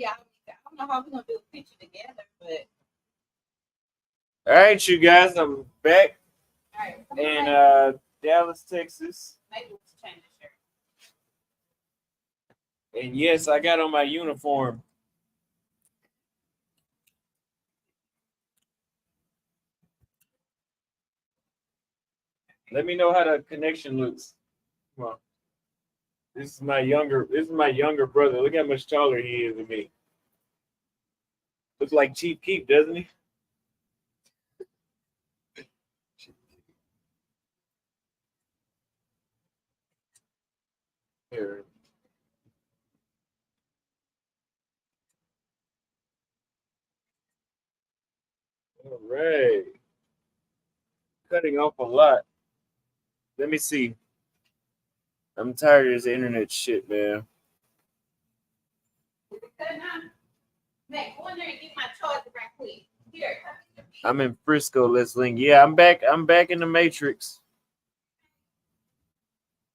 don't know how we're gonna do a picture together, but all right, you guys, I'm back all right. in Dallas, Texas. Maybe we'll change the shirt. And yes, I got on my uniform. Let me know how the connection looks. Come on. This is my younger brother. Look how much taller he is than me. Looks like Chief Keef, doesn't he? Here. All right. Cutting off a lot. Let me see. I'm tired of this internet shit, man. Mac, go in there and get my charger right quick. Here. I'm in Frisco, Let's Link. Yeah, I'm back. I'm back in the Matrix.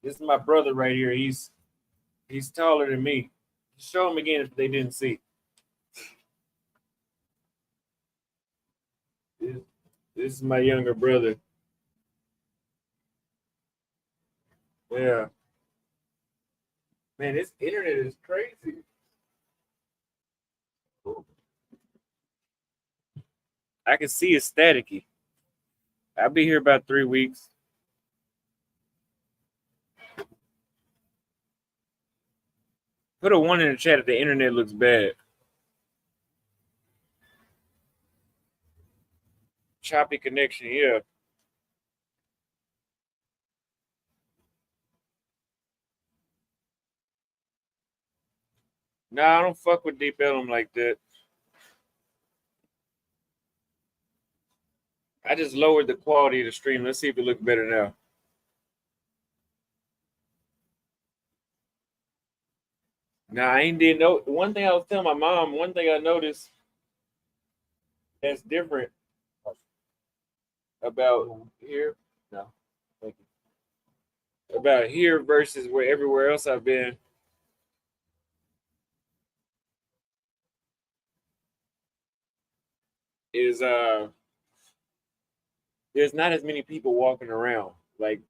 This is my brother right here. He's taller than me. Show him again if they didn't see. This is my younger brother. Yeah. Man, this internet is crazy. I can see it's staticky. I'll be here about 3 weeks. Put a 1 in the chat if the internet looks bad. Choppy connection, yeah. Nah, I don't fuck with Deep Ellum like that. I just lowered the quality of the stream. Let's see if it looks better now. Nah, I ain't did no. One thing I was telling my mom, one thing I noticed that's different about here. No, thank you. About here versus where everywhere else I've been is there's not as many people walking around. Like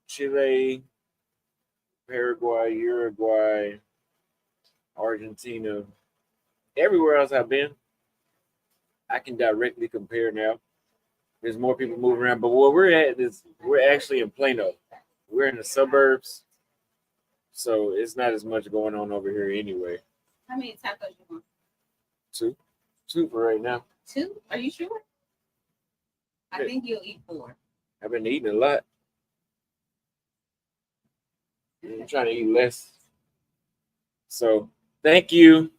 Chile, Paraguay, Uruguay, Argentina, everywhere else I've been, I can directly compare now. There's more people moving around, but where we're at is we're actually in Plano. We're in the suburbs, so it's not as much going on over here anyway. How many tacos you want? Two for right now. 2? Are you sure? I think you'll eat 4. I've been eating a lot. I'm trying to eat less. So thank you.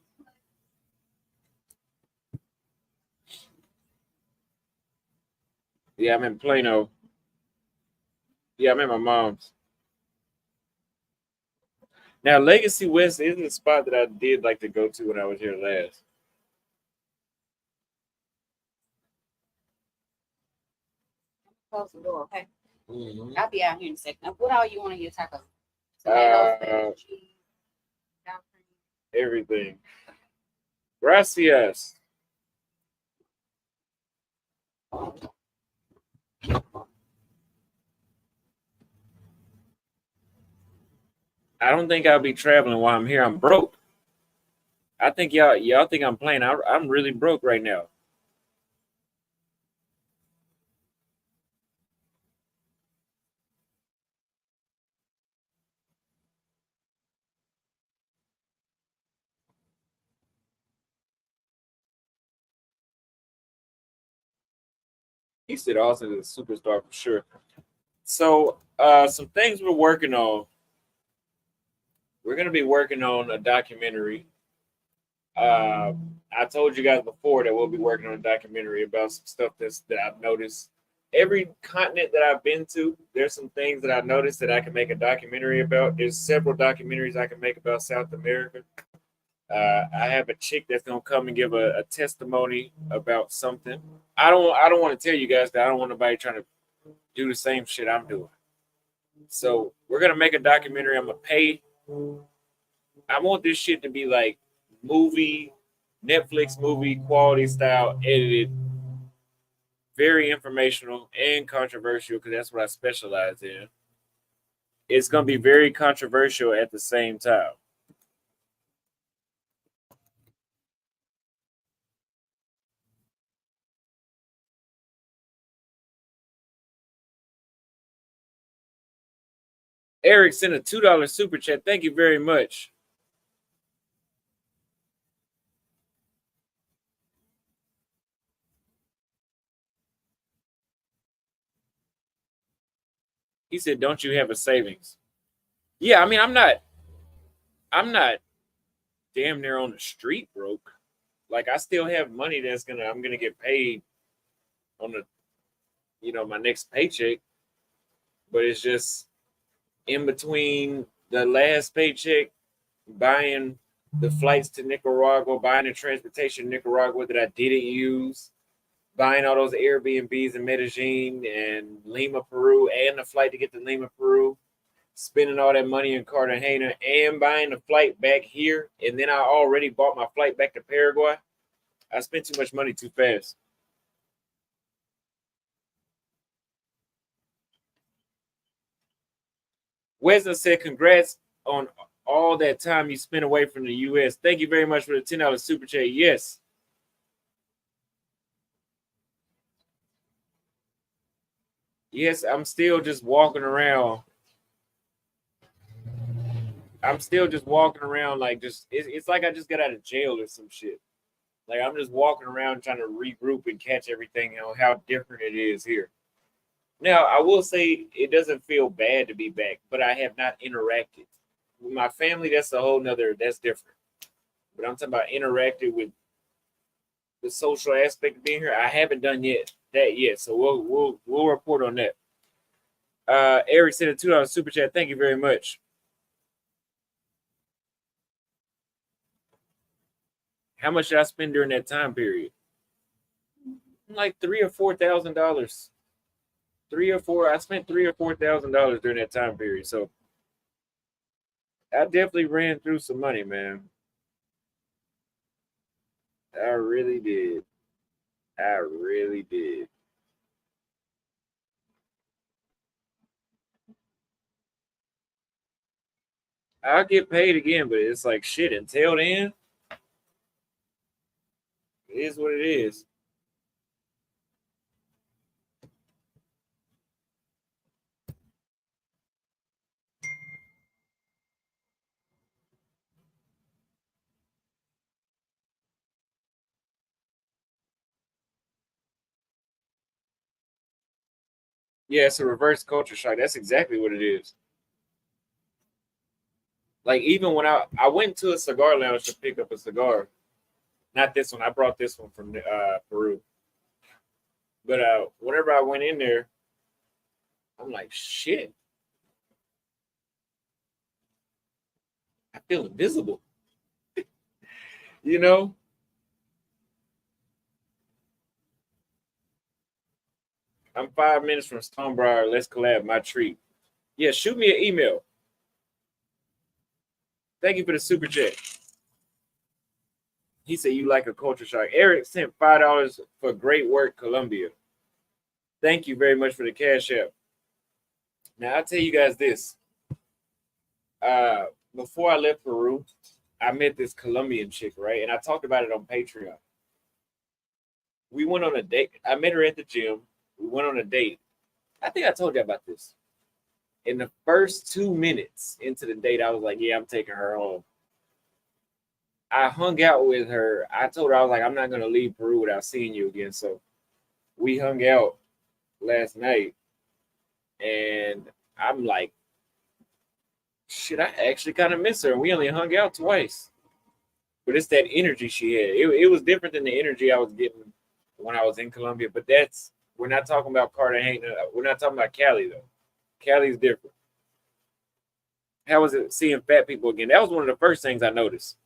Yeah, I'm in Plano. Yeah, I'm at my mom's. Now, Legacy West isn't a spot that I did like to go to when I was here last. Close the door, okay? Mm-hmm. I'll be out here in a second. Now, what all you want on your tacos? Tomatoes, cheese, everything. Gracias. I don't think I'll be traveling while I'm here. I'm broke. I think y'all think I'm playing. I'm really broke right now. He said Austin is a superstar for sure. So some things we're working on. We're gonna be working on a documentary. I told you guys before that we'll be working on a documentary about some stuff that I've noticed. Every continent that I've been to, there's some things that I noticed that I can make a documentary about. There's several documentaries I can make about South America. I have a chick that's gonna come and give a testimony about something. I don't want to tell you guys that I don't want nobody trying to do the same shit I'm doing. So we're gonna make a documentary. I'm gonna pay. I want this shit to be like movie, Netflix movie quality style edited, very informational and controversial because that's what I specialize in. It's gonna be very controversial at the same time. Eric sent a $2 super chat. Thank you very much. He said, "Don't you have a savings?" Yeah, I mean, I'm not damn near on the street broke. Like I still have money I'm gonna get paid on the my next paycheck, but it's just in between the last paycheck, buying the flights to Nicaragua, buying the transportation to Nicaragua that I didn't use, buying all those Airbnbs in Medellin and Lima, Peru, and the flight to get to Lima, Peru, spending all that money in Cartagena and buying the flight back here. And then I already bought my flight back to Paraguay. I spent too much money too fast. Wesley said, "Congrats on all that time you spent away from the U.S. Thank you very much for the $10 super chat." Yes. Yes, I'm still just walking around. I'm still just walking around like it's like I just got out of jail or some shit. Like I'm just walking around trying to regroup and catch everything on how different it is here. Now, I will say it doesn't feel bad to be back, but I have not interacted with my family. That's a whole nother. That's different. But I'm talking about interacted with the social aspect of being here. I haven't done that yet, so we'll report on that. Eric sent a $2 super chat. Thank you very much. How much did I spend during that time period? Like $3,000 or $4,000. Three or four. I spent $3,000 or $4,000 during that time period. So I definitely ran through some money, man. I really did. I really did. I'll get paid again, but it's like shit. Until then, it is what it is. Yeah, it's a reverse culture shock. That's exactly what it is. Like even when I went to a cigar lounge to pick up a cigar, not this one. I brought this one from Peru. But whenever I went in there, I'm like, shit. I feel invisible. You know, I'm 5 minutes from Stonebriar. Let's collab. My treat. Yeah, shoot me an email. Thank you for the super chat. He said you like a culture shock. Eric sent $5 for great work, Colombia. Thank you very much for the cash app. Now I'll tell you guys this. Uh, Before I left Peru, I met this Colombian chick, right? And I talked about it on Patreon. We went on a date. I met her at the gym. We went on a date. I think I told you about this. In the first 2 minutes into the date, I was like, yeah, I'm taking her home. I hung out with her. I told her, I was like, I'm not going to leave Peru without seeing you again. So we hung out last night. And I'm like, shit, I actually kind of miss her. We only hung out twice. But it's that energy she had. It was different than the energy I was getting when I was in Colombia. But we're not talking about Cartagena. We're not talking about Cali, though. Cali's different. How was it seeing fat people again? That was one of the first things I noticed.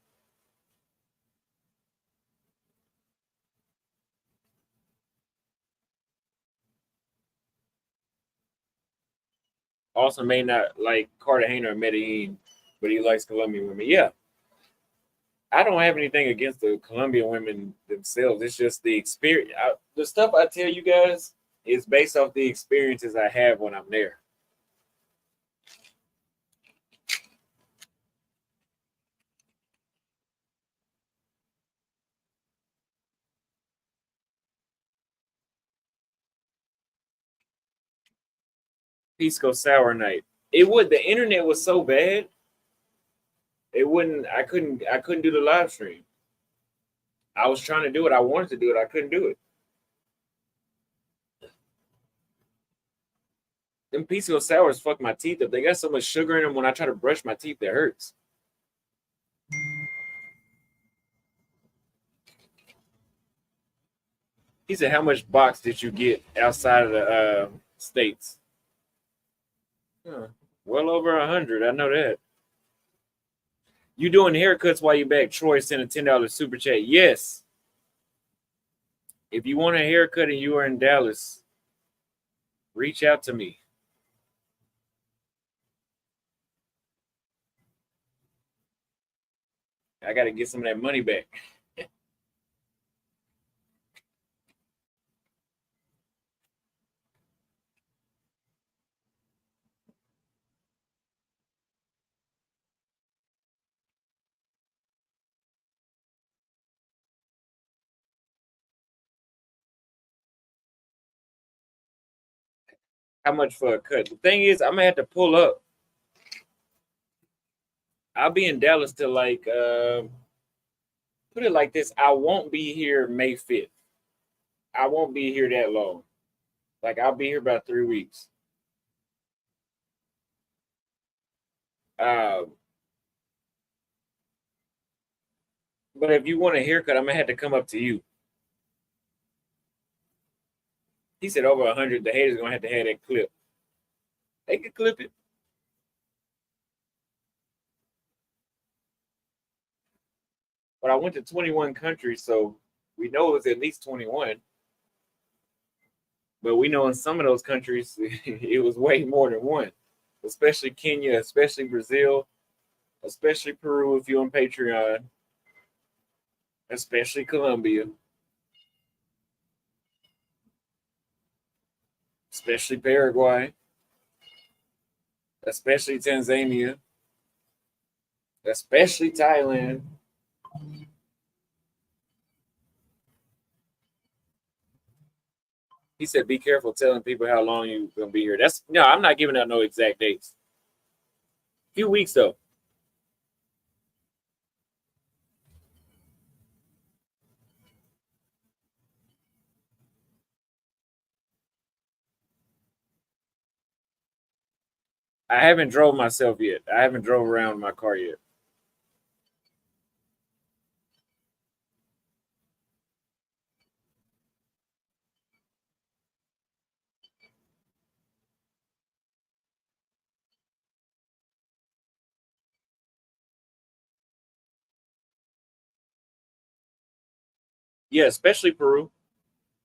Also may not like Cartagena or Medellin, but he likes Colombian women. Yeah. I don't have anything against the Colombian women themselves. It's just the experience. The stuff I tell you guys is based off the experiences I have when I'm there. Pisco Sour night. It would. The internet was so bad. It wouldn't. I couldn't do the live stream. I was trying to do it. I wanted to do it. I couldn't do it. Them Pisco Sours fuck my teeth up. They got so much sugar in them. When I try to brush my teeth, it hurts. He said, "How much box did you get outside of the states?" Huh. Well over 100. I know that. You doing haircuts while you back? Troy sent a $10 super chat. Yes. If you want a haircut and you are in Dallas, reach out to me. I got to get some of that money back. How much for a cut? The thing is, I'm gonna have to pull up. I'll be in Dallas till like put it like this. I won't be here May 5th. I won't be here that long. Like I'll be here about 3 weeks. Uh, but if you want a haircut, I'm gonna have to come up to you. He said over 100. The haters gonna have to have that clip. They can clip it. But I went to 21 countries, so we know it was at least 21. But we know in some of those countries it was way more than one, especially Kenya, especially Brazil, especially Peru if you're on Patreon, especially Colombia, especially Paraguay, especially Tanzania, especially Thailand. He said, "Be careful telling people how long you're gonna be here." That's no, I'm not giving out no exact dates. A few weeks though. I haven't drove myself yet. I haven't drove around my car yet. Yeah, especially Peru.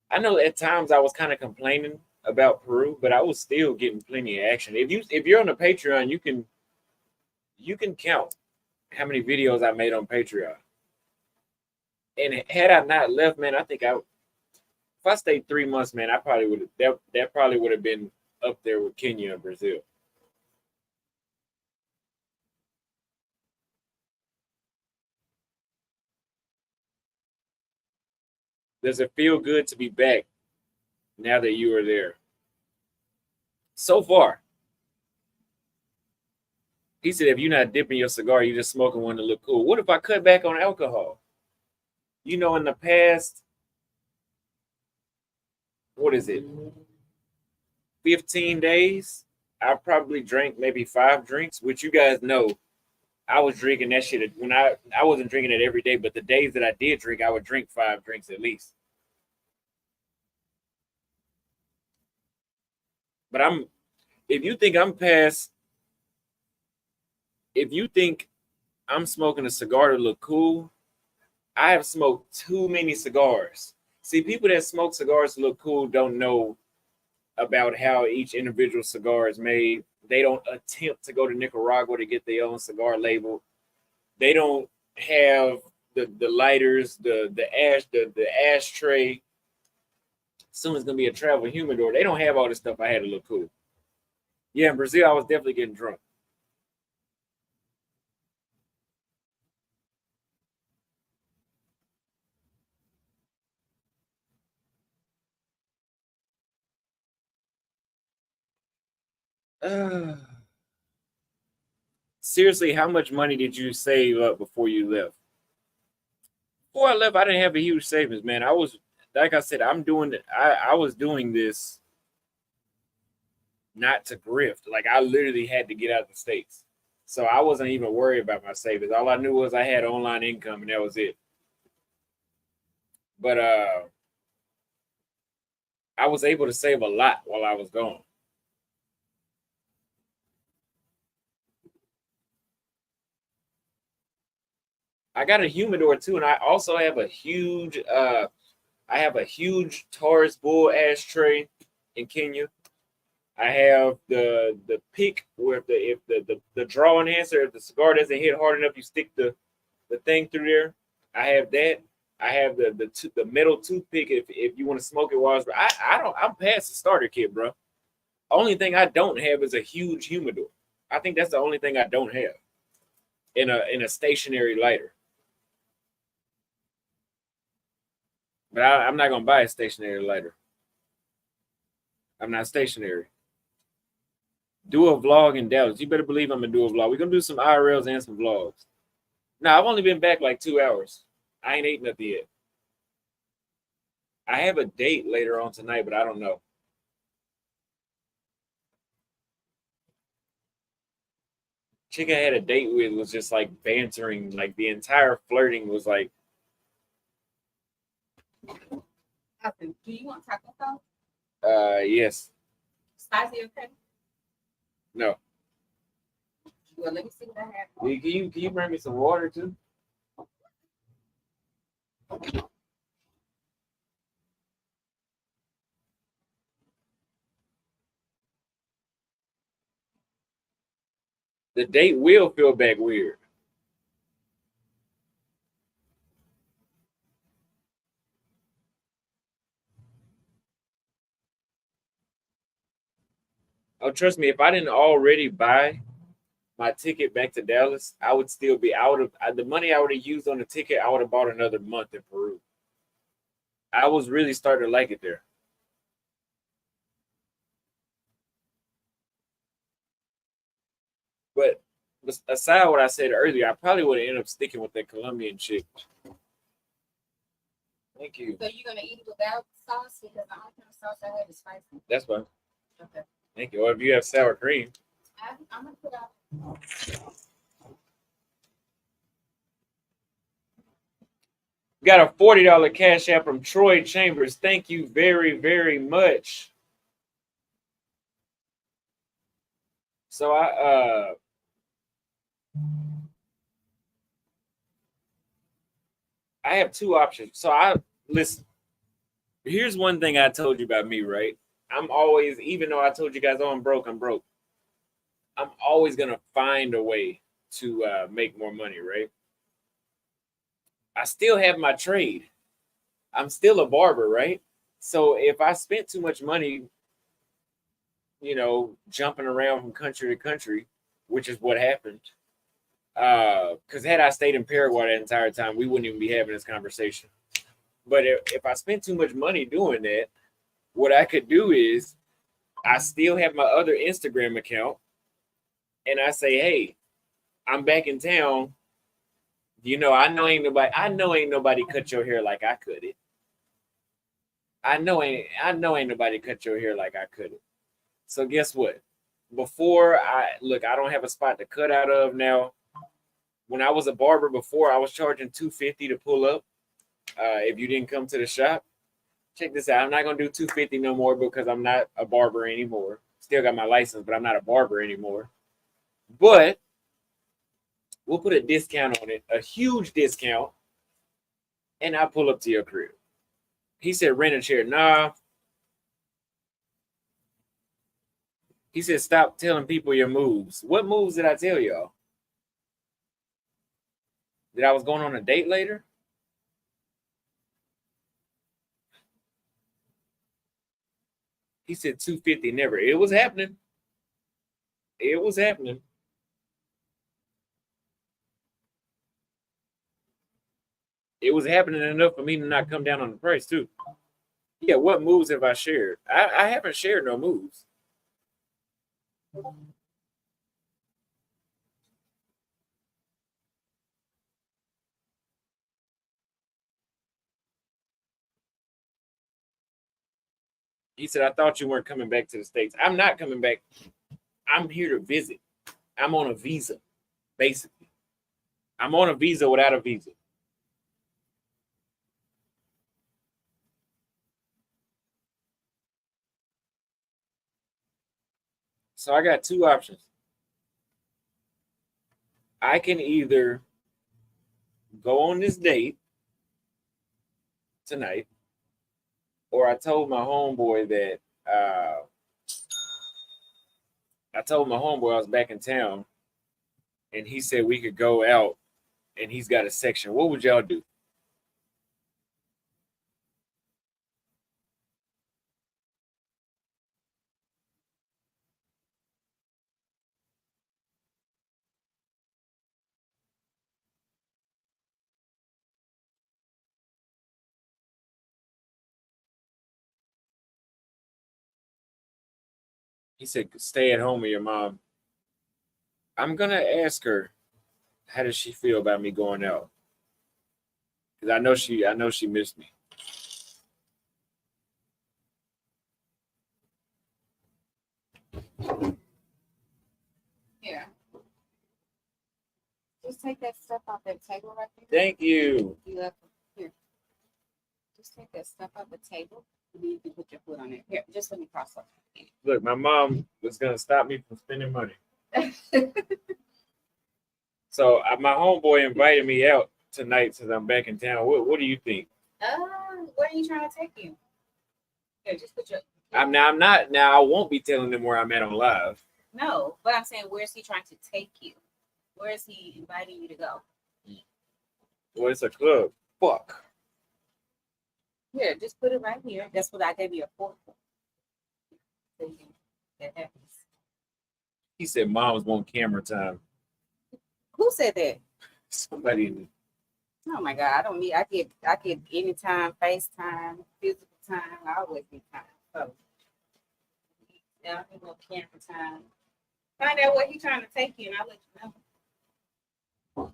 I know at times I was kind of complaining about Peru, but I was still getting plenty of action. If you're on the Patreon, you can count how many videos I made on Patreon. And had I not left, man, I think if I stayed 3 months, man, I probably would have that probably would have been up there with Kenya and Brazil. Does it feel good to be back now that you are there? So far, he said, if you're not dipping your cigar, you're just smoking one to look cool. What if I cut back on alcohol? You know, in the past, what is it, 15 days? I probably drank maybe 5 drinks, which you guys know I was drinking that shit when I wasn't drinking it every day, but the days that I did drink, I would drink 5 drinks at least. But if you think I'm past, if you think I'm smoking a cigar to look cool, I have smoked too many cigars. See, people that smoke cigars to look cool don't know about how each individual cigar is made. They don't attempt to go to Nicaragua to get their own cigar label. They don't have the lighters, the ashtray. Soon it's gonna be a travel humidor. They don't have all this stuff I had to look cool. Yeah, in Brazil, I was definitely getting drunk. Uh, seriously, how much money did you save up before you left? Before I left, I didn't have a huge savings, man. I was, like I said, I was doing this not to grift. Like I literally had to get out of the states, so I wasn't even worried about my savings. All I knew was I had online income, and that was it. But I was able to save a lot while I was gone. I got a humidor too, and I also have a huge I have a huge Taurus bull ashtray in Kenya. I have the pick where if the draw enhancer, if the cigar doesn't hit hard enough, you stick the thing through there. I have that. I have the metal toothpick if you want to smoke it while it's, I don't, I'm past the starter kit, bro. Only thing I don't have is a huge humidor. I think that's the only thing I don't have in a stationary lighter. But I'm not gonna buy a stationary lighter. I'm not stationary. Do a vlog in Dallas. You better believe I'm gonna do a vlog. We're gonna do some IRLs and some vlogs. Now I've only been back like 2 hours. I ain't ate nothing yet. I have a date later on tonight, but I don't know. Chick I had a date with was just like bantering, like the entire flirting was like, Do you want taco sauce? yes, Spicy, okay? no. Well, let me see what I have. Can you bring me some water too? The date will feel back weird. Oh, trust me, if I didn't already buy my ticket back to Dallas, I would still be out of the money I would have used on the ticket. I would have bought another month in Peru. I was really starting to like it there. But aside what I said earlier, I probably would have ended up sticking with that Colombian chick. Thank you. So you're gonna eat it without sauce because the only kind of sauce I have is spicy. That's fine. Okay. Thank you. Or if you have sour cream. I'm gonna put out. Got a $40 cash app from Troy Chambers. Thank you very, very much. So I have two options. So I listen. Here's one thing I told you about me, right? I'm always, even though I told you guys, oh, I'm broke, I'm broke. I'm always gonna find a way to make more money, right? I still have my trade. I'm still a barber, right? So if I spent too much money, jumping around from country to country, which is what happened. Because had I stayed in Paraguay that entire time, we wouldn't even be having this conversation. But if I spent too much money doing that, what I could do is I still have my other Instagram account, and I say, hey, I'm back in town. I know ain't nobody cut your hair like I could it. I know ain't nobody cut your hair like I could it. So guess what? Before I don't have a spot to cut out of now. When I was a barber before, I was charging $250 to pull up. If you didn't come to the shop, check this out. I'm not gonna do $250 no more because I'm not a barber anymore. Still got my license, but I'm not a barber anymore. But we'll put a discount on it, a huge discount, and I pull up to your crib. He said, rent a chair. Nah. He said, stop telling people your moves. What moves did I tell y'all? That I was going on a date later? He said 250 never. It was happening. It was happening. It was happening enough for me to not come down on the price too. Yeah, what moves have I shared? I haven't shared no moves. He said, I thought you weren't coming back to the States. I'm not coming back. I'm here to visit. I'm on a visa, basically. I'm on a visa without a visa. So I got two options. I can either go on this date tonight, or I told my homeboy that I was back in town, and he said we could go out, and he's got a section. What would y'all do? He said, stay at home with your mom. I'm gonna ask her, how does she feel about me going out? Because I know she missed me. Yeah. Just take that stuff off that table right there. Thank you. You left here. Just take that stuff off the table. And then you can put your foot on it. Here, just let me cross up. Look, my mom was gonna stop me from spending money. So my homeboy invited me out tonight since I'm back in town. What do you think? Where are you trying to take you? Here, just put your. I'm not now. I won't be telling them where I'm at on live. No, but I'm saying, where's he trying to take you? Where is he inviting you to go? Well, it's a club. Fuck. Here, just put it right here. That's what I gave you a fork for. So you can get that piece. He said moms want camera time. Who said that? Somebody. Oh my God, I get anytime, FaceTime, physical time, I always need time. So yeah, I want camera time. Find out where he's trying to take you and I'll let you know.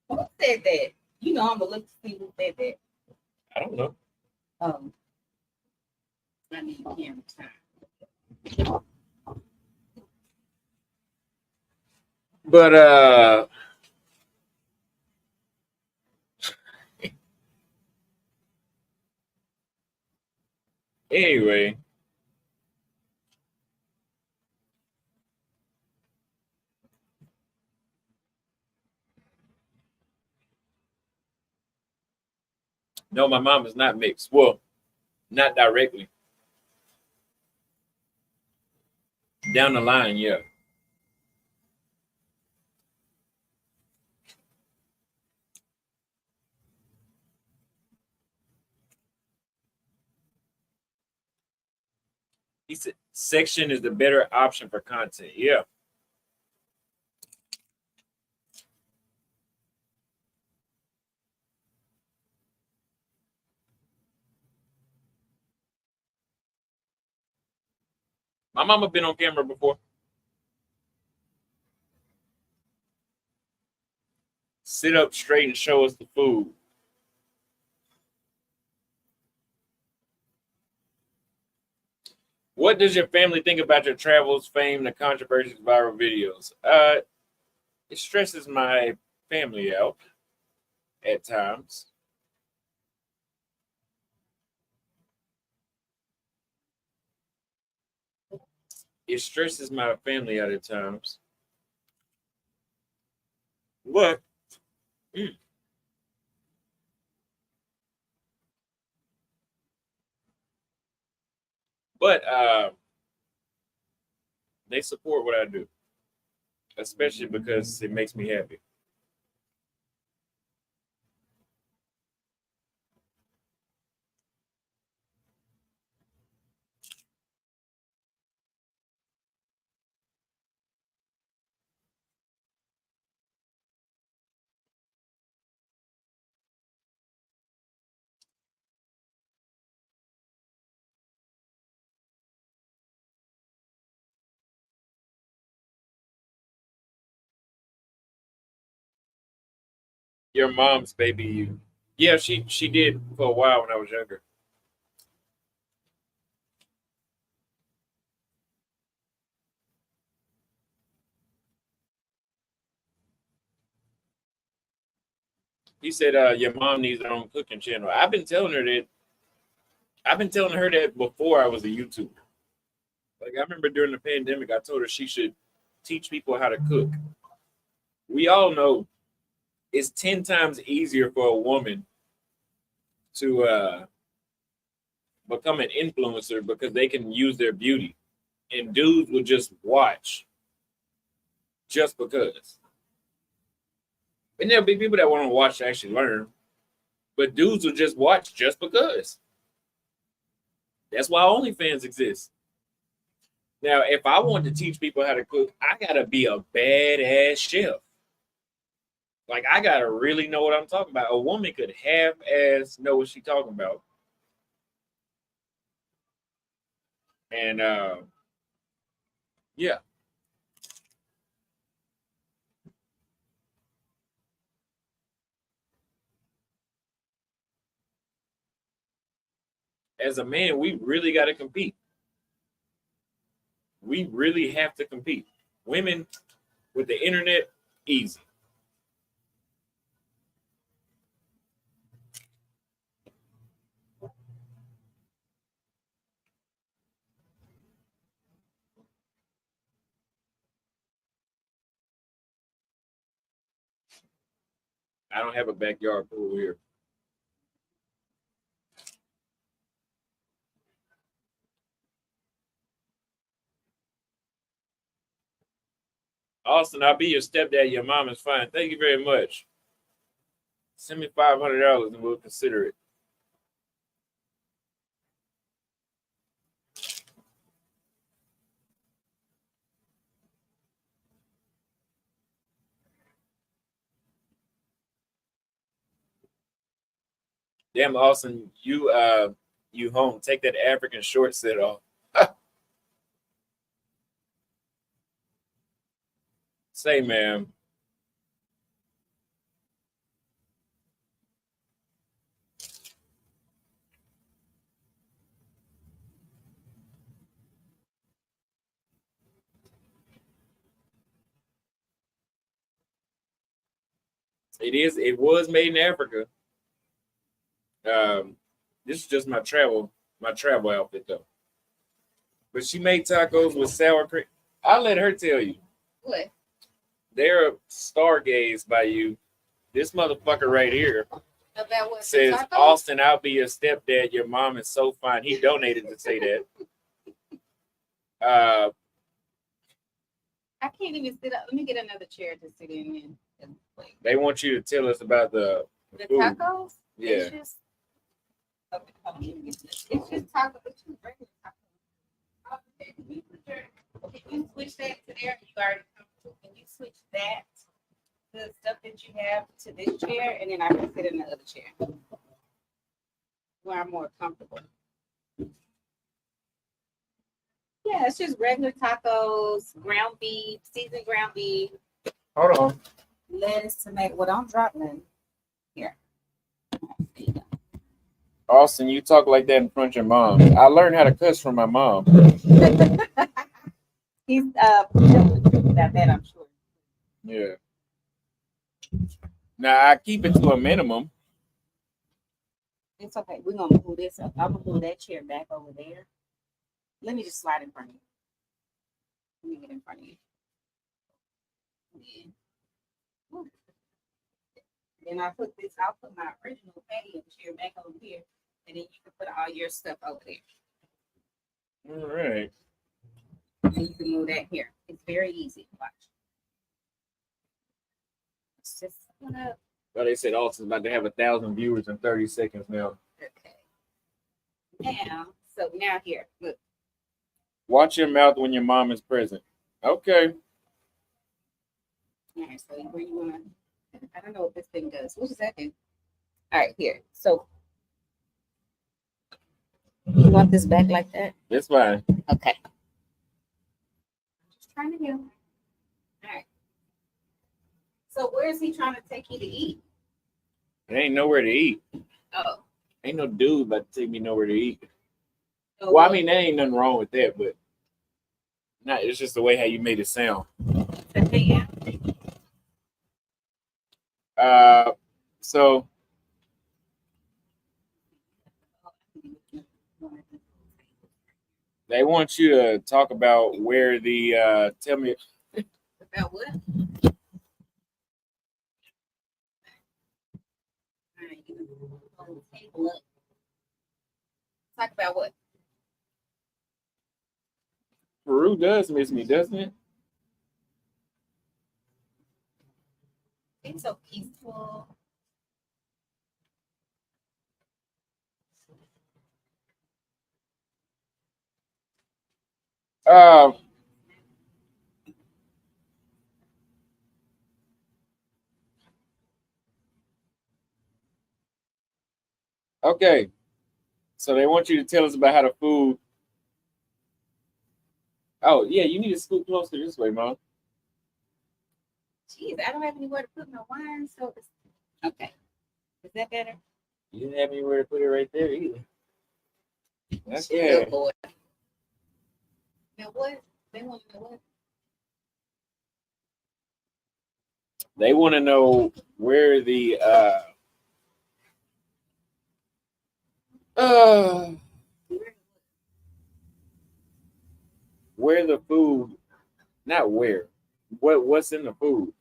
Who said that? You know I'm gonna look to see who said that. I don't know. I need camera time. But anyway. No, my mom is not mixed. Well, not directly. Down the line, yeah. He said section is the better option for content. Yeah. My mama been on camera before. Sit up straight and show us the food. What does your family think about your travels, fame, the controversies, viral videos? It stresses my family out at times. It stresses my family out at times. But but they support what I do, especially because it makes me happy. your mom's baby you. Yeah, she did for a while when I was younger. He said, your mom needs her own cooking channel. I've been telling her that. I've been telling her that before I was a YouTuber. Like I remember during the pandemic, I told her she should teach people how to cook. We all know it's 10 times easier for a woman to become an influencer because they can use their beauty, and dudes will just watch just because. And there'll be people that want to watch to actually learn, but dudes will just watch just because. That's why OnlyFans exists. Now, if I want to teach people how to cook, I gotta be a badass chef. Like I gotta really know what I'm talking about. A woman could half-ass know what she's talking about, and yeah. As a man, we really got to compete. We really have to compete. Women with the internet, easy. I don't have a backyard pool here. Austin, I'll be your stepdad. Your mom is fine. Thank you very much. Send me $500 and we'll consider it. Damn, Austin, you home. Take that African short set off. Say, ma'am. It was made in Africa. This is just my travel outfit though. But she made tacos with sour cream. I'll let her tell you. What? They're stargazed by you. This motherfucker right here About what? says, Tacos? Austin, I'll be your stepdad. Your mom is so fine. He donated to say that. I can't even sit up. Let me get another chair to sit in. They want you to tell us about the food. Tacos? Yeah. It's just, okay, hold on, let me get this. It's just tacos. It's just regular tacos. Okay, can you switch that to there? You already comfortable. Can you switch that, the stuff that you have, to this chair, and then I can sit in the other chair where I'm more comfortable. Yeah, it's just regular tacos, ground beef, seasoned ground beef. Hold on. Lettuce, tomato. Well, don't drop none. Here. Austin, you talk like that in front of your mom. I learned how to cuss from my mom. He's telling the truth about that, I'm sure. Yeah. Now I keep it to a minimum. It's okay. We're gonna move this up. I'm gonna move that chair back over there. Let me just slide in front of you. Let me get in front of you. Yeah. Then I'll put my original patio chair back over here, and then you can put all your stuff over there. All right. And you can move that here. It's very easy. Watch. It's just gonna. Well, they said Austin's about to have 1,000 viewers in 30 seconds now. Okay. Now here, look. Watch your mouth when your mom is present. Okay. All right, so where you wanna? I don't know what this thing does. What does that do? All right, here. So you want this back like that? That's fine. Okay. Just trying to help. All right. So where is he trying to take you to eat? It ain't nowhere to eat. Oh. Ain't no dude about to take me nowhere to eat. Oh, Well, I mean, there ain't nothing wrong with that, but not. It's just the way how you made it sound. yeah. So they want you to talk about where the tell me About what? Talk about what? Peru does miss me, doesn't it? It's so peaceful. Uh, okay. So they want you to tell us about how the food. Oh yeah, you need to scoot closer this way, Mom. Jeez, I don't have anywhere to put my wine, so it's okay. Is that better? You didn't have anywhere to put it right there either. Shut Okay. up, boy. Now what? They want to know what? They want to know where the where the food, not where, what's in the food,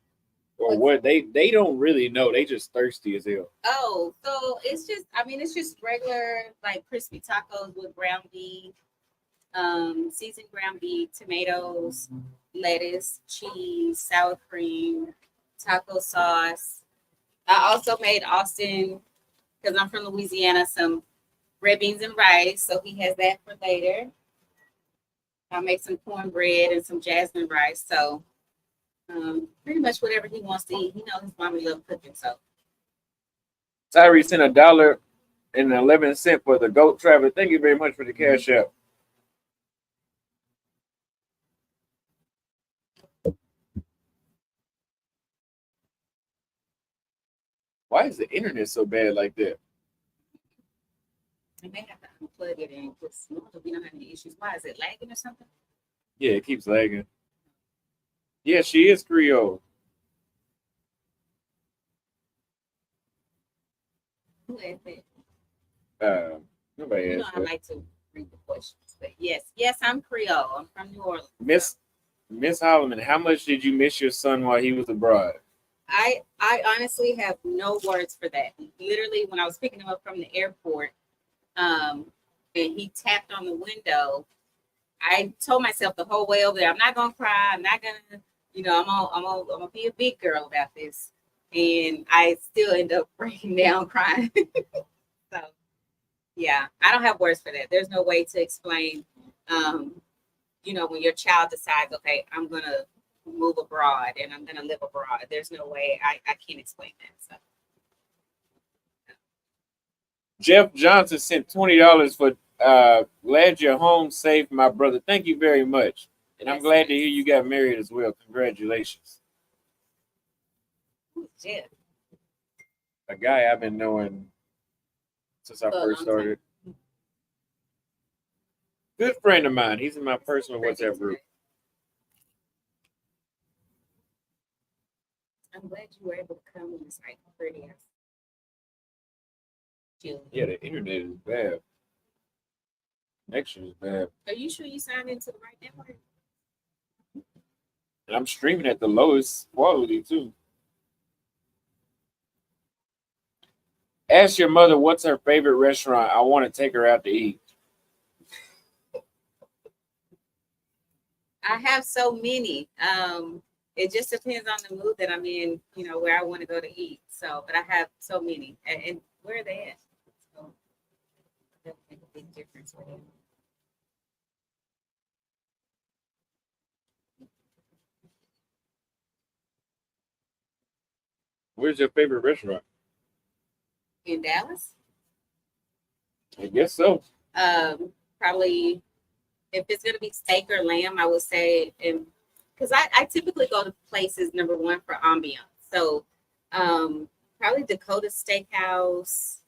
or what they don't really know. They just thirsty as hell. Oh, so it's just, I mean, it's just regular like crispy tacos with ground beef, seasoned ground beef, tomatoes, lettuce, cheese, sour cream, taco sauce. I also made Austin, because I'm from Louisiana, some red beans and rice. So he has that for later. I'll make some cornbread and some jasmine rice. So pretty much whatever he wants to eat. He knows his mama loves cooking. So Tyree sent $1.11 for the goat traveler. Thank you very much for the cash app. Why is the internet so bad like that? I may have to unplug it and put normally we don't have any issues. Why is it lagging or something? Yeah, it keeps lagging. Yeah, she is Creole. Who asked that? Nobody You know asked I that. like to read the questions. But yes, I'm Creole. I'm from New Orleans. Miss Holloman, how much did you miss your son while he was abroad? I honestly have no words for that. Literally, when I was picking him up from the airport, and he tapped on the window, I told myself the whole way over there, I'm not gonna cry. I'm not gonna, I'm gonna be a big girl about this. And I still end up breaking down crying. So yeah, I don't have words for that. There's no way to explain. When your child decides, okay, I'm gonna move abroad and I'm gonna live abroad. There's no way I can't explain that. So. Jeff Johnson sent $20 for glad you're home safe, my brother. Thank you very much. And I'm glad to hear you got married as well. Congratulations. Who's Jeff? A guy I've been knowing since I first started. Good friend of mine. He's in my personal WhatsApp group. I'm glad you were able to come and it's like pretty. Yeah, the internet is bad. Connection is bad. Are you sure you signed into the right network? And I'm streaming at the lowest quality too. Ask your mother what's her favorite restaurant. I want to take her out to eat. I have so many. It just depends on the mood that I'm in, where I want to go to eat. So, but I have so many. And where are they at? So that make a big difference for them. Where's your favorite restaurant? In Dallas? I guess so. Probably if it's gonna be steak or lamb, I would say, because I typically go to places number one for ambiance. So Probably Dakota Steakhouse.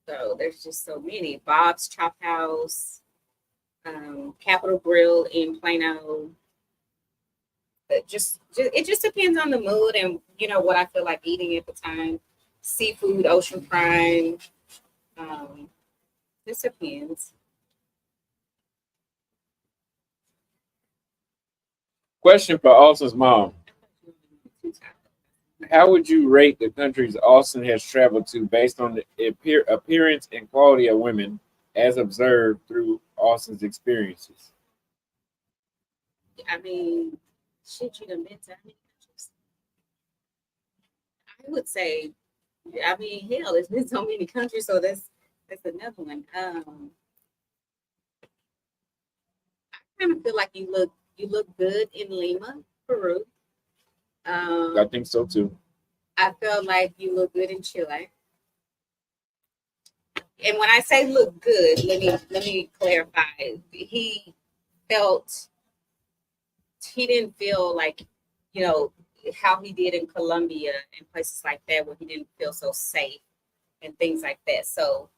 So there's just so many. Bob's Chop House, Capitol Grill in Plano. It just depends on the mood and what I feel like eating at the time. Seafood, Ocean Prime. This depends. Question for Austin's mom. How would you rate the countries Austin has traveled to based on the appearance and quality of women as observed through Austin's experiences? I mean, shit, you done been to how many countries? I would say, I mean, hell, it's been so many countries, so that's another one. I kind of feel like you look good in Lima, Peru. I think so too. I felt like you look good in Chile. And when I say look good, let me clarify. He didn't feel like, how he did in Colombia and places like that where he didn't feel so safe and things like that. So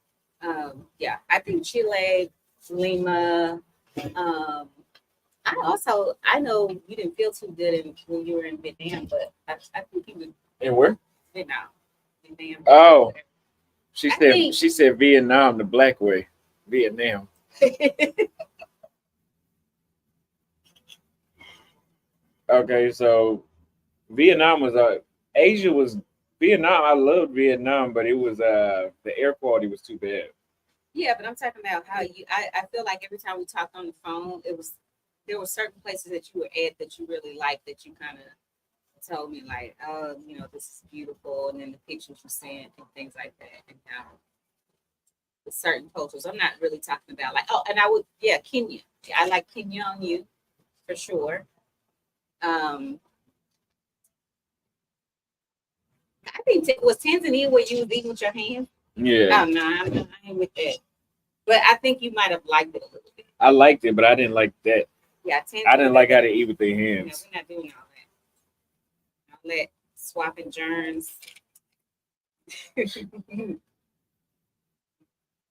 yeah, I think Chile, Lima, I know you didn't feel too good when you were in Vietnam, but I think you would. And where? Vietnam. Oh, she think- said Vietnam the black way. Vietnam. Okay, so Vietnam was Asia was Vietnam. I loved Vietnam, but it was the air quality was too bad. Yeah, but I'm talking about how I feel like every time we talked on the phone, there were certain places that you were at that you really liked that you kind of told me like, oh, this is beautiful, and then the pictures you sent and things like that, and how with certain cultures. I'm not really talking about like, oh, and Kenya. I like Kenya on you for sure. I think was Tanzania where you was eating with your hands. Yeah. Oh no, I ain't with that. But I think you might have liked it a little bit. I liked it, but I didn't like that. Yeah, I didn't like how to eat with their hands. We're not doing all that. All that swapping germs.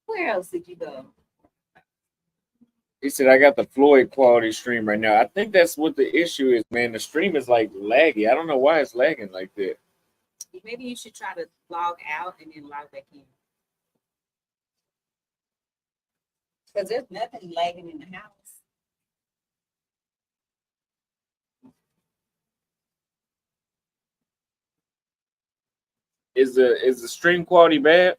Where else did you go? He said, I got the Floyd quality stream right now. I think that's what the issue is, man. The stream is like laggy. I don't know why it's lagging like that. Maybe you should try to log out and then log back in. Because there's nothing lagging in the house. Is the stream quality bad?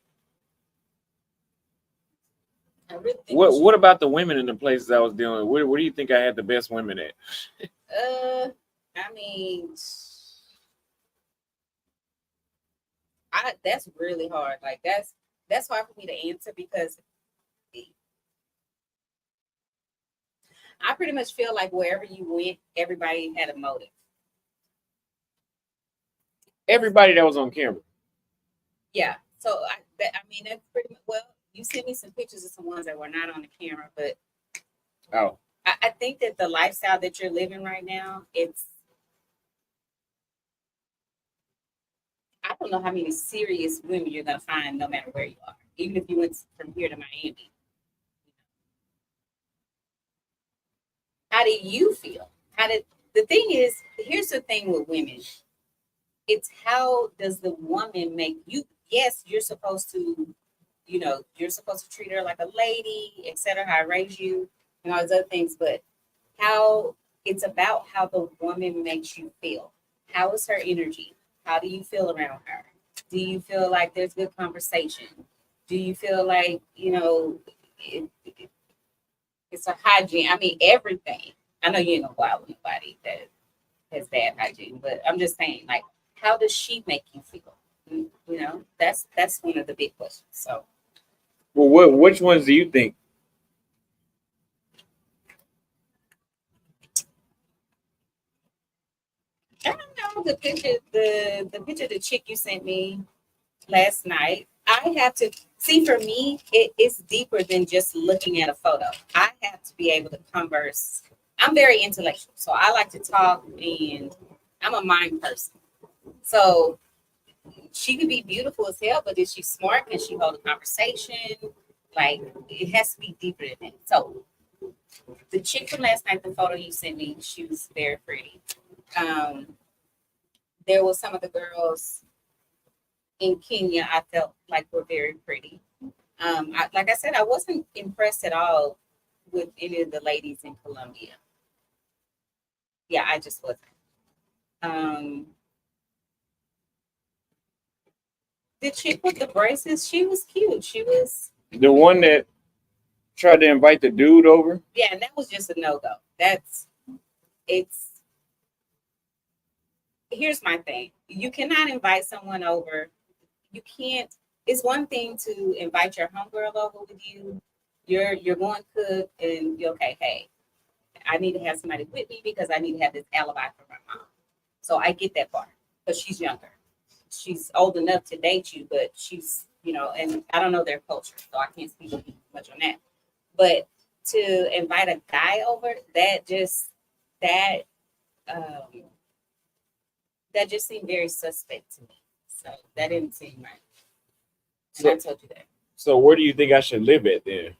Really what about the women in the places I was dealing with? Where do you think I had the best women at? I mean, that's really hard. Like that's hard for me to answer because I pretty much feel like wherever you went, everybody had a motive. Everybody that was on camera. Yeah. So I mean that's pretty much, well, you sent me some pictures of some ones that were not on the camera, but I think that the lifestyle that you're living right now, I don't know how many serious women you're gonna find no matter where you are, even if you went from here to Miami. How do you feel? The thing is, here's the thing with women. It's how does the woman make you? Yes, you're supposed to, you're supposed to treat her like a lady, etc. How I raise you, and all those other things. But it's about how the woman makes you feel. How is her energy? How do you feel around her? Do you feel like there's good conversation? Do you feel like it's a hygiene? I mean, everything. I know you ain't gonna go out with nobody that has bad hygiene, but I'm just saying, like, how does she make you feel? That's one of the big questions. So, well, which ones do you think? I don't know the picture the chick you sent me last night. I have to see, for me, it's deeper than just looking at a photo. I have to be able to converse. I'm very intellectual, so I like to talk and I'm a mind person. So she could be beautiful as hell, but is she smart? Can she hold a conversation? Like it has to be deeper than that. So the chick from last night, the photo you sent me, she was very pretty. Um, there was some of the girls in Kenya I felt like were very pretty. Like I said, I wasn't impressed at all with any of the ladies in Colombia. Yeah, I just wasn't. Um, the chick with the braces, she was cute. She was, The one that tried to invite the dude over. yeah, and that was just a no go. That's it's. Here's my thing: you cannot invite someone over. You can't. It's one thing to invite your homegirl over with you. You're going to cook and you're okay. Hey, I need to have somebody with me because I need to have this alibi for my mom. So I get that part, but she's younger. She's old enough to date you, but she's, and I don't know their culture, so I can't speak much on that. But to invite a guy over, that um, that just seemed very suspect to me. So that didn't seem right. And So, I told you that. so where do you think I should live at then?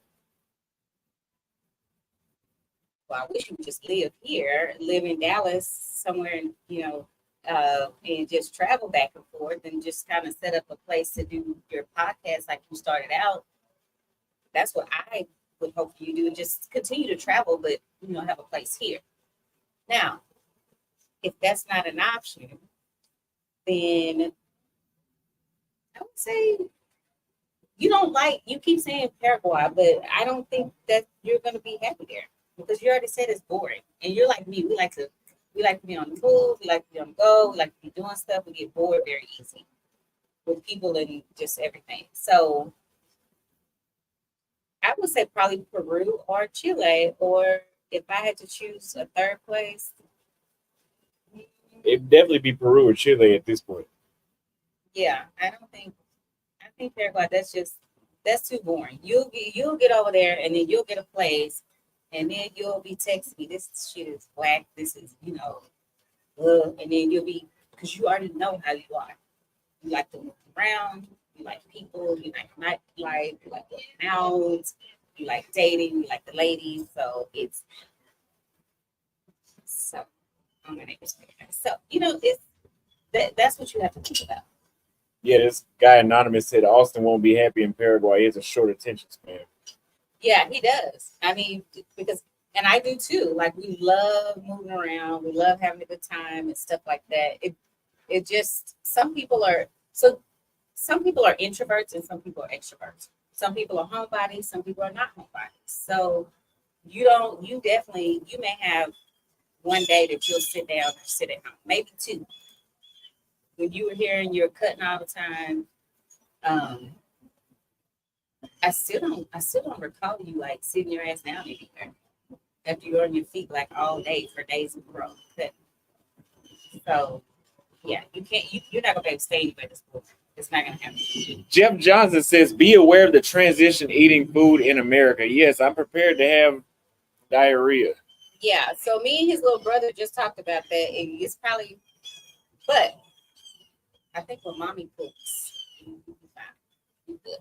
Well, I wish you would just live here, live in Dallas somewhere, and just travel back and forth and just kind of set up a place to do your podcast like you started out. That's what I would hope you do, and just continue to travel, but have a place here. Now, if that's not an option, then I would say you keep saying Paraguay, but I don't think that you're going to be happy there because you already said it's boring. And you're like me. We like to be on the move. We like to be on the go. We like to be doing stuff. We get bored very easy with people and just everything. So I would say probably Peru or Chile, or if I had to choose a third place, It'd definitely be Peru or Chile at this point. yeah, I think Paraguay. That's too boring. You'll get over there and then you'll get a place, and then you'll be texting me. This shit is whack. This is and then you'll be because you already know how you are. You like to move around. You like people. You like nightlife. You like going out. You like dating. You like the ladies. So it's so. Oh, my neighbor's there. So it's that's what you have to think about. Yeah, this guy anonymous said Austin won't be happy in Paraguay. He has a short attention span. Yeah, he does. I mean, because and I do too. Like we love moving around. We love having a good time and stuff like that. It just some people are introverts and some people are extroverts. Some people are homebodies, some people are not homebodies. So you may have one day that you'll sit down or sit at home, maybe two. When you were here and you're cutting all the time, um, I still don't recall you like sitting your ass down anywhere after you're on your feet like all day for days in a row. So yeah, you can't. You're not gonna be able to stay anywhere this morning. It's not gonna happen. Jeff Johnson says, be aware of the transition eating food in America. Yes, I'm prepared to have diarrhea. Yeah. So me and his little brother just talked about that. And it's probably, but I think when mommy cooks, you'll be fine. You good.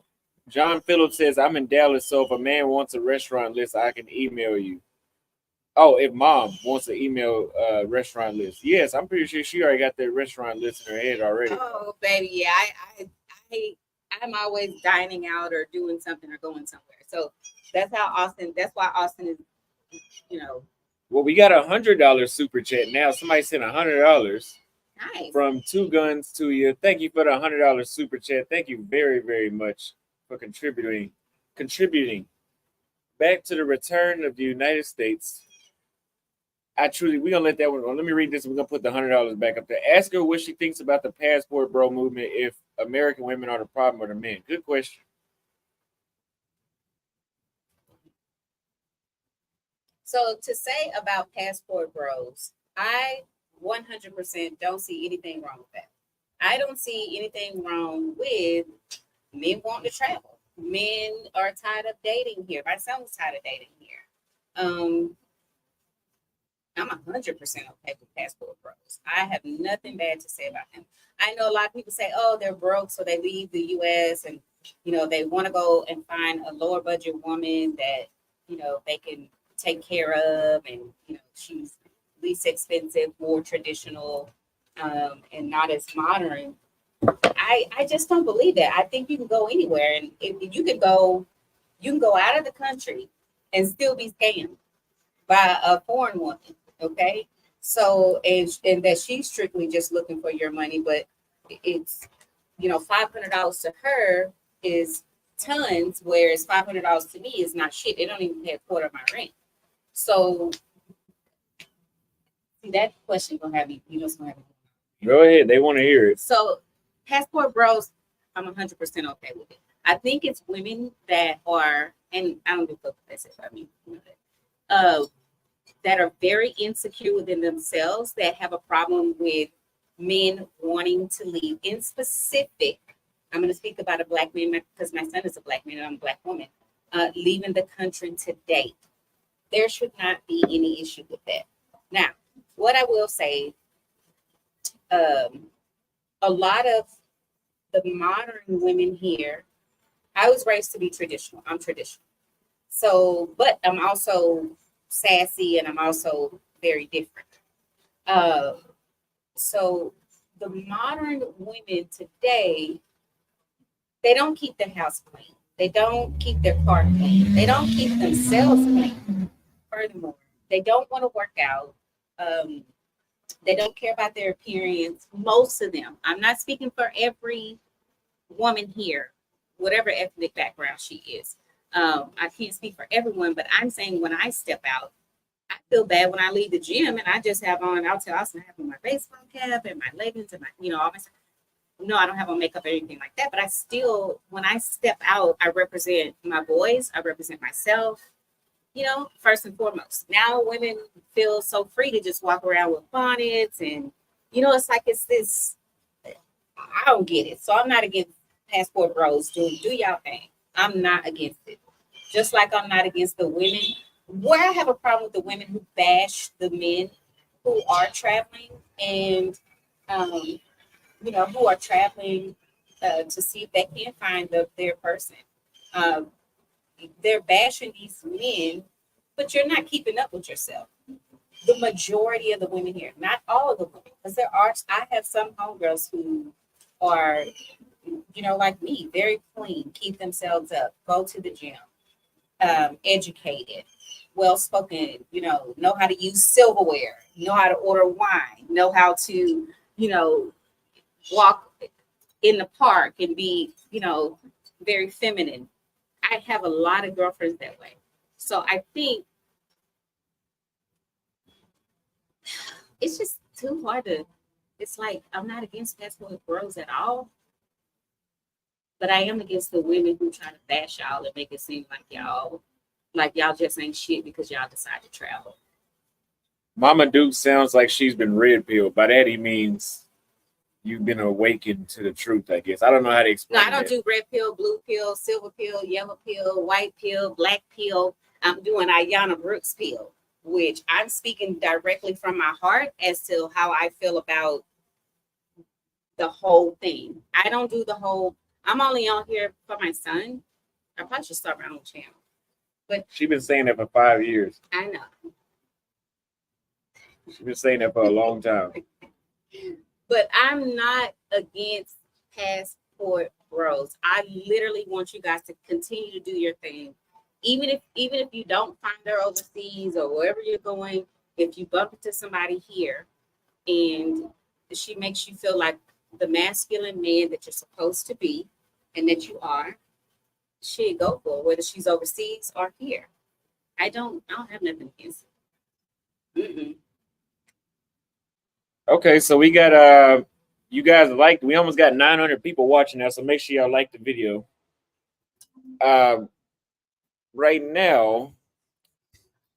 John Phillips says, I'm in Dallas, so if a man wants a restaurant list, I can email you. Oh, if mom wants to email restaurant list. Yes, I'm pretty sure she already got that restaurant list in her head already. Oh, baby, yeah. I'm always dining out or doing something or going somewhere. So that's how Austin. That's why Austin is, you know, Well, we got $100 super chat now. Somebody sent $100 nice. from Two Guns to you. Thank you for the $100 super chat. Thank you very, very much for contributing. Back to the return of the United States. We're gonna let that one go. Let me read this. We're gonna put the $100 back up there. Ask her what she thinks about the passport bro movement. If American women are the problem or the men. Good question. So to say about passport bros, I 100% don't see anything wrong with that. I don't see anything wrong with men wanting to travel. Men are tired of dating here. My son was tired of dating here. I'm 100% okay with Passport Bros. I have nothing bad to say about them. I know a lot of people say, "Oh, they're broke, so they leave the U.S. and they want to go and find a lower budget woman that they can take care of, and she's least expensive, more traditional, and not as modern." I just don't believe that. I think you can go anywhere, and if you can go out of the country and still be scammed by a foreign woman. Okay, so and that she's strictly just looking for your money, but it's $500 to her is tons, whereas $500 to me is not shit. They don't even pay a quarter of my rent. So see, that question gonna have you just gonna have Go ahead. They want to hear it. So Passport Bros, I'm 100% okay with it. I think it's women that are, and I don't give a fuck what they say about me, that are very insecure within themselves, that have a problem with men wanting to leave. In specific, I'm going to speak about a black man because my son is a black man and I'm a black woman, leaving the country to date. There should not be any issue with that. Now, what I will say, a lot of the modern women here, I was raised to be traditional. I'm traditional. So, but I'm also sassy and I'm also very different. So the modern women today, they don't keep their house clean. They don't keep their car clean. They don't keep themselves clean. Furthermore, they don't want to work out. They don't care about their appearance. Most of them. I'm not speaking for every woman here, whatever ethnic background she is. I can't speak for everyone, but I'm saying when I step out, I feel bad when I leave the gym and I just have on, I'll tell Austin, I have on my baseball cap and my leggings and my, all my stuff. No, I don't have on makeup or anything like that, but I still, when I step out, I represent my boys, I represent myself, first and foremost. Now women feel so free to just walk around with bonnets and, it's like it's this, I don't get it. So I'm not against Passport Bros. Do y'all thing. I'm not against it. Just like I'm not against the women. Where I have a problem with the women who bash the men who are traveling and, who are traveling to see if they can find their person. They're bashing these men, but you're not keeping up with yourself. The majority of the women here, not all of the women, because I have some homegirls who are, like me, very clean, keep themselves up, go to the gym, educated, well-spoken, know how to use silverware, know how to order wine, know how to, walk in the park and be, very feminine. I have a lot of girlfriends that way. So I think it's just too hard it's like, I'm not against Passport Bros at all, but I am against the women who try to bash y'all and make it seem like y'all just ain't shit because y'all decide to travel. Mama Duke sounds like she's been red pilled. By that he means you've been awakened to the truth, I guess. I don't know how to explain. No, I don't do red pill, blue pill, silver pill, yellow pill, white pill, black pill. I'm doing Ayanna Brooks pill, which I'm speaking directly from my heart as to how I feel about the whole thing. I don't do the whole, I'm only on here for my son. I probably should start my own channel. But she's been saying that for 5 years. I know. She's been saying that for a long time. But I'm not against Passport Bros. I literally want you guys to continue to do your thing. Even if you don't find her overseas or wherever you're going, if you bump into somebody here and she makes you feel like the masculine man that you're supposed to be and that you are, she'd go for it, whether she's overseas or here. I don't have nothing against it. Mm-mm. Okay, so we got you guys we almost got 900 people watching now, so make sure y'all like the video. Right now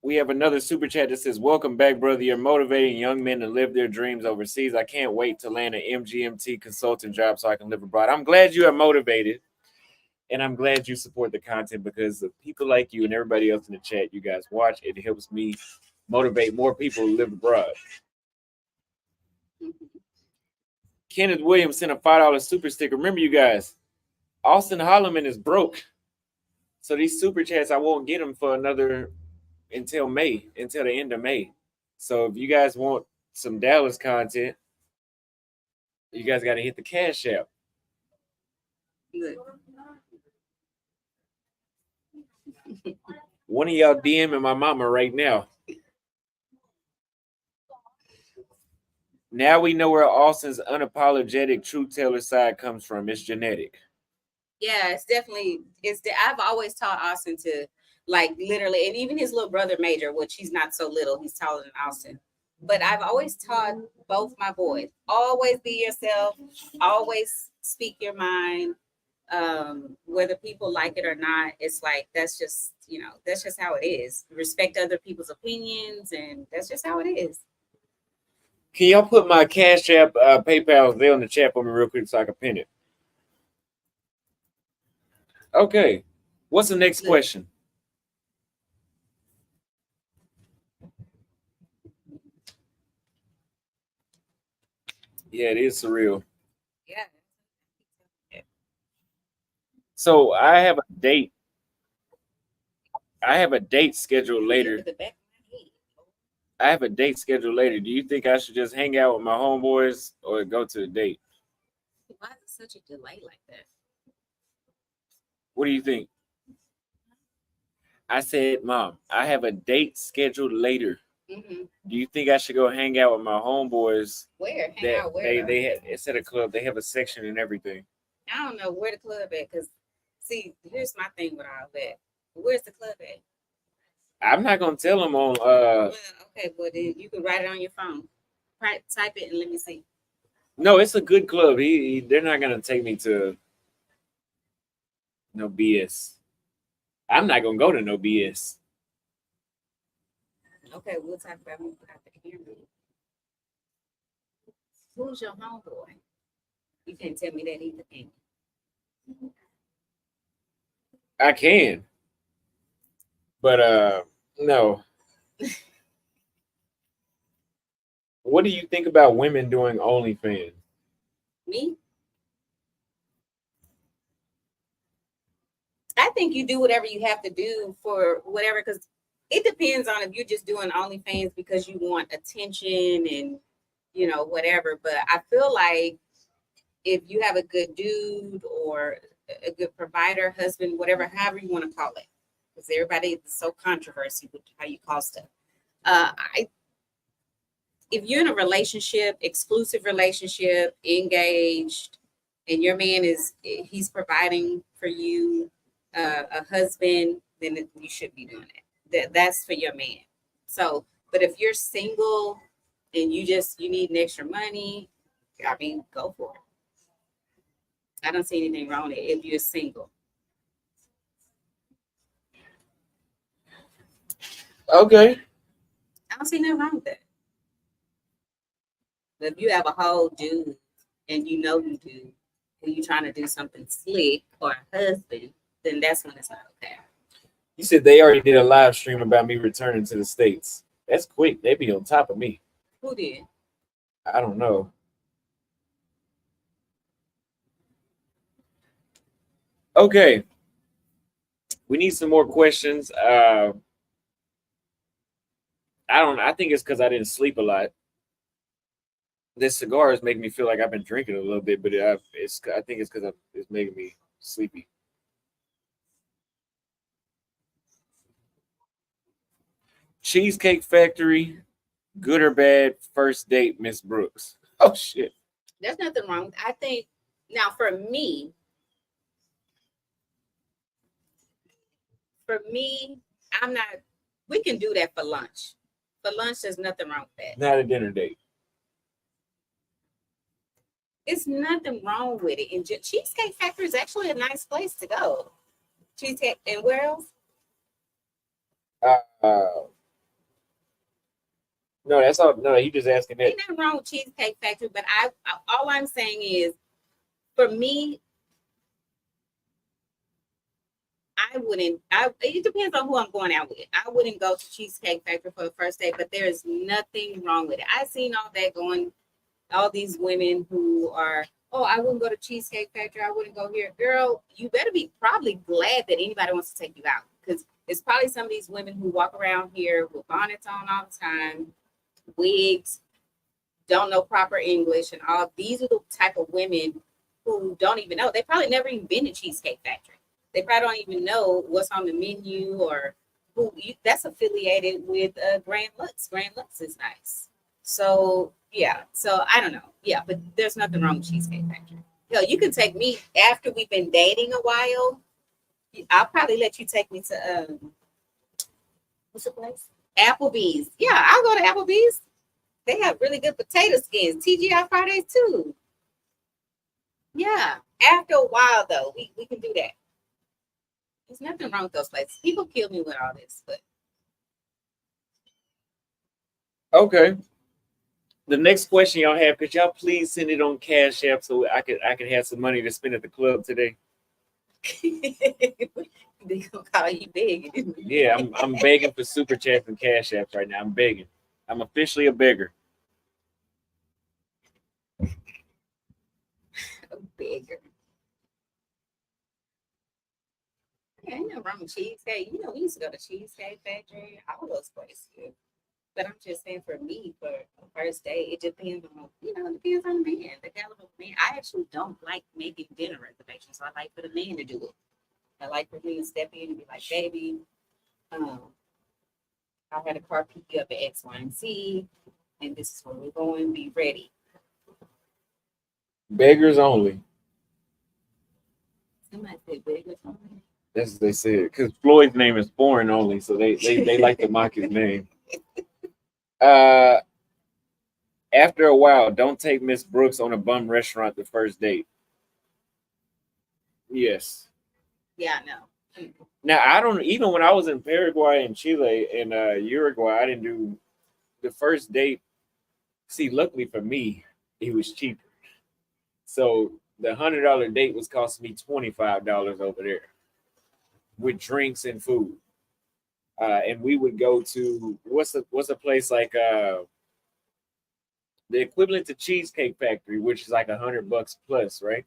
we have another super chat that says, "Welcome back, brother. You're motivating young men to live their dreams overseas. I can't wait to land an MGMT consultant job so I can live abroad." I'm glad you are motivated, and I'm glad you support the content because of people like you and everybody else in the chat. You guys watch, it helps me motivate more people to live abroad. Mhm. Kenneth Williams sent a $5 super sticker. Remember, you guys, Austin Holloman is broke. So these super chats, I won't get them for until the end of May. So if you guys want some Dallas content, you guys got to hit the Cash App. Look. One of y'all DMing my mama right now. Now we know where Austin's unapologetic truth teller side comes from. It's genetic. Yeah, it's definitely I've always taught Austin to, like, literally, and even his little brother Major, which he's not so little, he's taller than Austin. But I've always taught both my boys, always be yourself, always speak your mind. Whether people like it or not, it's like that's just how it is. Respect other people's opinions, and that's just how it is. Can y'all put my Cash App, PayPal there in the chat for me real quick so I can pin it? Okay. What's the next question? Yeah, it is surreal. Yeah. So I have a date. I have a date scheduled later. I have a date scheduled later. Do you think I should just hang out with my homeboys or go to the date? Why is it such a delay like that? What do you think? I said, Mom, I have a date scheduled later. Mm-hmm. Do you think I should go hang out with my homeboys? Where? Hang out where? They had, instead of club, they have a section and everything. I don't know where the club at, because see, here's my thing with all that. Where's the club at? I'm not gonna tell them on Well, okay, well then you can write it on your phone. Type it and let me see. No, it's a good club. They're not gonna take me to no BS. I'm not gonna go to no BS. Okay, we'll talk about when we put out the camera. Who's your homeboy? You can't tell me that either, can you? I can. But no. What do you think about women doing OnlyFans? Me? I think you do whatever you have to do for whatever, because it depends on if you're just doing OnlyFans because you want attention and whatever. But I feel like if you have a good dude or a good provider, husband, whatever, however you want to call it, because everybody is so controversial with how you call stuff. If you're in a relationship, exclusive relationship, engaged, and your man he's providing for you, a husband, then you should be doing it. That's for your man. So, but if you're single and you need extra money, I mean, go for it. I don't see anything wrong with it if you're single. Okay. I don't see nothing wrong with that. But if you have a whole dude and you do, and you're trying to do something slick or a husband, then that's when it's not okay. You said they already did a live stream about me returning to the States. That's quick. They be on top of me. Who did? I don't know. Okay. We need some more questions. I think it's because I didn't sleep a lot. This cigar is making me feel like I've been drinking a little bit, but I think it's because it's making me sleepy. Cheesecake Factory, good or bad first date, Miss Brooks? Oh shit. There's nothing wrong. I think now for me, I'm not. We can do that for lunch. For lunch, there's nothing wrong with that. Not a dinner date. It's nothing wrong with it. And Cheesecake Factory is actually a nice place to go. Cheesecake, and where else? No, that's all. No, he just asking that. Ain't nothing wrong with Cheesecake Factory, but all I'm saying is, for me, I wouldn't. It depends on who I'm going out with. I wouldn't go to Cheesecake Factory for the first date, but there is nothing wrong with it. I've seen all that going. All these women who are, oh, I wouldn't go to Cheesecake Factory. I wouldn't go here. Girl, you better be probably glad that anybody wants to take you out, because it's probably some of these women who walk around here with bonnets on all the time, wigs, don't know proper English, and all. These are the type of women who don't even know. They probably never even been to Cheesecake Factory. They probably don't even know what's on the menu or that's affiliated with Grand Lux. Grand Lux is nice. So yeah, so I don't know. Yeah, but there's nothing wrong with Cheesecake Factory. Hell, you can take me after we've been dating a while. I'll probably let you take me to what's the place? Applebee's. Yeah, I'll go to Applebee's. They have really good potato skins. TGI Fridays too. Yeah. After a while though, we can do that. There's nothing wrong with those places. People kill me with all this, but Okay. The next question y'all have, could y'all please send it on Cash App so I could have some money to spend at the club today? they gonna call you big. Yeah, I'm begging for super chats and Cash Apps right now. I'm begging. I'm officially a beggar. A beggar. Yeah, ain't nothing wrong with cheesecake. You know, we used to go to Cheesecake Factory, all those places. But I'm just saying, for me, for a first date, it depends on, it depends on the man, the caliber of man. I actually don't like making dinner reservations. So I like for the man to do it. I like for him to step in and be like, baby, I had a car pick you up at X, Y, and Z, and this is where we're going. Be ready. Beggars only. Somebody said beggars only. That's what they said. Because Floyd's name is foreign only, so they like to mock his name. After a while, don't take Miss Brooks on a bum restaurant the first date. Yes. Yeah, no. Now I don't, even when I was in Paraguay and Chile and Uruguay, I didn't do the first date. See, luckily for me, it was cheaper. So the $100 date was costing me $25 over there with drinks and food. And we would go to what's a place like the equivalent to Cheesecake Factory, which is like $100 plus, right?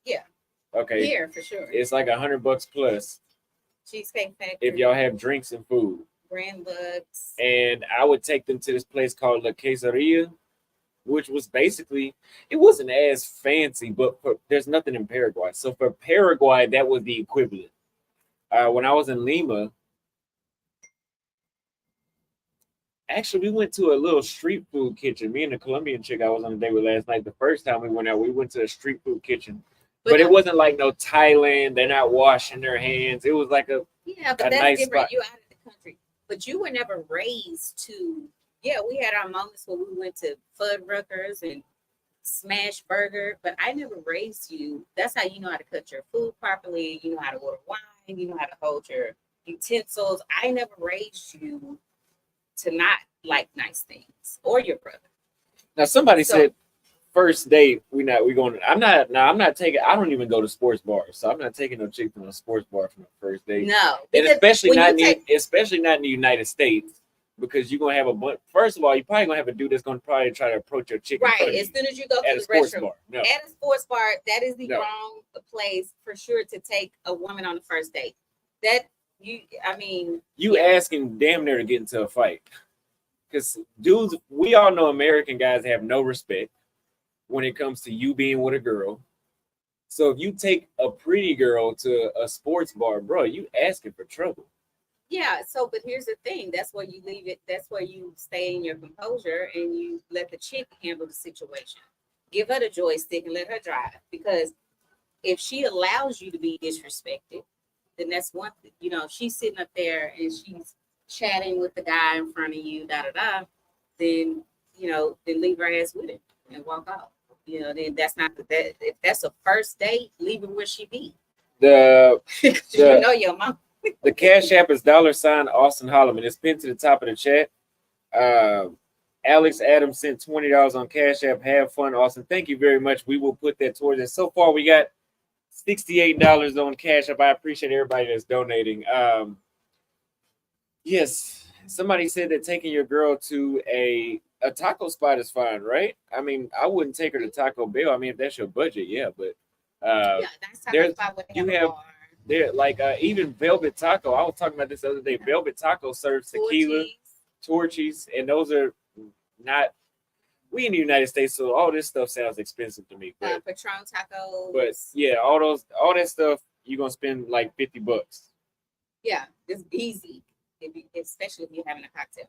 Yeah. Okay. Here for sure. It's like $100 plus Cheesecake Factory. if y'all have drinks and food. Grand Lux. And I would take them to this place called La Quesaria, which was basically, it wasn't as fancy, but there's nothing in Paraguay. So for Paraguay, that was the equivalent. When I was in Lima, actually, we went to a little street food kitchen. Me and the Colombian chick I was on a date with last night, the first time we went out, we went to a street food kitchen. But it wasn't like no Thailand. They're not washing their hands. It was like but that's nice different. spot. You're out of the country. But you were never raised to, we had our moments where we went to Fuddruckers and Smash Burger, but I never raised you. That's how you know how to cut your food properly. You know how to order wine. You know how to hold your utensils. I never raised you to not like nice things, or your brother. Now somebody said first date, I'm not taking, I don't even go to sports bars, so I'm not taking no chick from a sports bar from the first date. No. And especially not in the United States, because you're gonna have a bunch. First of all, you're probably gonna have a dude that's gonna probably try to approach your chick. Right. As soon as you go to the restroom. No. At a sports bar, that is the wrong place for sure to take a woman on the first date. You asking damn near to get into a fight. Because dudes, we all know American guys have no respect when it comes to you being with a girl. So if you take a pretty girl to a sports bar, bro, you asking for trouble. Yeah, but here's the thing. That's where you leave it. That's where you stay in your composure and you let the chick handle the situation. Give her the joystick and let her drive. Because if she allows you to be disrespected, then that's one thing. If she's sitting up there and she's chatting with the guy in front of you, then leave her ass with it and walk off. Then that's not that. If that's a first date, leave her where she be. You know your mom. The Cash App is $ Austin Holloman. It's pinned to the top of the chat. Alex Adams sent $20 on Cash App. Have fun, Austin. Thank you very much. We will put that towards it. So far, we got $68 on Cash App. I appreciate everybody that's donating. Yes, somebody said that taking your girl to a taco spot is fine, right? I mean, I wouldn't take her to Taco Bell. I mean, if that's your budget, yeah, but Yeah, that's there's talking about what they you have a have bar. there like even Velvet Taco. I was talking about this the other day. Velvet Taco serves tequila, Torchies, and those are not. We in the United States, so all this stuff sounds expensive to me. But Patron tacos. but yeah, all that stuff you're gonna spend like $50. Yeah, it's easy, especially if you're having a cocktail.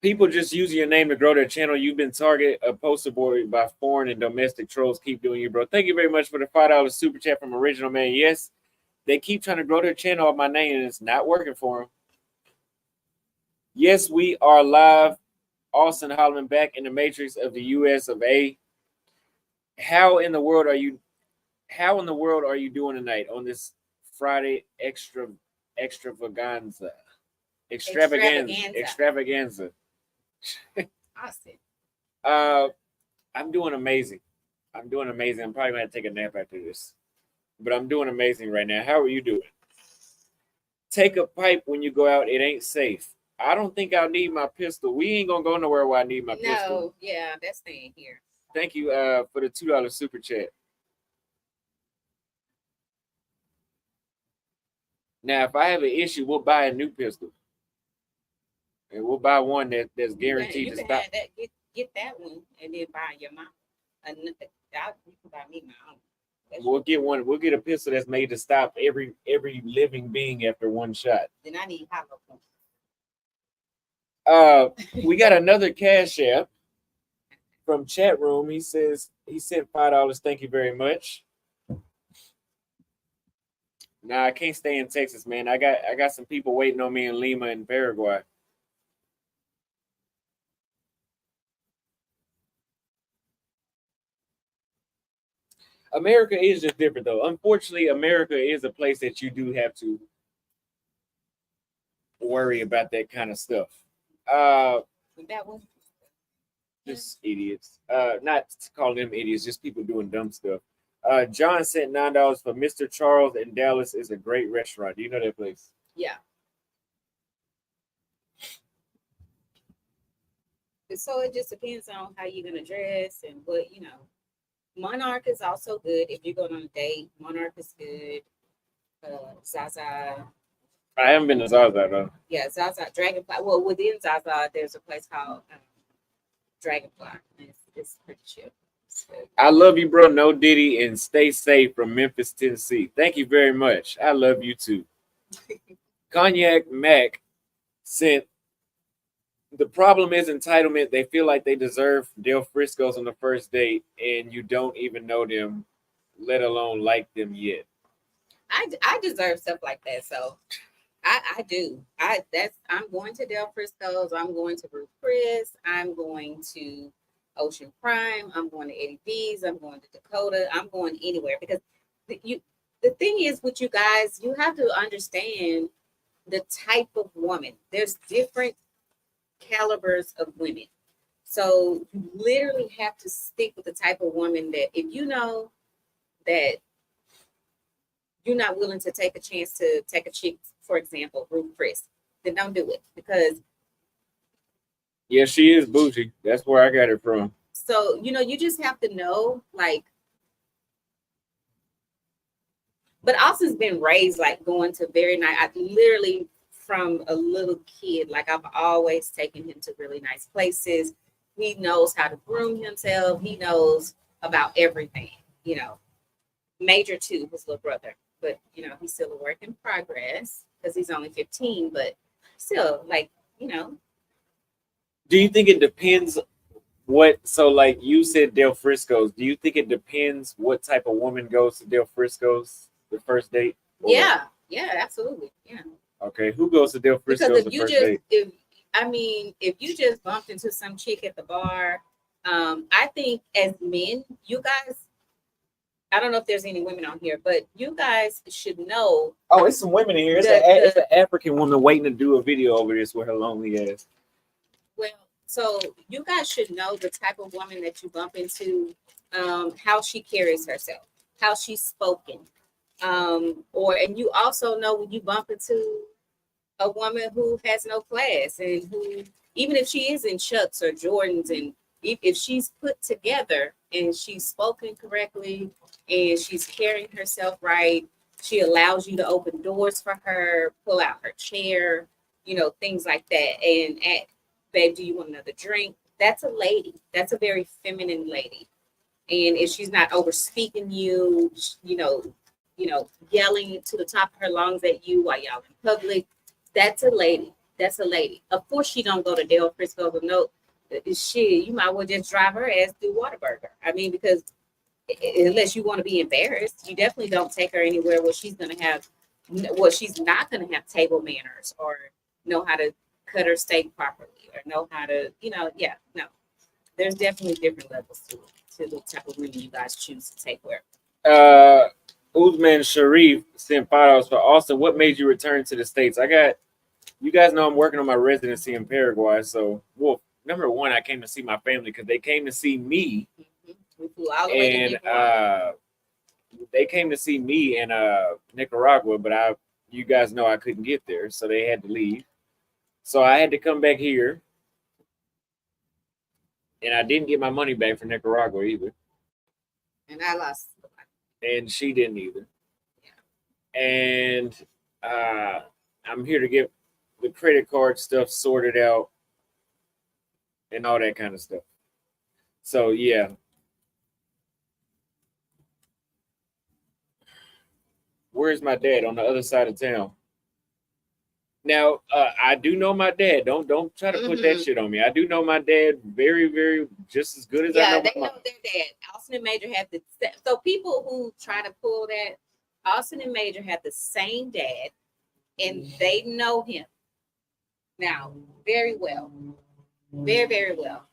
People just using your name to grow their channel. You've been targeted a poster boy by foreign and domestic trolls. Keep doing you, bro. Thank you very much for the $5 super chat from Original Man. Yes, they keep trying to grow their channel off my name, and it's not working for them. Yes, we are live. Austin Holland back in the matrix of the US of A. How in the world are you doing tonight on this Friday extravaganza? Austin. I'm doing amazing. I'm probably gonna have to take a nap after this, but I'm doing amazing right now. How are you doing? Take a pipe when you go out. It ain't safe. I don't think I'll need my pistol. We ain't gonna go nowhere where I need my pistol. No, yeah, that's staying here. Thank you for the $2 super chat. Now, if I have an issue, we'll buy a new pistol. And we'll buy one that's guaranteed to stop. Get that one and then buy your mom. You can buy me my own. We'll get one. We'll get a pistol that's made to stop every living being after one shot. Then I need hollow points. We got another Cash App from chat room. He says he sent $5. Thank you very much. Nah, I can't stay in Texas, man. I got some people waiting on me in Lima and Paraguay. America is just different, though. Unfortunately, America is a place that you do have to worry about that kind of stuff. That one. Just idiots. Not calling them idiots, just people doing dumb stuff. John sent $9 for Mr. Charles in Dallas. Is a great restaurant. Do you know that place? Yeah. So it just depends on how you're gonna dress and what you know. Monarch is also good if you're going on a date. Monarch is good. Zaza. I haven't been to Zaza though. Yeah, Zaza Dragonfly. Well, within Zaza, there's a place called Dragonfly. It's pretty chill. I love you, bro. No Diddy, and stay safe from Memphis, Tennessee. Thank you very much. I love you too. Cognac Mac sent. The problem is entitlement. They feel like they deserve Del Frisco's on the first date, and you don't even know them, let alone like them yet. I deserve stuff like that, so I do. I'm going to Del Frisco's. I'm going to Ruth Chris. I'm going to Ocean Prime. I'm going to Eddie V's. I'm going to Dakota. I'm going anywhere because the thing is with you guys, you have to understand the type of woman. There's different calibers of women. So you literally have to stick with the type of woman that if you know that you're not willing to take a chance to take a chick, for example, Ruth Chris, then don't do it because yeah, she is bougie. That's where I got it from. So, you just have to know, like, but Austin's been raised like going to very nice. I literally from a little kid, like I've always taken him to really nice places. He knows how to groom himself. He knows about everything, Major too, his little brother, but he's still a work in progress because he's only 15, but still like, Do you think it depends so like you said Del Frisco's, do you think it depends what type of woman goes to Del Frisco's the first date? Or? Yeah, absolutely. Yeah. Okay, who goes to Del Frisco's the first date? If you just bumped into some chick at the bar, I think as men, you guys, I don't know if there's any women on here, but you guys should know. Oh, it's some women in here. It's an African woman waiting to do a video over this with her lonely ass. Well, So you guys should know the type of woman that you bump into, how she carries herself, how she's spoken, and you also know when you bump into a woman who has no class and who, even if she is in Chucks or Jordans, and if she's put together and she's spoken correctly and she's carrying herself right, she allows you to open doors for her, pull out her chair, things like that. And babe, do you want another drink? That's a lady. That's a very feminine lady. And if she's not over speaking you, yelling to the top of her lungs at you while y'all in public, that's a lady. That's a lady. Of course, she don't go to Del Frisco, but no, shit, you might well just drive her ass through Whataburger. I mean, because unless you want to be embarrassed, you definitely don't take her anywhere where she's not going to have table manners or know how to cut her steak properly or know how to, no. There's definitely different levels to the type of women you guys choose to take where. Uzman Sharif sent $5 for Austin. What made you return to the States? You guys know I'm working on my residency in Paraguay. So, well, number one, I came to see my family because they came to see me. We flew all the way to Nicaragua. They came to see me in Nicaragua, but you guys know I couldn't get there, so they had to leave. So I had to come back here, and I didn't get my money back from Nicaragua either. And I lost. And she didn't either. Yeah. And I'm here to get the credit card stuff sorted out and all that kind of stuff. So yeah. Where's my dad? On the other side of town. Now, I do know my dad. Don't try to put that shit on me. I do know my dad very, very just as good as I know my they mom. know their dad. Austin and Major have so people who try to pull that, Austin and Major have the same dad, and they know him now very well, very, very well,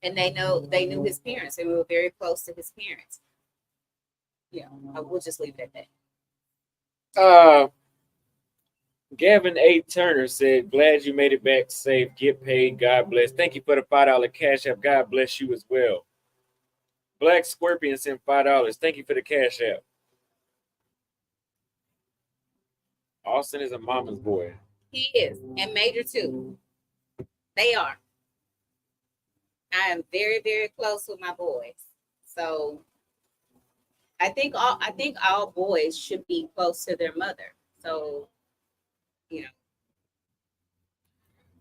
and they knew his parents, and we were very close to his parents. Yeah, I will just leave it at that. Gavin A. Turner said, glad you made it back safe. Get paid. God bless. Thank you for the $5 cash app. God bless you as well. Black Scorpion sent $5. Thank you for the cash app. Austin is a mama's boy. He is, and Major too. They are. I am very, very close with my boys. So I think all boys should be close to their mother. So,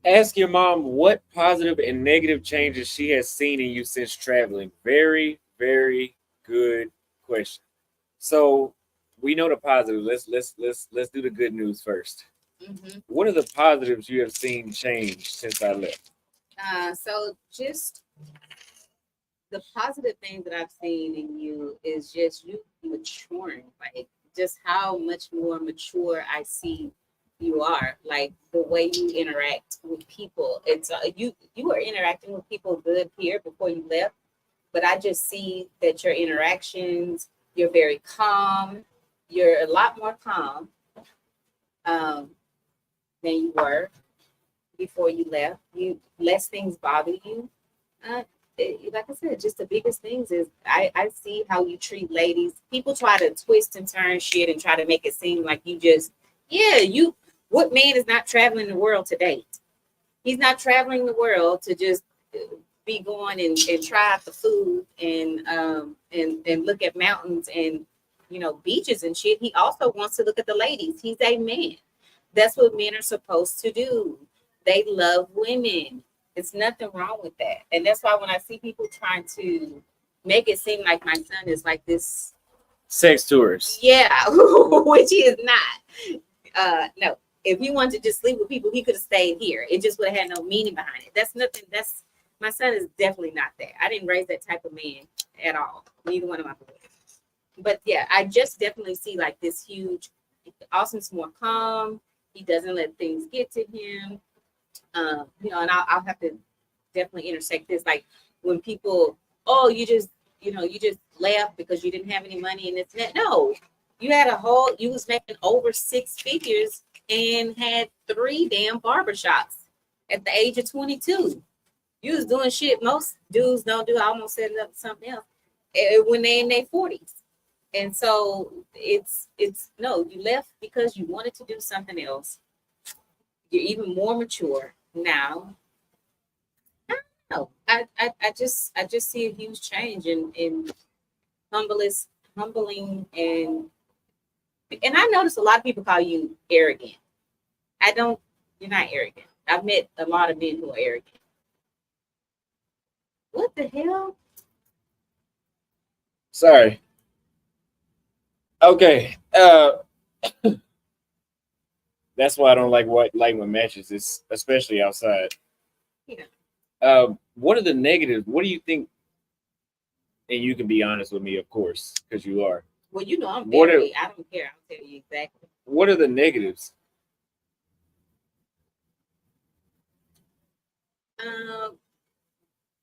Ask your mom what positive and negative changes she has seen in you since traveling. Very, very good question. So we know the positive. Let's do the good news first. Mm-hmm. What are the positives you have seen change since I left? So just the positive thing that I've seen in you is just you maturing, like just how much more mature I see you are, like the way you interact with people. It's you were interacting with people good here before you left, but I just see that your interactions, you're very calm. You're a lot more calm than you were before you left. Less things bother you. Like I said, just the biggest things is I see how you treat ladies. People try to twist and turn shit and try to make it seem like what man is not traveling the world to date? He's not traveling the world to just be going and try out the food and look at mountains and beaches and shit. He also wants to look at the ladies. He's a man. That's what men are supposed to do. They love women. It's nothing wrong with that. And that's why when I see people trying to make it seem like my son is like this sex tourist. Yeah, which he is not. No. If he wanted to just sleep with people, he could have stayed here. It just would have had no meaning behind it. That's nothing. My son is definitely not that. I didn't raise that type of man at all. Neither one of my boys. But yeah, I just definitely see like this huge. Austin's more calm. He doesn't let things get to him. And I'll have to definitely intersect this. Like when people, you just laughed because you didn't have any money and it's that. No, you was making over 6 figures and had 3 damn barbershops at the age of 22. You was doing shit most dudes don't do. I almost said something else when they in their 40s. And so it's no, you left because you wanted to do something else. You're even more mature now. No, I just see a huge change in humbling and I notice a lot of people call you arrogant. I don't. You're not arrogant. I've met a lot of men who are arrogant. What the hell? Sorry. Okay. That's why I don't like lighting with matches. It's especially outside. Yeah. What are the negatives? What do you think? And you can be honest with me, of course, because you are. Well, you know I'm What very. I don't care. I'll tell you exactly. What are the negatives? Um,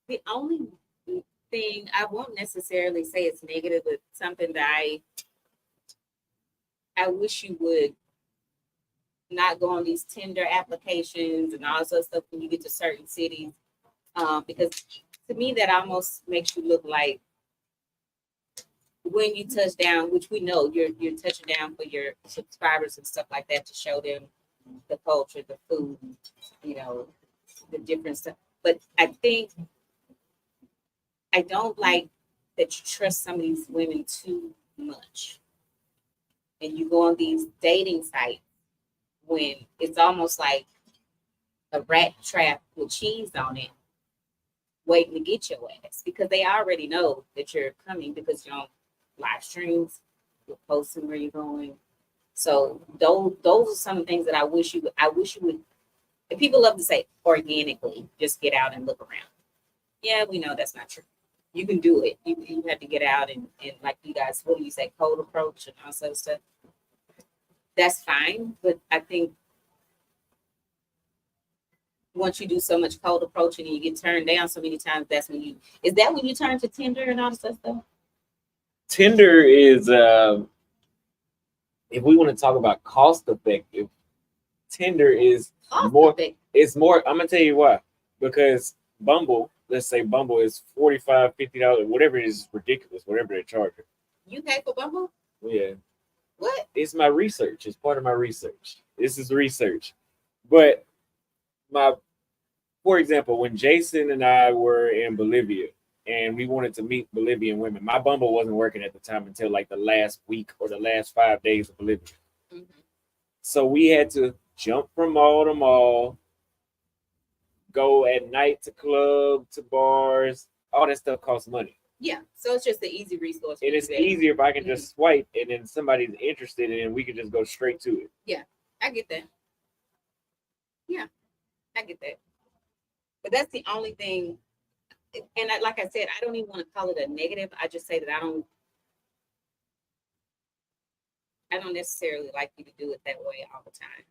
the only thing I won't necessarily say it's negative, but something that I wish you would not go on these Tinder applications and all this other stuff when you get to certain cities, because to me that almost makes you look like when you touch down, which we know you're touching down for your subscribers and stuff like that to show them the culture, the food, you know, the different stuff. But I think I don't like that you trust some of these women too much. And you go on these dating sites when it's almost like a rat trap with cheese on it, waiting to get your ass because they already know that you're coming because you're on live streams, you're posting where you're going. So those are some things that I wish you would. And people love to say organically, just get out and look around. Yeah, we know that's not true. You can do it. You have to get out and like you guys, what do you say, cold approach and all that stuff. That's fine, but I think once you do so much cold approaching and you get turned down so many times, that's when you turn to Tinder and all this stuff? Tinder is if we want to talk about cost effective, Tinder is more. It's more. I'm gonna tell you why. Because Bumble, let's say Bumble is $45, $50, whatever it is, ridiculous. Whatever they charge it. You pay for Bumble? Yeah. What? It's my research. It's part of my research. This is research. But for example, when Jason and I were in Bolivia and we wanted to meet Bolivian women, my Bumble wasn't working at the time until like the last week or the last 5 days of Bolivia. Mm-hmm. So we had to jump from mall to mall, go at night to club, to bars. All that stuff costs money. Yeah, so it's just an easy resource. And it's easier if I can just swipe and then somebody's interested and we can just go straight to it. Yeah, I get that. Yeah, I get that. But that's the only thing. And like I said, I don't even want to call it a negative. I just say that I don't necessarily like you to do it that way all the time.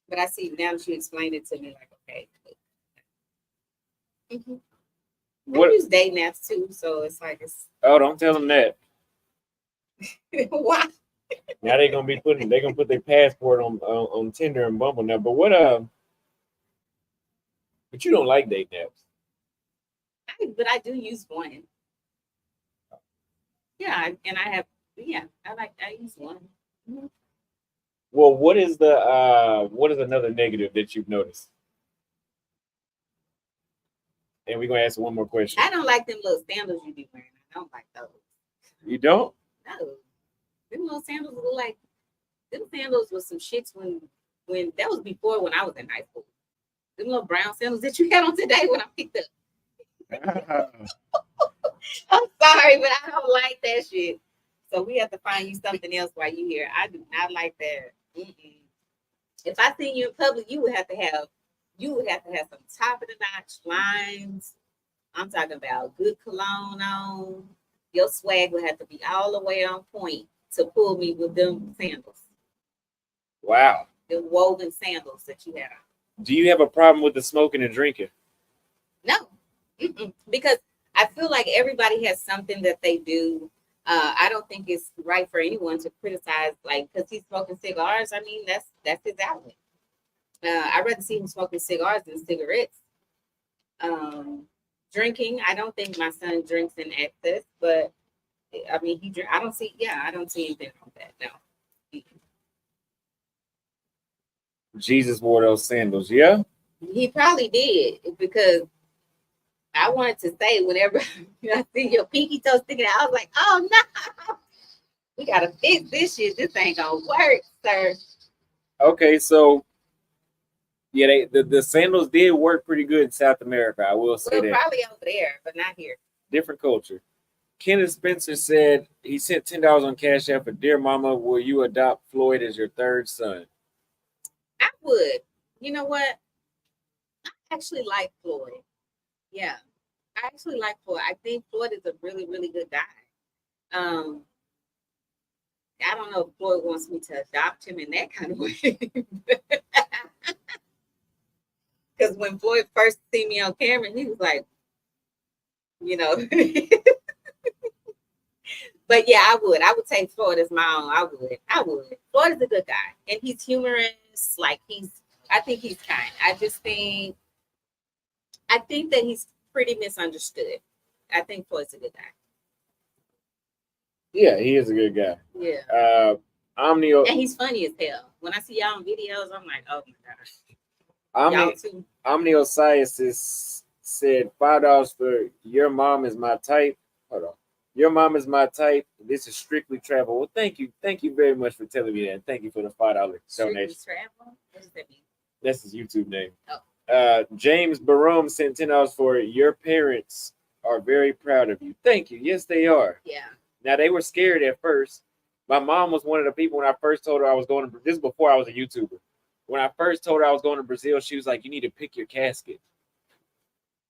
But I see now that you explained it to me, like, okay. Mm-hmm. I use dating apps too, so it's like Oh, don't tell them that. Why? Now they're gonna put their passport on Tinder and Bumble now. But but you don't like dating apps. But I do use one. Yeah, and I use one. Mm-hmm. Well, what is another negative that you've noticed? And we're gonna ask one more question. I don't like them little sandals you be wearing. I don't like those. You don't? No. Them little sandals look like them sandals was some shits when that was before when I was in high school. Them little brown sandals that you had on today when I picked up. I'm sorry, but I don't like that shit. So we have to find you something else while you here. I do not like that. Mm-mm. If I seen you in public, you would have to have some top of the notch lines. I'm talking about good cologne on. Your swag would have to be all the way on point to pull me with them sandals. Wow. The woven sandals that you had on. Do you have a problem with the smoking and drinking? No. Mm-mm. Because I feel like everybody has something that they do. I don't think it's right for anyone to criticize, like, because he's smoking cigars. I mean, that's his outlet. I'd rather see him smoking cigars than cigarettes. Drinking, I don't think my son drinks in excess, but I mean, he drink. I don't see anything wrong with that. No, Jesus wore those sandals. Yeah. he probably did because I wanted to say whenever I see your pinky toe sticking out, I was like, oh no, we gotta fix this shit. This ain't gonna work, sir. Okay, so yeah, the sandals did work pretty good in South America. I will say Well, that. probably over there, but not here. Different culture. Kenneth Spencer said he sent $10 on Cash App for Dear Mama, will you adopt Floyd as your third son? I would. You know what? I actually like Floyd. Yeah, I actually like Floyd. I think Floyd is a really, really good guy. I don't know if Floyd wants me to adopt him in that kind of way. Because when Floyd first seen me on camera, he was like, you know. But yeah, I would. I would take Floyd as my own. I would. Floyd is a good guy. And he's humorous. Like I think he's kind. I think that he's pretty misunderstood. I think Floyd's a good guy. Yeah, he is a good guy. Yeah. Omnio. And he's funny as hell. When I see y'all on videos, I'm like, oh my gosh. Y'all too. Omniosiasis said $5 for Your Mom Is My Type. Hold on. Your Mom Is My Type. This is strictly travel. Well, thank you. Thank you very much for telling me that. Thank you for the $5 donation. Strictly travel? What does that mean? That's his YouTube name. Oh. James Barome sent $10 for Your Parents Are Very Proud of You. Thank you. Yes, they are. Yeah. Now, they were scared at first. My mom was one of the people when I first told her I was going to, this is before I was a YouTuber. When I first told her I was going to Brazil, she was like, you need to pick your casket.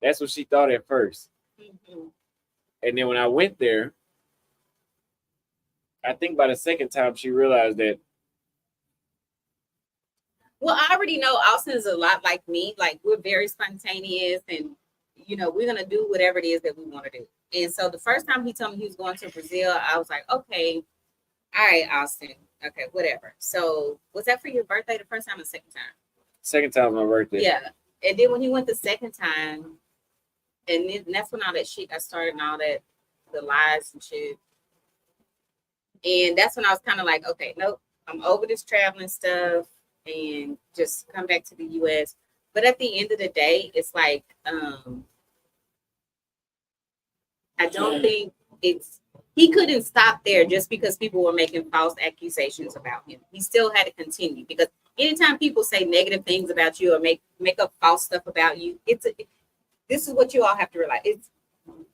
That's what she thought at first. Mm-hmm. And then when I went there, I think by the second time she realized that. Well, I already know Austin is a lot like me. Like, we're very spontaneous and, we're going to do whatever it is that we want to do. And so the first time he told me he was going to Brazil, I was like, okay, all right, Austin. Okay, whatever. So was that for your birthday the first time or the second time? Second time was my birthday. Yeah. And then when he went the second time, and then that's when all that shit got started and all that, the lies and shit. And that's when I was kind of like, okay, nope, I'm over this traveling stuff and just come back to the US. But at the end of the day, it's like, I don't think he couldn't stop there just because people were making false accusations about him. He still had to continue because anytime people say negative things about you or make up false stuff about you, this is what you all have to realize.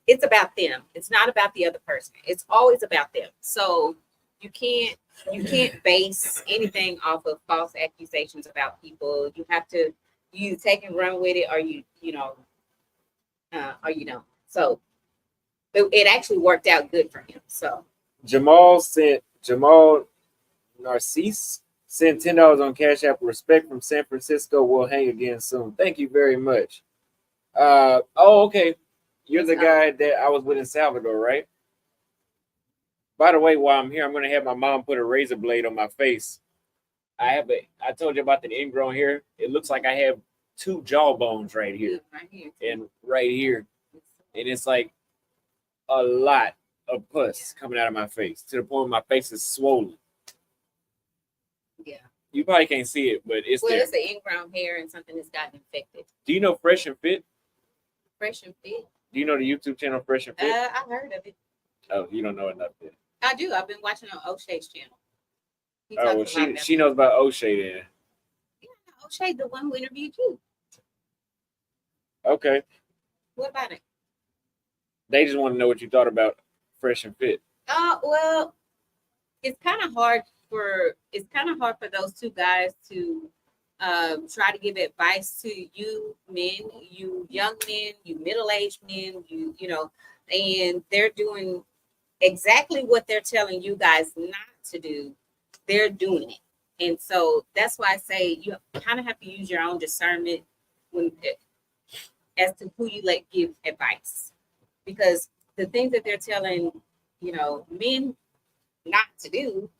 It's about them. It's not about the other person. It's always about them. So you can't base anything off of false accusations about people. You have to take and run with it, or you don't. So it actually worked out good for him. So Jamal Narcisse sent $10 on Cash App. Respect from San Francisco. We'll hang again soon. Thank you very much. Okay. You're the guy that I was with in Salvador, right? By the way, while I'm here, I'm going to have my mom put a razor blade on my face. I told you about the ingrown hair. It looks like I have 2 jaw bones right here. And right here. And it's like a lot of pus coming out of my face to the point where my face is swollen. Yeah. You probably can't see it, but it's there. It's the ingrown hair and something that's gotten infected. Do you know Fresh and Fit? Fresh and Fit? Do you know the YouTube channel Fresh and Fit? I heard of it. Oh, you don't know enough then. I do. I've been watching on O'Shea's channel. Oh, well, she knows about O'Shea then. Yeah, O'Shea, the one who interviewed you. Okay. What about it? They just want to know what you thought about Fresh and Fit. Well, it's kind of hard for those 2 guys to try to give advice to you men, you young men, you middle-aged men, and they're doing exactly what they're telling you guys not to do. They're doing it. And so that's why I say you kind of have to use your own discernment as to who you let give advice. Because the things that they're telling, men not to do,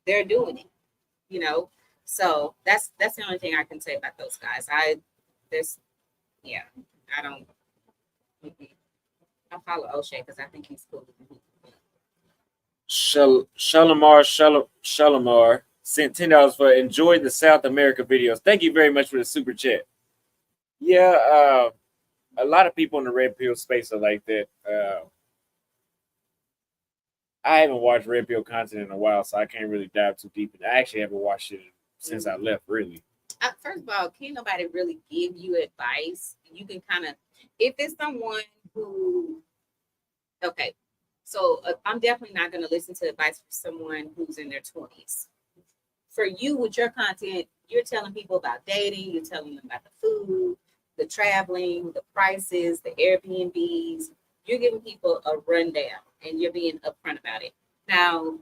they're doing it, So that's the only thing I can say about those guys. I don't. follow O'Shea because I think he's cool. Shalimar sent $10 for enjoy the South America videos. Thank you very much for the super chat. Yeah, a lot of people in the red pill space are like that. I haven't watched red pill content in a while, so I can't really dive too deep. I actually haven't watched it since I left, really. First of all, can't nobody really give you advice. You can kind of, if it's someone who, okay, so I'm definitely not going to listen to advice from someone who's in their 20s. For you, with your content, you're telling people about dating, you're telling them about the food, the traveling, the prices, the Airbnbs. You're giving people a rundown and you're being upfront about it. Now,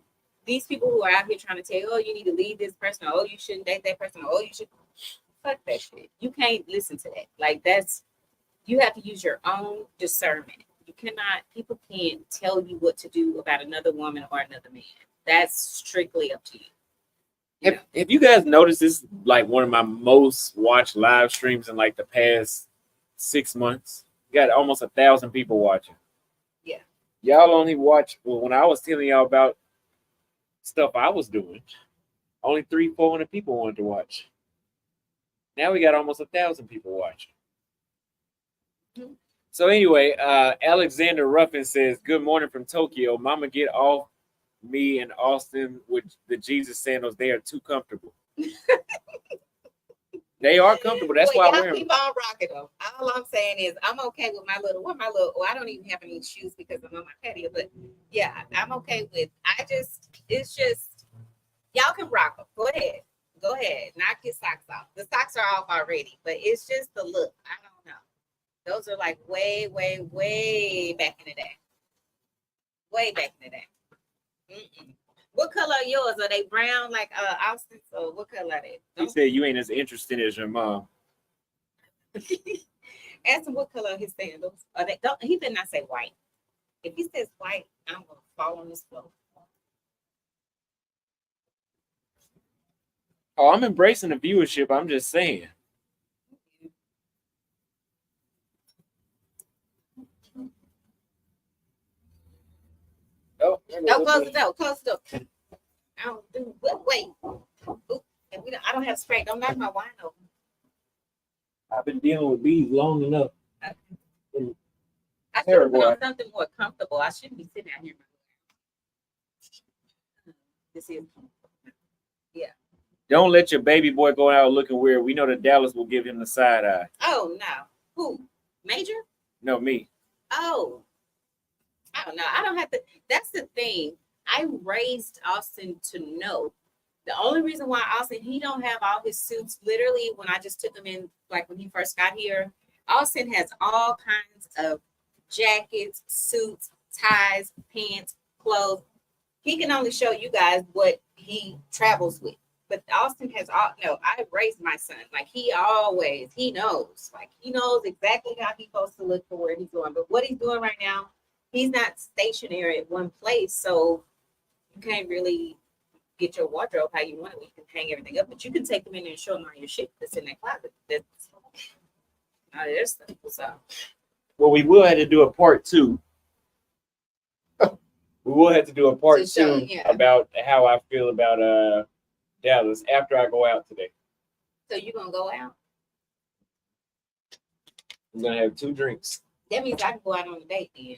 these people who are out here trying to tell you, oh, you need to leave this person, or oh, you shouldn't date that person, or oh, you should, fuck that shit. You can't listen to that. Like, you have to use your own discernment. You cannot, people can't tell you what to do about another woman or another man. That's strictly up to you. Have you guys noticed this is like one of my most watched live streams in like the past 6 months? Got almost 1,000 people watching. Yeah. Y'all only watch, well, when I was telling y'all about stuff I was doing, only 300-400 people wanted to watch. Now we got almost 1,000 people watching. Mm-hmm. So anyway, Alexander Ruffin says, good morning from Tokyo. Mama, get off me and Austin with the Jesus sandals. They are too comfortable. They are comfortable. That's why I wear them. Keep on rocking them. All I'm saying is I'm okay with my little, well, I don't even have any shoes because I'm on my patio, but yeah, I'm okay with, it's just, y'all can rock them. Go ahead. Knock your socks off. The socks are off already, but it's just the look. I don't know. Those are like way, way, way back in the day. Way back in the day. Mm-mm. What color are yours? Are they brown like Austin? So what color are they? He said you ain't as interested as your mom. Ask him what color are his sandals. Are they? He did not say white. If he says white, I'm gonna fall on this floor. Oh, I'm embracing the viewership. I'm just saying. Oh, no, close the door. Close the door. I don't do. Wait. I don't have spray. Don't knock my wine over. I've been dealing with bees long enough. I should put on something more comfortable. I shouldn't be sitting out here. This is. Yeah. Don't let your baby boy go out looking weird. We know that Dallas will give him the side eye. Oh no. Who? Major? No, me. Oh. I don't know. I don't have to. That's the thing. I raised Austin to know. The only reason why Austin, he don't have all his suits, literally, when I just took him in, like when he first got here, Austin has all kinds of jackets, suits, ties, pants, clothes. He can only show you guys what he travels with. But Austin has all, no, I raised my son. Like he knows. Like he knows exactly how he's supposed to look for where he's going. But what he's doing right now, he's not stationary at one place. So you can't really get your wardrobe how you want it. You can hang everything up, but you can take them in there and show them all your shit that's in that closet. That's there's stuff. So. Well, we will have to do a part 2. We will have to do a part 2 about how I feel about Dallas after I go out today. So you gonna go out? I'm gonna have 2 drinks. That means I can go out on a date then.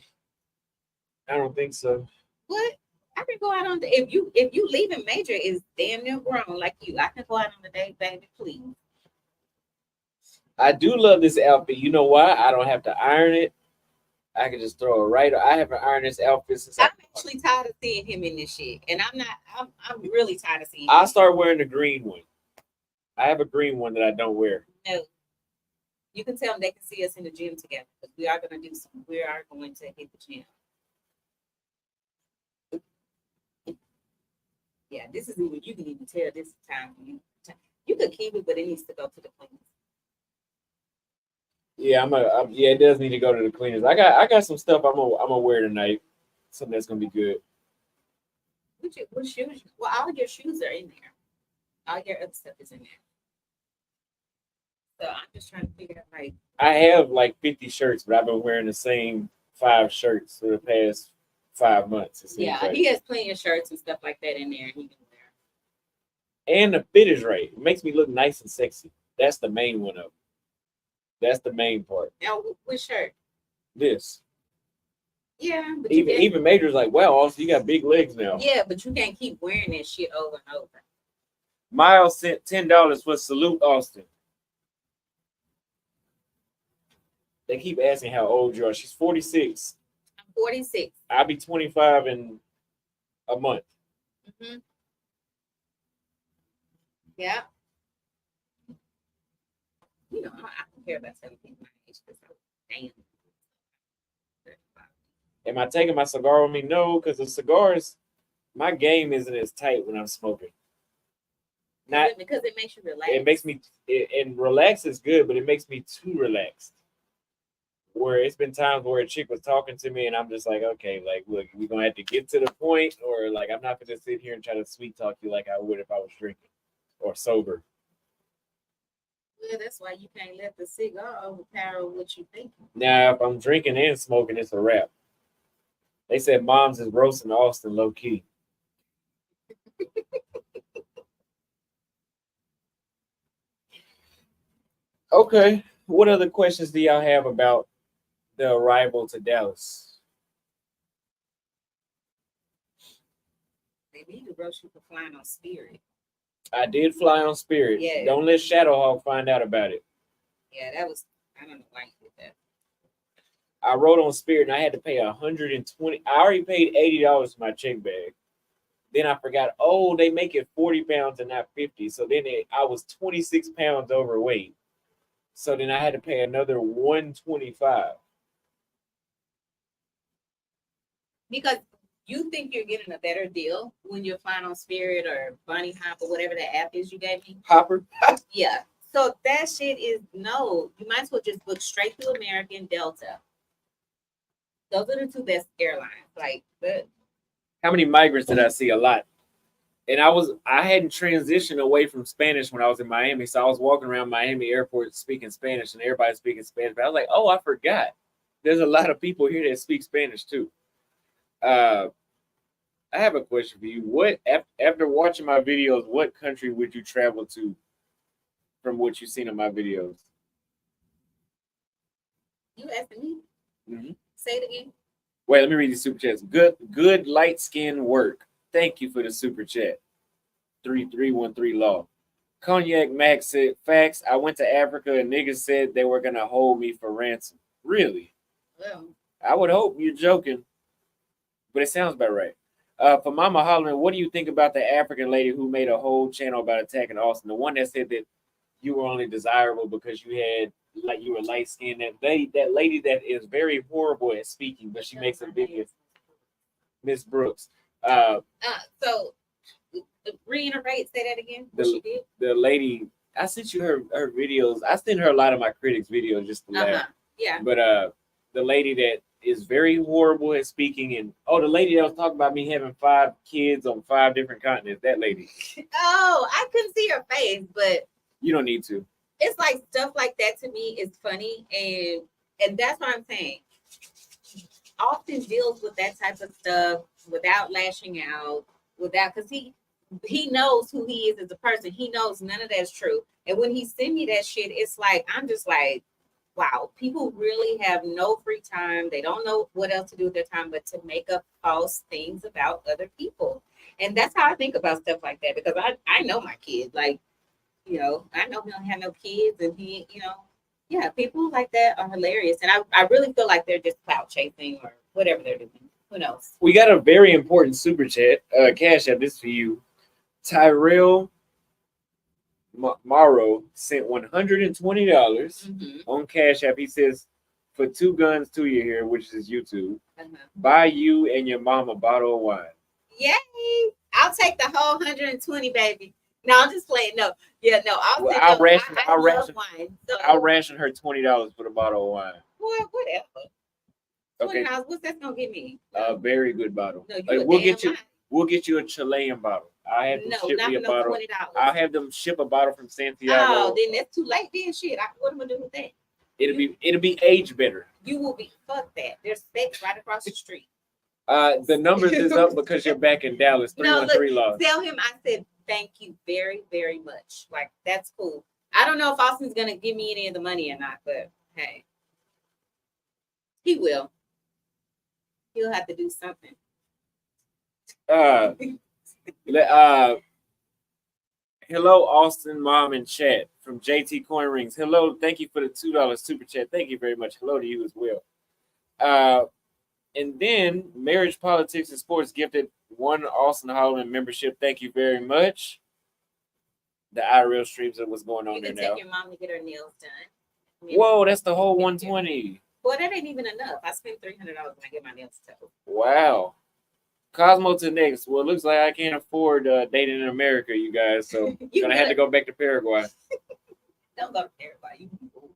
I don't think so. What? I can go out on the if you leaving Major is damn near grown like you. I can go out on the date, baby, please. I do love this outfit. You know why? I don't have to iron it. I can just throw it right. I haven't ironed this outfit since I'm actually tired of seeing him in this shit. And I'm really tired of seeing him. I'll start wearing the green one. I have a green one that I don't wear. No. You can tell them they can see us in the gym together because we are going to hit the gym. Yeah, this is even, you can even tell this time for you. You could keep it, but it needs to go to the cleaners. Yeah, yeah, it does need to go to the cleaners. I got some stuff I'm gonna wear tonight. Something that's gonna be good. What shoes? Well, all of your shoes are in there. All your other stuff is in there. So I'm just trying to figure out like I have like 50 shirts, but I've been wearing the same 5 shirts for the past 5 months. It seems Yeah, like. he has plenty of shirts and stuff like that in there. He can wear. And the fit is right. It makes me look nice and sexy. That's the main one of them. That's the main part. Now, which shirt? This. Yeah, but you Even can't, even Major's like, wow, Austin, you got big legs now. yeah, but you can't keep wearing that shit over and over. Miles sent $10 for salute Austin. They keep asking how old you are. She's 46. I'm 46. I'll be 25 in a month. Mm-hmm. Yeah. You know, I don't care about telling people my age because damn. Am I taking my cigar with me? No, because the cigars, my game isn't as tight when I'm smoking. Not Because it makes you relax. it makes me and relax is good, but it makes me too relaxed. Where it's been times where a chick was talking to me and I'm just like, okay, like look, we're gonna have to get to the point, or like I'm not gonna sit here and try to sweet talk you like I would if I was drinking or sober. Well, that's why you can't let the cigar overpower what you think. Now, if I'm drinking and smoking, it's a wrap. They said moms is roasting Austin low key. Okay. What other questions do y'all have about the arrival to Dallas? They need to roast you for flying on Spirit. I did fly on Spirit. Yeah. Don't let Shadowhawk find out about it. Yeah, that was, I don't know why you did that. I rode on Spirit and I had to pay 120. I already paid $80 for my check bag. Then I forgot, oh, they make it 40 pounds and not 50. So then I was 26 pounds overweight. So then I had to pay another 125. Because you think you're getting a better deal when you're flying on Spirit or Bunny Hop or whatever the app is you gave me. Hopper. Yeah. So that shit is no. You might as well just book straight through American Delta. Those are the two best airlines. Like, but How many migrants did I see? A lot. And I hadn't transitioned away from Spanish when I was in Miami. So I was walking around Miami airport speaking Spanish and everybody speaking Spanish. But I was like, oh, I forgot. There's a lot of people here that speak Spanish too. I have a question for you. What after watching my videos, what country would you travel to from what you've seen in my videos? you asking me? Mm-hmm. Say it again. Wait, let me read these super chats. Good light skin work. Thank you for the super chat. 3313 Law. Cognac Max said, facts. I went to Africa and niggas said they were gonna hold me for ransom. Really? Well, I would hope you're joking, but it sounds about right. For Mama Hollering, what do you think about the African lady who made a whole channel about attacking Austin? The one that said that you were only desirable because you were light skinned. That lady that is very horrible at speaking, but she makes a video. Miss Brooks. So reiterate, say that again. What The- she did? The lady, I sent you her videos. I sent her a lot of my critics' videos just to laugh. Yeah. But the lady that is very horrible at speaking, and the lady that was talking about me having 5 kids on 5 different continents, that lady. Oh, I couldn't see her face, but You don't need to. it's like stuff like that to me is funny, and that's what I'm saying. Often deals with that type of stuff without lashing out, because he knows who he is as a person. He knows none of that's true. And when he send me that shit, it's like I'm just like, wow, people really have no free time. They don't know what else to do with their time but to make up false things about other people. And that's how I think about stuff like that, because I know my kid. Like, I know he don't have no kids, and he, yeah, people like that are hilarious. And I really feel like they're just clout chasing or whatever they're doing. Who knows? We got a very important super chat. Cash App, this for you. Tyrell Morrow sent $120 Mm-hmm. on Cash App. He says, for 2 guns, 2 year here, which is YouTube, Uh-huh. buy you and your mom a bottle of wine. Yay! I'll take the whole 120, baby. No, I'm just playing. No, yeah, no. I'll ration wine. So, I'll ration her $20 for the bottle of wine. boy, whatever. Okay. $20. What's that gonna give me? A very good bottle. No, you we'll get you a Chilean bottle. I have them No, ship not me a no bottle. $20. I'll have them ship a bottle from Santiago. Oh, then that's too late. Then shit. What am I gonna do with that? It'll be age better. You will be fuck that. There's specs right across the street. The numbers is up because you're back in Dallas. No, 313 look, lost. tell him I said thank you very, very much. Like that's cool. I don't know if Austin's gonna give me any of the money or not, but hey, he will. He'll have to do something. Hello, Austin, mom, and chat from JT Coin Rings. Hello, thank you for the $2 super chat. Thank you very much. Hello to you as well. And then Marriage, Politics, and Sports gifted one Austin Holloman membership. Thank you very much. The IRL streams of what's going on You there can now. take your mom to get her nails done. Whoa, that's the whole 120. Well, that ain't even enough. I spend $300 when I get my nails towed. Wow. Cosmo to next. Well, it looks like I can't afford dating in America, you guys. So I'm You gonna have to go back to Paraguay. Don't go to Paraguay. You can be bored.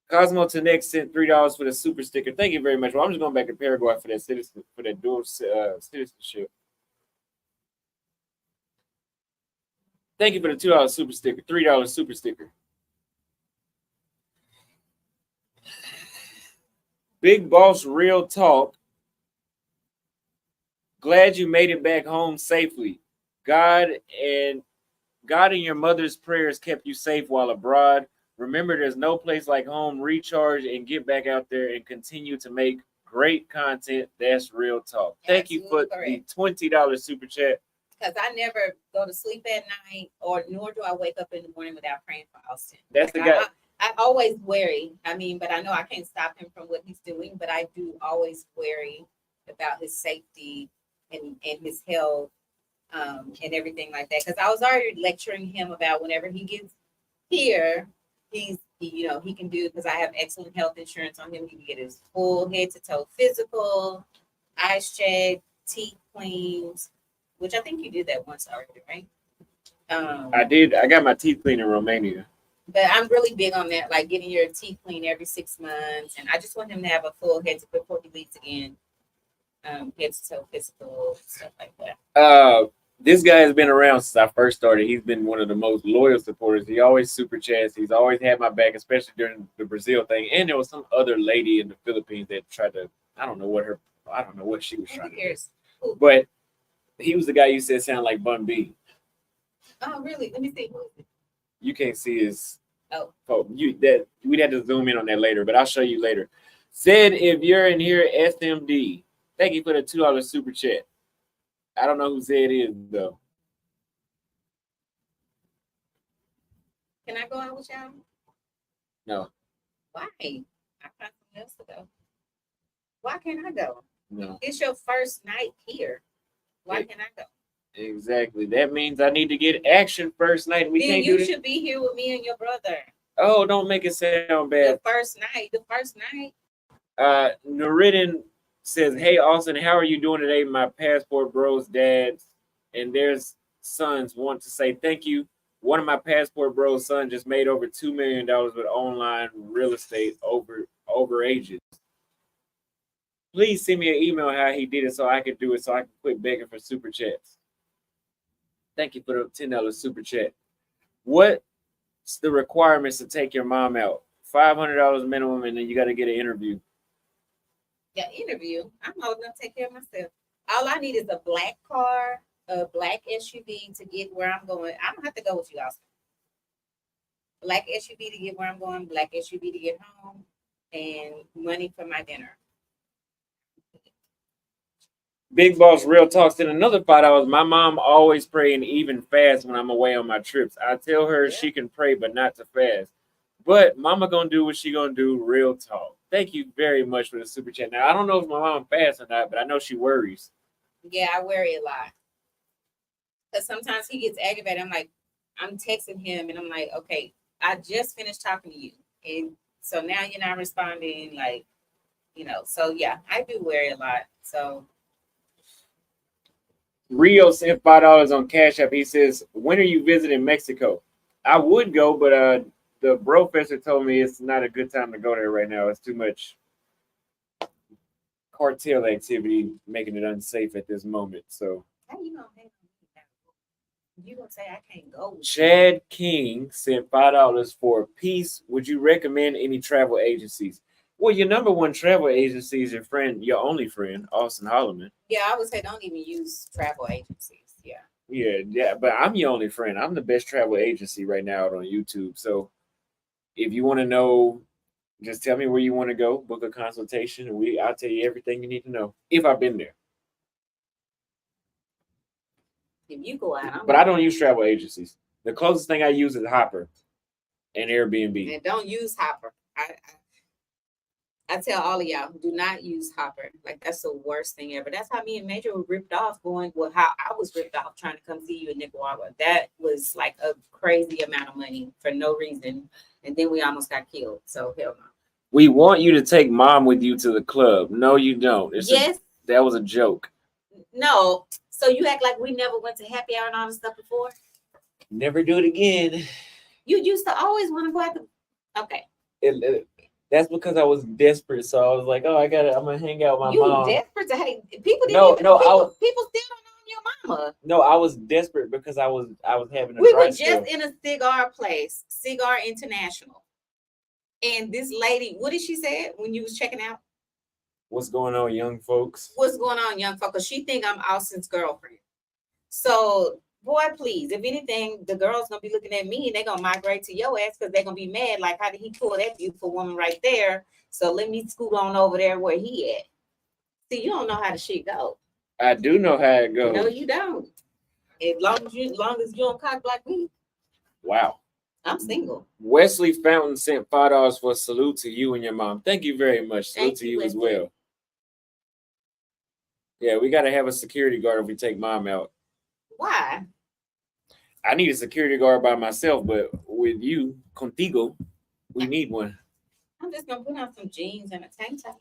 Cosmo to next sent $3 for the super sticker. Thank you very much. Well, I'm just going back to Paraguay for that dual citizenship. Thank you for the $2 super sticker. $3 super sticker. Big Boss Real Talk. Glad you made it back home safely. God and your mother's prayers kept you safe while abroad. Remember, there's no place like home. Recharge and get back out there and continue to make great content. That's real talk. Thank you for the $20 super chat. Because I never go to sleep at night, or nor do I wake up in the morning without praying for Austin. That's the guy. I always worry. I mean, but I know I can't stop him from what he's doing, but I do always worry about his safety and his health and everything like that. Because I was already lecturing him about whenever he gets here, he can do, because I have excellent health insurance on him. He can get his full head to toe physical, eyes checked, teeth cleaned, which I think you did that once already, right? I did. I got my teeth cleaned in Romania. But I'm really big on that, like getting your teeth cleaned every 6 months. And I just want him to have a full head to before he leaves again. Head to toe physical, stuff like that. This guy has been around since I first started. He's been one of the most loyal supporters. He always super chats. He's always had my back, especially during the Brazil thing. And there was some other lady in the Philippines that tried to, I don't know what she was trying to do. But he was the guy you said sounded like Bun B. Oh, really? Let me see. You can't see his. Oh, we'd have to zoom in on that later, but I'll show you later. Said if you're in here, SMD. Thank you for the $2 super chat. I don't know who Zed is though. Can I go out with y'all? No. Why? I found something else to go. Why can't I go? No. It's your first night here. Why can't I go? Exactly. That means I need to get action first night. We then can't you do should be here with me and your brother. Oh, don't make it sound bad. The first night. Nuridin says, "Hey Austin, how are you doing today? My passport bros, dads, and their sons want to say thank you. One of my passport bros' son just made over $2 million with online real estate over ages. Please send me an email how he did it so I can do it so I can quit begging for super chats. Thank you for the $10 super chat. What's the requirements to take your mom out? $500 minimum, and then you got to get an interview. Yeah, interview. I'm old enough to take care of myself. All I need is a black car, a black SUV to get where I'm going. I don't have to go with you, Austin. Black SUV to get where I'm going, black SUV to get home, and money for my dinner. Big Boss Real Talk said another $5. My mom always pray and even fast when I'm away on my trips. I tell her she can pray, but not to fast. But mama gonna do what she gonna do. Real talk. Thank you very much for the super chat. Now I don't know if my mom fasts or not, but I know she worries. Yeah, I worry a lot. Because sometimes he gets aggravated. I'm texting him and I'm like, okay, I just finished talking to you. And so now you're not responding, so yeah, I do worry a lot. So Rio sent $5 on Cash App. He says, when are you visiting Mexico? I would go, but the professor told me it's not a good time to go there right now. It's too much cartel activity, making it unsafe at this moment. So how you gonna hang on me? You gonna say I can't go with you? Chad King sent $5 for a piece. Would you recommend any travel agencies? Well, your number one travel agency is your only friend, Austin Holloman. Yeah, I would say don't even use travel agencies. Yeah. Yeah, but I'm your only friend. I'm the best travel agency right now out on YouTube. So if you want to know, just tell me where you want to go, book a consultation, and I'll tell you everything you need to know if I've been there. If you go out, But I don't use travel agencies. The closest thing I use is Hopper and Airbnb. And don't use Hopper. I tell all of y'all, do not use Hopper. Like that's the worst thing ever. That's how me and Major were ripped off going. Well, how I was ripped off trying to come see you in Nicaragua. That was like a crazy amount of money for no reason, and then we almost got killed. So hell no. We want you to take mom with you to the club. No, you don't. Yes. That was a joke. No. So you act like we never went to happy hour and all this stuff before? Never do it again. You used to always want to go out to. Okay. That's because I was desperate. So I was like, oh, I'm gonna hang out with my mom. You desperate to hate people? No, people still don't know your mama. No, I was desperate because I was having a We dry were spell. just in a cigar place, Cigar International. And this lady, what did she say when you was checking out? What's going on, young folks? What's going on, young folks? She think I'm Austin's girlfriend. So, boy, please, if anything, the girl's gonna be looking at me and they're gonna migrate to your ass because they're gonna be mad. Like, how did he pull that beautiful woman right there? So let me scoot on over there where he at. See, you don't know how the shit go. I do know how it goes. No, you don't. As long as you don't cock like me. Wow. I'm single. Wesley Fountain sent $5 for a salute to you and your mom. Thank you very much. Salute Thank to you, you as Wesley. well. Yeah, we gotta have a security guard if we take mom out. Why? I need a security guard by myself, but with you, contigo, we need one. I'm just gonna put on some jeans and a tank top.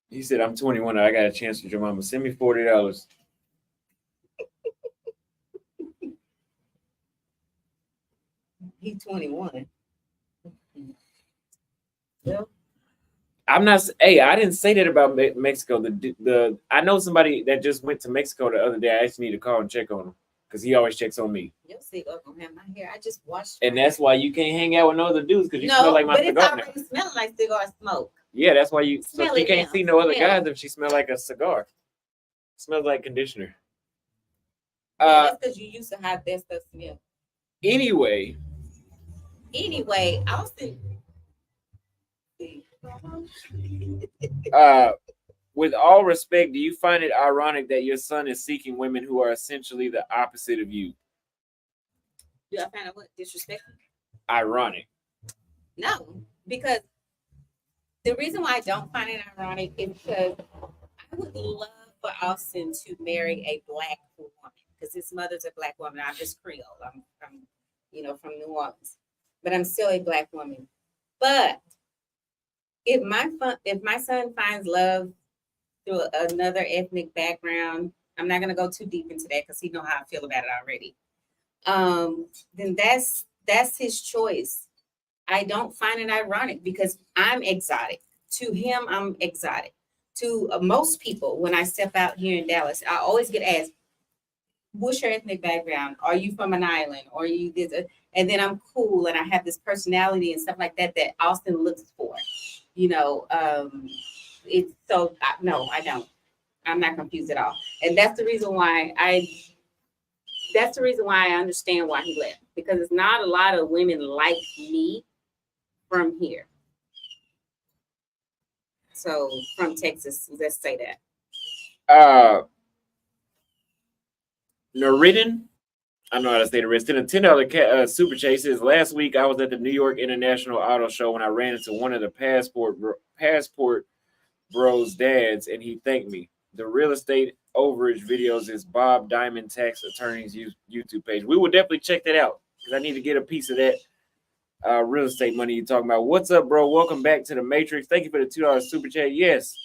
He said, I'm 21. I got a chance with your mama. Send me $40. He's 21. Well, I'm not. Hey, I didn't say that about Mexico. I know somebody that just went to Mexico the other day. I actually need to call and check on him because he always checks on me. you'll see. Gonna have my hair. I just washed. And that's why you can't hang out with no other dudes because you smell like my but cigar. it's already smelling like cigar smoke. Yeah, that's why you. Smell So she it can't now. see no other Smell guys it. if she smell like a cigar. Smells like conditioner. That's because you used to have that stuff smell. Anyway, Austin. with all respect, do you find it ironic that your son is seeking women who are essentially the opposite of you? Do I find it what disrespectful? Ironic. No, because the reason why I don't find it ironic is because I would love for Austin to marry a black woman because his mother's a black woman. I'm just Creole. I'm from New Orleans, but I'm still a black woman. But if my son finds love through another ethnic background, I'm not gonna go too deep into that because he know how I feel about it already. Then that's his choice. I don't find it ironic because I'm exotic. To him, I'm exotic. To most people, when I step out here in Dallas, I always get asked, "What's your ethnic background? Are you from an island? Or are you this?" And then I'm cool and I have this personality and stuff like that that Austin looks for. It's so no, I don't. I'm not confused at all, and that's the reason why I understand why he left because it's not a lot of women like me from here. So from Texas, let's say that. Norridden, I don't know how to say the rest. In a $10 super chase says, last week I was at the New York International Auto Show when I ran into one of the passport bros' dads, and he thanked me. The real estate overage videos is Bob Diamond Tax Attorney's YouTube page. We will definitely check that out because I need to get a piece of that real estate money you're talking about. What's up, bro? Welcome back to the Matrix. Thank you for the $2 super chat. Yes,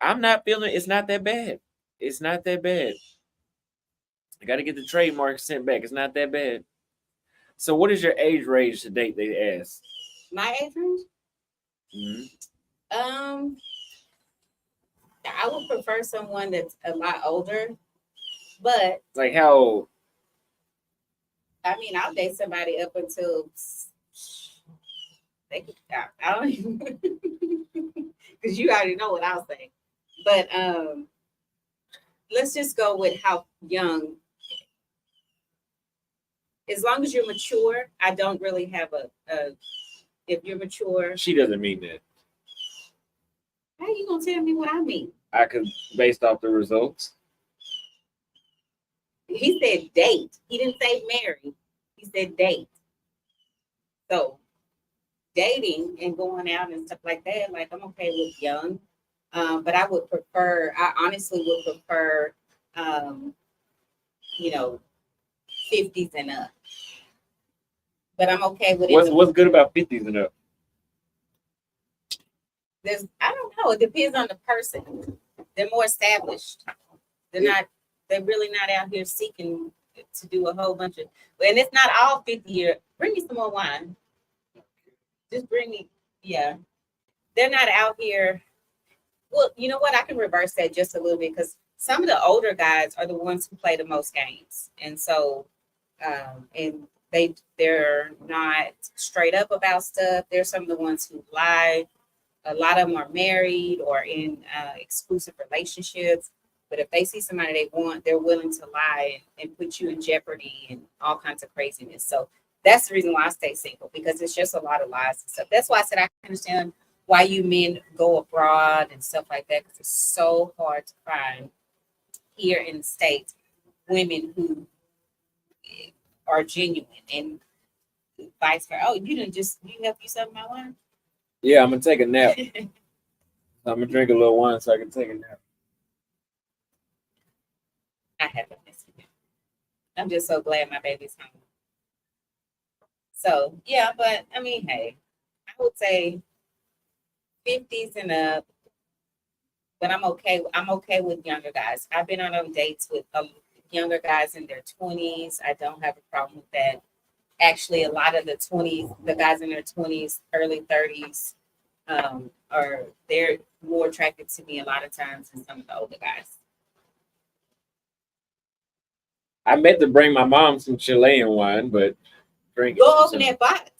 I'm not feeling it's not that bad. It's not that bad. I got to get the trademark sent back. It's not that bad. So, what is your age range to date? They asked. My age range? Mm-hmm. I would prefer someone that's a lot older, But Like how old? I mean, I'll date somebody up until they can. I don't even because you already know what I'll say. But let's just go with how young. As long as you're mature, I don't really have a if you're mature, She doesn't mean that. how you gonna tell me what I mean? I could, based off the results. He said date. He didn't say marry. He said date. So dating and going out and stuff like that, like I'm okay with young. But I honestly would prefer, um, you know, 50s and up. But I'm okay with What's good about 50s and up? I don't know. It depends on the person. They're more established. They're really not out here seeking to do a whole bunch of, and it's not all 50-year. Bring me some more wine. Just bring me, yeah. They're not out here. Well, you know what? I can reverse that just a little bit because some of the older guys are the ones who play the most games. And so, and they're not straight up about stuff. They're some of the ones who lie. A lot of them are married or in exclusive relationships. But if they see somebody they want, they're willing to lie and put you in jeopardy and all kinds of craziness. So that's the reason why I stay single, because it's just a lot of lies and stuff. That's why I said I understand why you men go abroad and stuff like that, because it's so hard to find here in the States women who are genuine and vice versa. Oh, you help yourself my wine? Yeah, I'm gonna take a nap. I'm gonna drink a little wine so I can take a nap. I haven't missed it. I'm just so glad my baby's home. So yeah, but I mean, hey, I would say 50s and up, but I'm okay. I'm okay with younger guys. I've been on dates with younger guys in their 20s. I don't have a problem with that. Actually, a lot of the guys in their 20s, early 30s, are they're more attracted to me a lot of times than some of the older guys. I meant to bring my mom some Chilean wine, but drink it. Go open that box.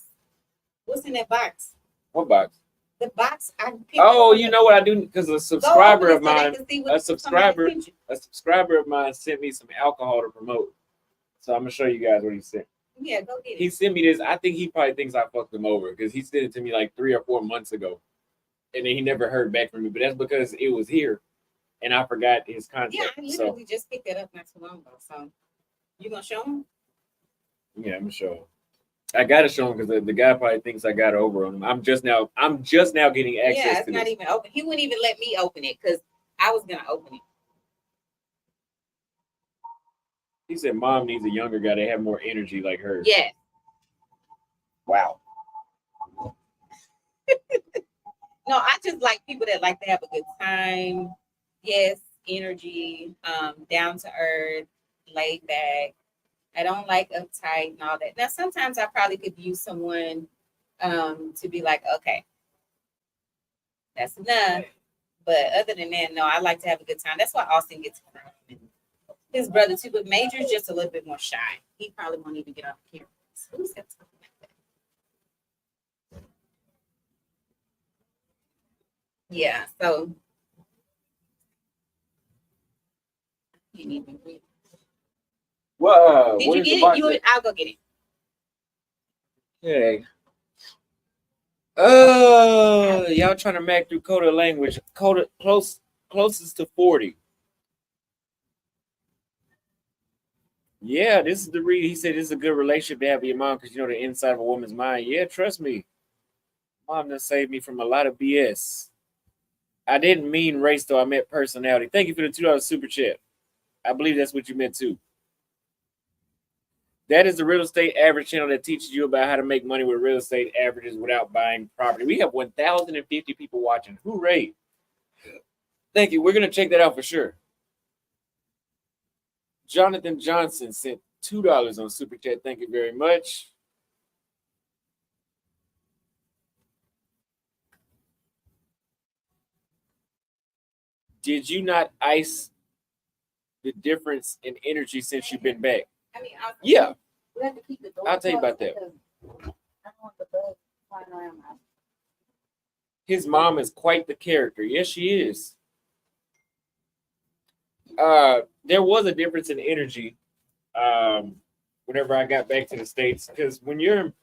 What's in that box? What box? The box I picked. Oh, you know what I do? Because a subscriber of mine, a subscriber of mine sent me some alcohol to promote. So I'm gonna show you guys what he sent. Yeah, go get it. He sent me this. I think he probably thinks I fucked him over because he sent it to me like 3 or 4 months ago, and then he never heard back from me. But that's because it was here, and I forgot his contact. Yeah, I literally just picked it up not too long ago. So you gonna show him? Yeah, I'm gonna show him. I gotta show him because the guy probably thinks I got over on him. I'm just now getting access. Yeah, it's to not this. even open. He wouldn't even let me open it because I was gonna open it. He said, "Mom needs a younger guy. They have more energy like her." Yeah. Wow. No, I just like people that like to have a good time. Yes, energy, down to earth, laid back. I don't like uptight and all that. Now, sometimes I probably could use someone to be like, okay, that's enough. But other than that, no, I like to have a good time. That's why Austin gets around. And his brother too, but Major's just a little bit more shy. He probably won't even get on the camera. Who's that talking like that? Yeah, so you need to read. Well, Did you get it? I'll go get it. Okay. Y'all trying to mac through coded language. Coded closest to 40. Yeah, this is the read. He said this is a good relationship to have with your mom because you know the inside of a woman's mind. Yeah, trust me. Mom done saved me from a lot of BS. I didn't mean race though. I meant personality. Thank you for the $2 super chat. I believe that's what you meant too. That is the real estate average channel that teaches you about how to make money with real estate averages without buying property. We have 1,050 people watching. Hooray. Thank you. We're going to check that out for sure. Jonathan Johnson sent $2 on Super Chat. Thank you very much. Did you not ice the difference in energy since you've been back. I mean, Yeah, we have to keep the door I'll tell you about closed that. because I don't want the bugs flying around my. His mom is quite the character. Yes, she is. There was a difference in energy whenever I got back to the States, because when you're in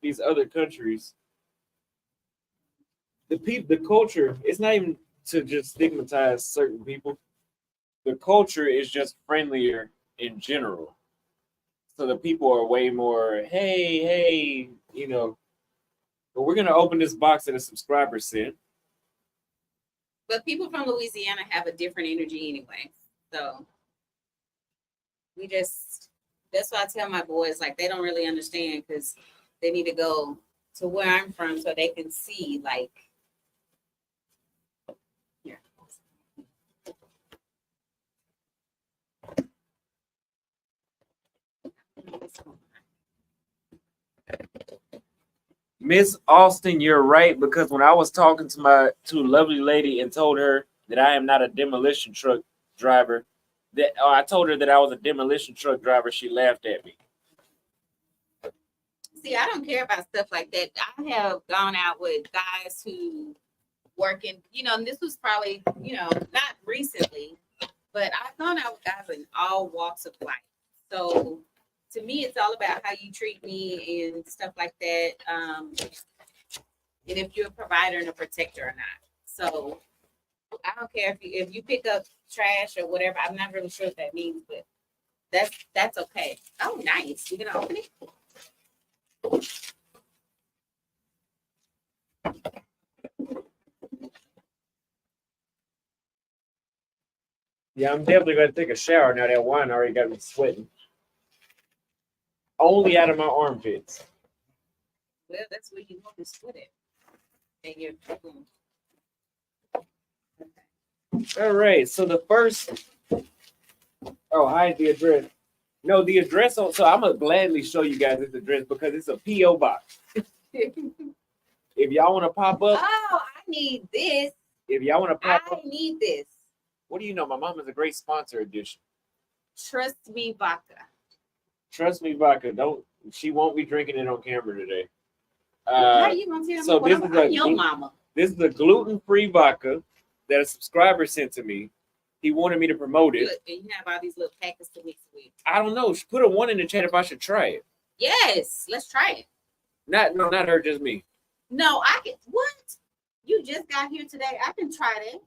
these other countries, the culture, it's not even to just stigmatize certain people. The culture is just friendlier in general. So the people are way more, hey, but we're gonna open this box that a subscriber sent. But people from Louisiana have a different energy anyway. So that's why I tell my boys, like, they don't really understand because they need to go to where I'm from so they can see, like, here. Miss Austin, you're right, because when I was talking to a lovely lady and told her that I am not a demolition truck driver, I told her that I was a demolition truck driver, she laughed at me. See, I don't care about stuff like that. I have gone out with guys who work in, and this was probably, not recently, but I've gone out with guys in all walks of life. So to me, it's all about how you treat me and stuff like that. And if you're a provider and a protector or not. So I don't care if you pick up trash or whatever. I'm not really sure what that means, but that's okay. Oh, nice. You gonna open it? Yeah, I'm definitely going to take a shower now that wine already got me sweating. Only out of my armpits. Well, that's where you want to split it. And you're All right, so the first. Oh, hide the address. No, the address. So I'm going to gladly show you guys this address because it's a P.O. box. If y'all want to pop up. Oh, I need this. If y'all want to pop I up. need this. What do you know? My mom is a great sponsor edition. Trust me, vodka. Trust me, vodka. She won't be drinking it on camera today. How you gonna tell so me? this Well, is I'm your mama. This is a gluten-free vodka that a subscriber sent to me. He wanted me to promote it. Good. And you have all these little packets to mix with. I don't know. She put a 1 in the chat if I should try it. Yes, let's try it. Not her, just me. No, I can. What? You just got here today. I can try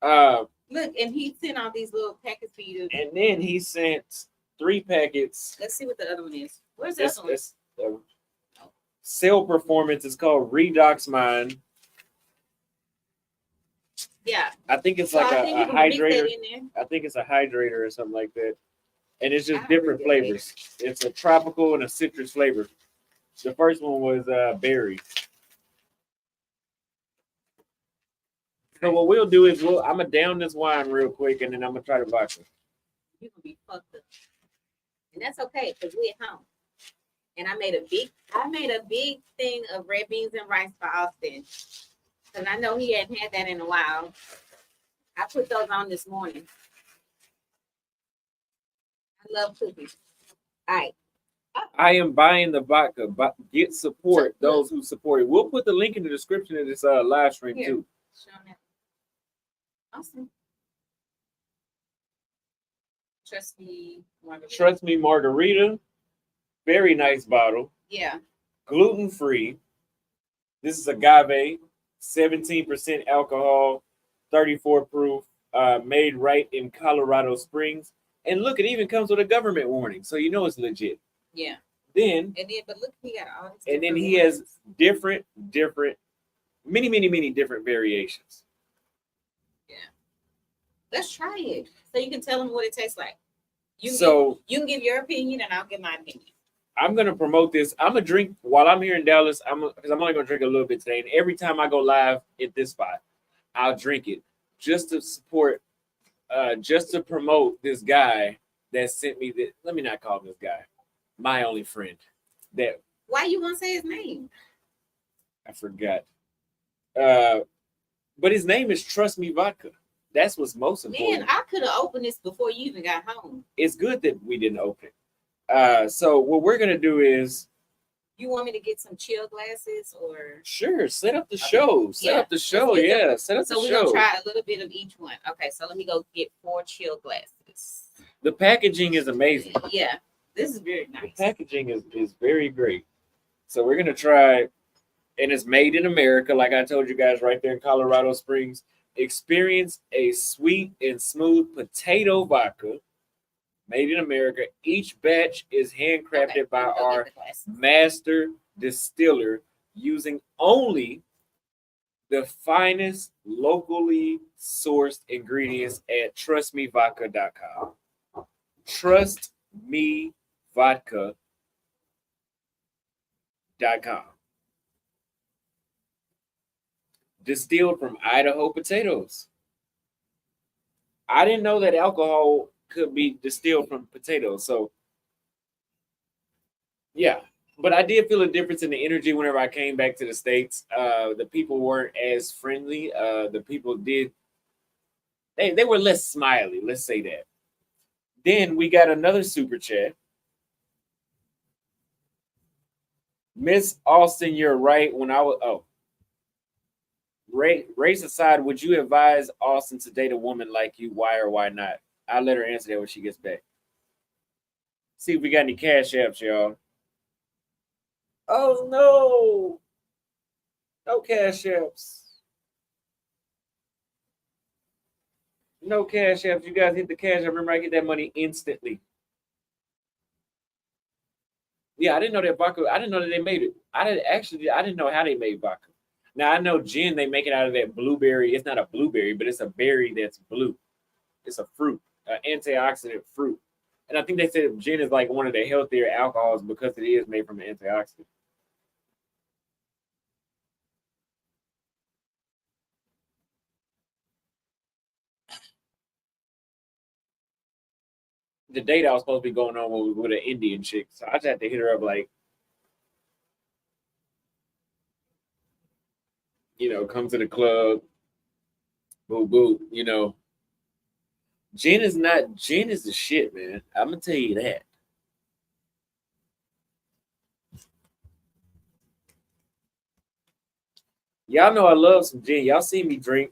that. Look, and he sent all these little packets for you to. And then he sent 3 packets. Let's see what the other one is. Where's the other one? Cell Performance is called Redox Mine. Yeah. I think it's like a hydrator. I think it's a hydrator or something like that. And it's just different flavors. It's a tropical and a citrus flavor. The first one was berry. So what we'll do is I'm gonna down this wine real quick and then I'm gonna try the vodka. You're gonna be fucked up. And that's okay because we at home. And I made a big thing of red beans and rice for Austin. And I know he hadn't had that in a while. I put those on this morning. I love cookies. All right. I am buying the vodka. Get support those who support it. We'll put the link in the description of this live stream too. Awesome. Trust me, margarita. Trust me, margarita. Very nice bottle. Yeah. Gluten free. This is agave, 17% alcohol, 34 proof, made right in Colorado Springs. And look, it even comes with a government warning, so you know it's legit. Yeah. But look, he got all these. And then he has different, many different variations. Yeah. Let's try it so you can tell him what it tastes like. You can give your opinion and I'll give my opinion. I'm gonna promote this. I'm gonna drink while I'm here in Dallas. Because I'm only gonna drink a little bit today. And every time I go live at this spot, I'll drink it just to support, just to promote this guy that sent me this. Let me not call him this guy. My only friend. That. Why you won't say his name? I forgot. But his name is Trust Me Vodka. That's what's most Man, important. I could have opened this before you even got home. It's good that we didn't open it. So what we're gonna do is, You want me to get some chill glasses or? sure, set up the show. Set up the show. let's get them. Yeah, set up So the we're show. gonna try a little bit of each one. Okay, so let me go get 4 chill glasses. The packaging is amazing. Yeah, this is very The nice. packaging is very great. So we're gonna try, and it's made in America, like I told you guys, right there in Colorado Springs. Experience a sweet and smooth potato vodka made in America. Each batch is handcrafted Okay, by let me go our get the glasses. master distiller using only the finest locally sourced ingredients at trustmevodka.com. Trustmevodka.com. Distilled from Idaho potatoes. I didn't know that alcohol could be distilled from potatoes. So, yeah. But I did feel a difference in the energy whenever I came back to the States. The people weren't as friendly. The people they were less smiley, let's say that. Then we got another super chat. Miss Austin, you're right. When I was race aside, would you advise Austin to date a woman like you? Why or why not? I'll let her answer that when she gets back. See if we got any cash apps, y'all. Oh no. No cash apps. No cash apps. You guys hit the cash. I remember I get that money instantly. Yeah, I didn't know that vodka. I didn't know that they made it. I didn't know how they made vodka. Now I know gin, they make it out of that blueberry. It's not a blueberry, but it's a berry that's blue. It's a fruit, an antioxidant fruit. And I think they said gin is like one of the healthier alcohols because it is made from an antioxidant. The date I was supposed to be going on with an Indian chick, so I just had to hit her up like, come to the club, boo boo. Gin is the shit, man. I'm gonna tell you that. Y'all know I love some gin. Y'all seen me drink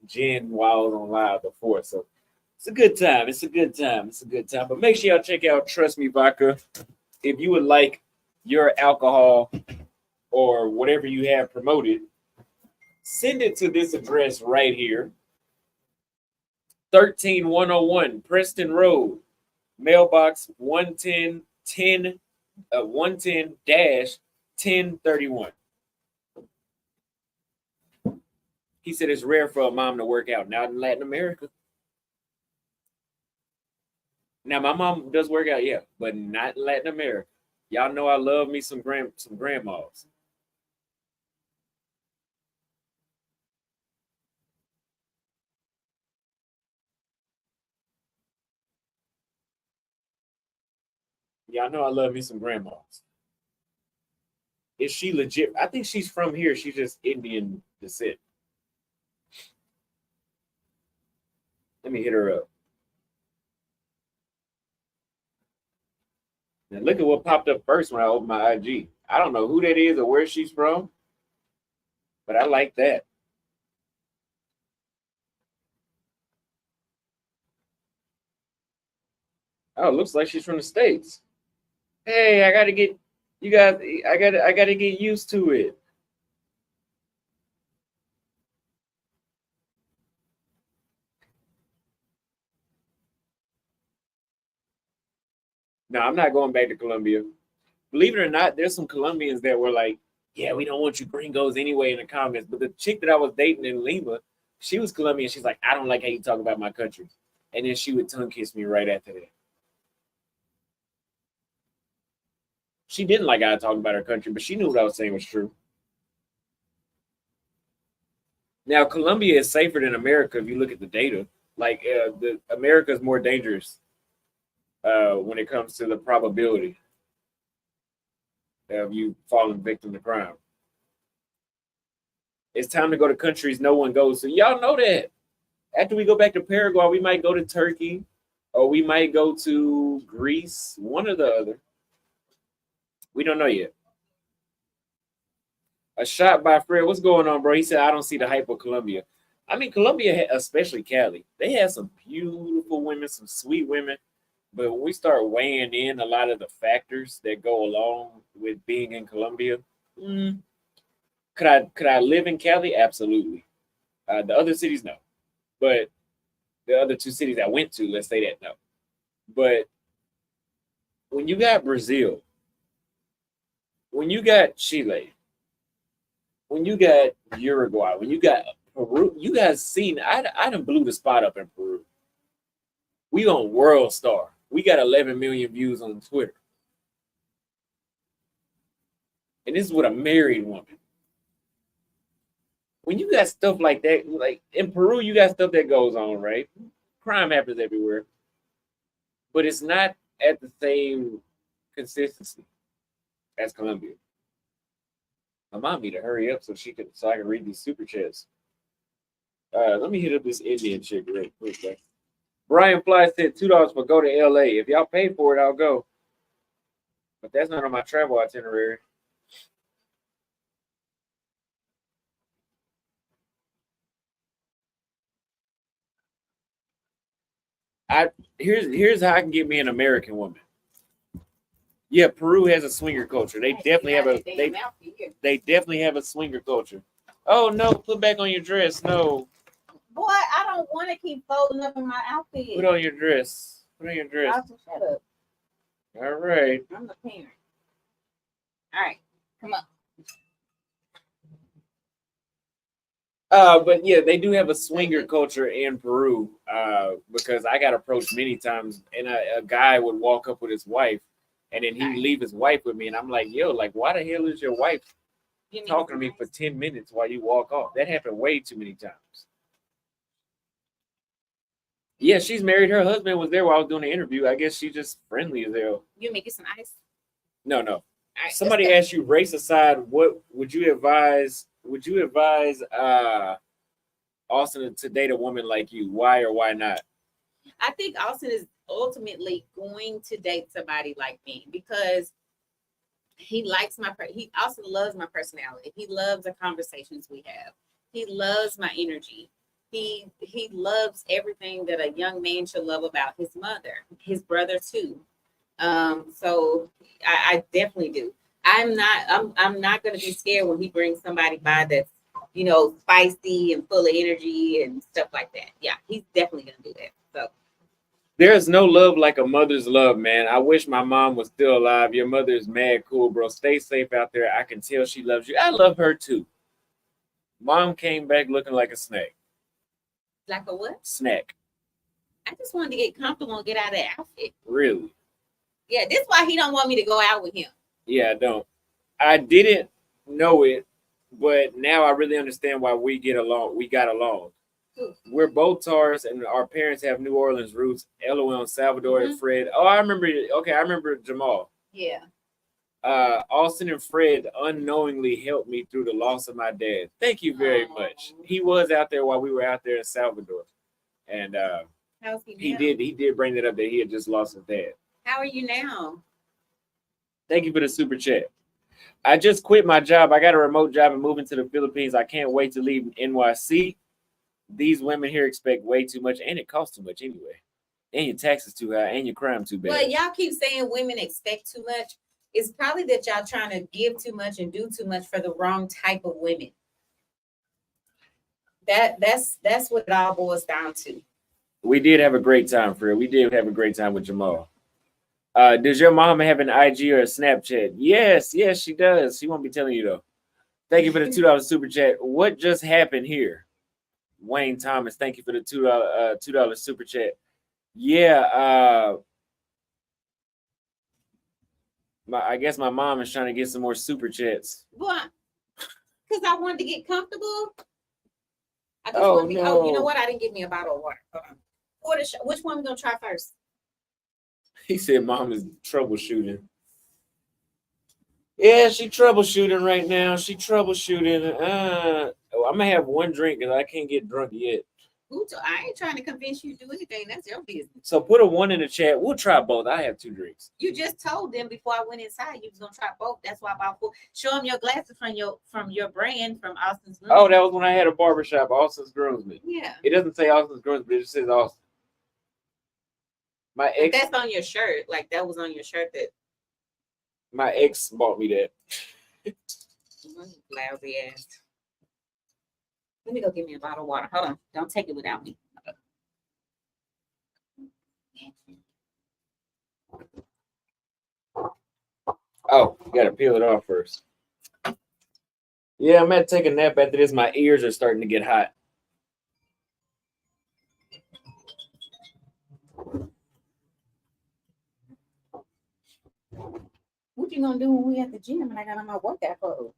gin while I was on live before, so it's a good time. It's a good time. It's a good time. But make sure y'all check out Trust Me Vodka if you would like your alcohol or whatever you have promoted. Send it to this address right here, 13101 Preston Road, mailbox 110-1031. He said it's rare for a mom to work out, not in Latin America. Now my mom does work out, yeah, but not in Latin America. Y'all know I love me some grandmas. Y'all know I love me some grandmas. Is she legit? I think she's from here. She's just Indian descent. Let me hit her up. Now look at what popped up first when I opened my IG. I don't know who that is or where she's from, but I like that. Oh, it looks like she's from the States. Hey, I gotta get you guys. I gotta get used to it. No, I'm not going back to Colombia. Believe it or not, there's some Colombians that were like, "Yeah, we don't want you gringos anyway" in the comments. But the chick that I was dating in Lima, she was Colombian. She's like, "I don't like how you talk about my country," and then she would tongue kiss me right after that. She didn't like how I talked about her country, but she knew what I was saying was true. Now, Colombia is safer than America if you look at the data. Like, the America is more dangerous when it comes to the probability of you falling victim to crime. It's time to go to countries no one goes to. Y'all know that. After we go back to Paraguay, we might go to Turkey, or we might go to Greece, one or the other. We don't know yet. A shot by Fred. What's going on, bro? He said, I don't see the hype of Colombia. I mean, Colombia, especially Cali, they have some beautiful women, some sweet women. But when we start weighing in a lot of the factors that go along with being in Colombia, could I live in Cali? Absolutely. The other cities, no. But the other two cities I went to, let's say that, no. But when you got Brazil, when you got Chile, when you got Uruguay, when you got Peru, you guys seen, I done blew the spot up in Peru. We on World Star. We got 11 million views on Twitter. And this is with a married woman. When you got stuff like that, like in Peru, you got stuff that goes on, right? Crime happens everywhere. But it's not at the same consistency as Colombia. My mom need to hurry up so I can read these super chats. Let me hit up this Indian chick real quick. Brian Fly said $2 for go to LA. If y'all pay for it, I'll go. But that's not on my travel itinerary. Here's how I can get me an American woman. Yeah, Peru has a swinger culture. They definitely have they definitely have a swinger culture. Oh no, put back on your dress. No. Boy, I don't want to keep folding up in my outfit. Put on your dress. Put on your dress. Shut up. All right. I'm the parent. All right, come on. But yeah, they do have a swinger culture in Peru. Because I got approached many times, and a guy would walk up with his wife, and then he'd leave his wife with me, and I'm like, yo, like, why the hell is your wife talking to me for 10 minutes while you walk off? That happened way too many times. Yeah, she's married. Her husband was there while I was doing the interview. I guess she's just friendly as hell. You make it some ice? No. Right, somebody asked you, race aside, what would you advise? Would you advise Austin to date a woman like you? Why or why not? I think Austin is ultimately going to date somebody like me because he likes he also loves my personality. He loves the conversations we have. He loves my energy. He loves everything that a young man should love about his mother, his brother too. So I definitely do. I'm not going to be scared when he brings somebody by that's, spicy and full of energy and stuff like that. Yeah, he's definitely going to do that. So there's no love like a mother's love, man. I wish my mom was still alive. Your mother is mad cool, bro. Stay safe out there. I can tell she loves you. I love her too. Mom came back looking like a snack. Like a what? Snack. I just wanted to get comfortable and get out of the outfit. Really? Yeah, this is why he don't want me to go out with him. Yeah, I don't. I didn't know it, but now I really understand why we get along. We got along. We're both Tars, and our parents have New Orleans roots. LOL, Salvador, and Fred. Oh, I remember. Okay, I remember Jamal. Yeah. Austin and Fred unknowingly helped me through the loss of my dad. Thank you very much. He was out there while we were out there in Salvador, and how's he he now? did bring it up that he had just lost his dad. How are you now? Thank you for the super chat. I just quit my job. I got a remote job and moving to the Philippines. I can't wait to leave NYC. These women here expect way too much, and it costs too much anyway. And your taxes too high, and your crime too bad. Well, y'all keep saying women expect too much. It's probably that y'all trying to give too much and do too much for the wrong type of women. That's what it all boils down to. We did have a great time, Fred. We did have a great time with Jamal. Does your mom have an IG or a Snapchat? Yes, she does. She won't be telling you though. Thank you for the $2 super chat. What just happened here? Wayne Thomas, thank you for the $2 super chat. Yeah, I guess my mom is trying to get some more super chats. What? Because I wanted to get comfortable. No. You know what? I didn't give me a bottle of water. Hold on. Which one we gonna try first? He said mom is troubleshooting. Yeah, she troubleshooting right now. I'm gonna have one drink because I can't get drunk yet. I ain't trying to convince you to do anything. That's your business. So put a 1 in the chat. We'll try both. I have 2 drinks. You just told them before I went inside you was gonna try both. That's why I bought 4. Show them your glasses from your brand from Austin's Groomsmen. Oh, that was when I had a barbershop, Austin's Groomsmen. Yeah. It doesn't say Austin's Groomsmen, but it just says Austin. My ex, That's on your shirt. Like that was on your shirt that my ex bought me that. lousy ass. Let me go get me a bottle of water. Hold on. Don't take it without me. Oh, you gotta peel it off first. Yeah, I'm gonna take a nap after this. My ears are starting to get hot. What you gonna do when we at the gym and I got on my workout clothes?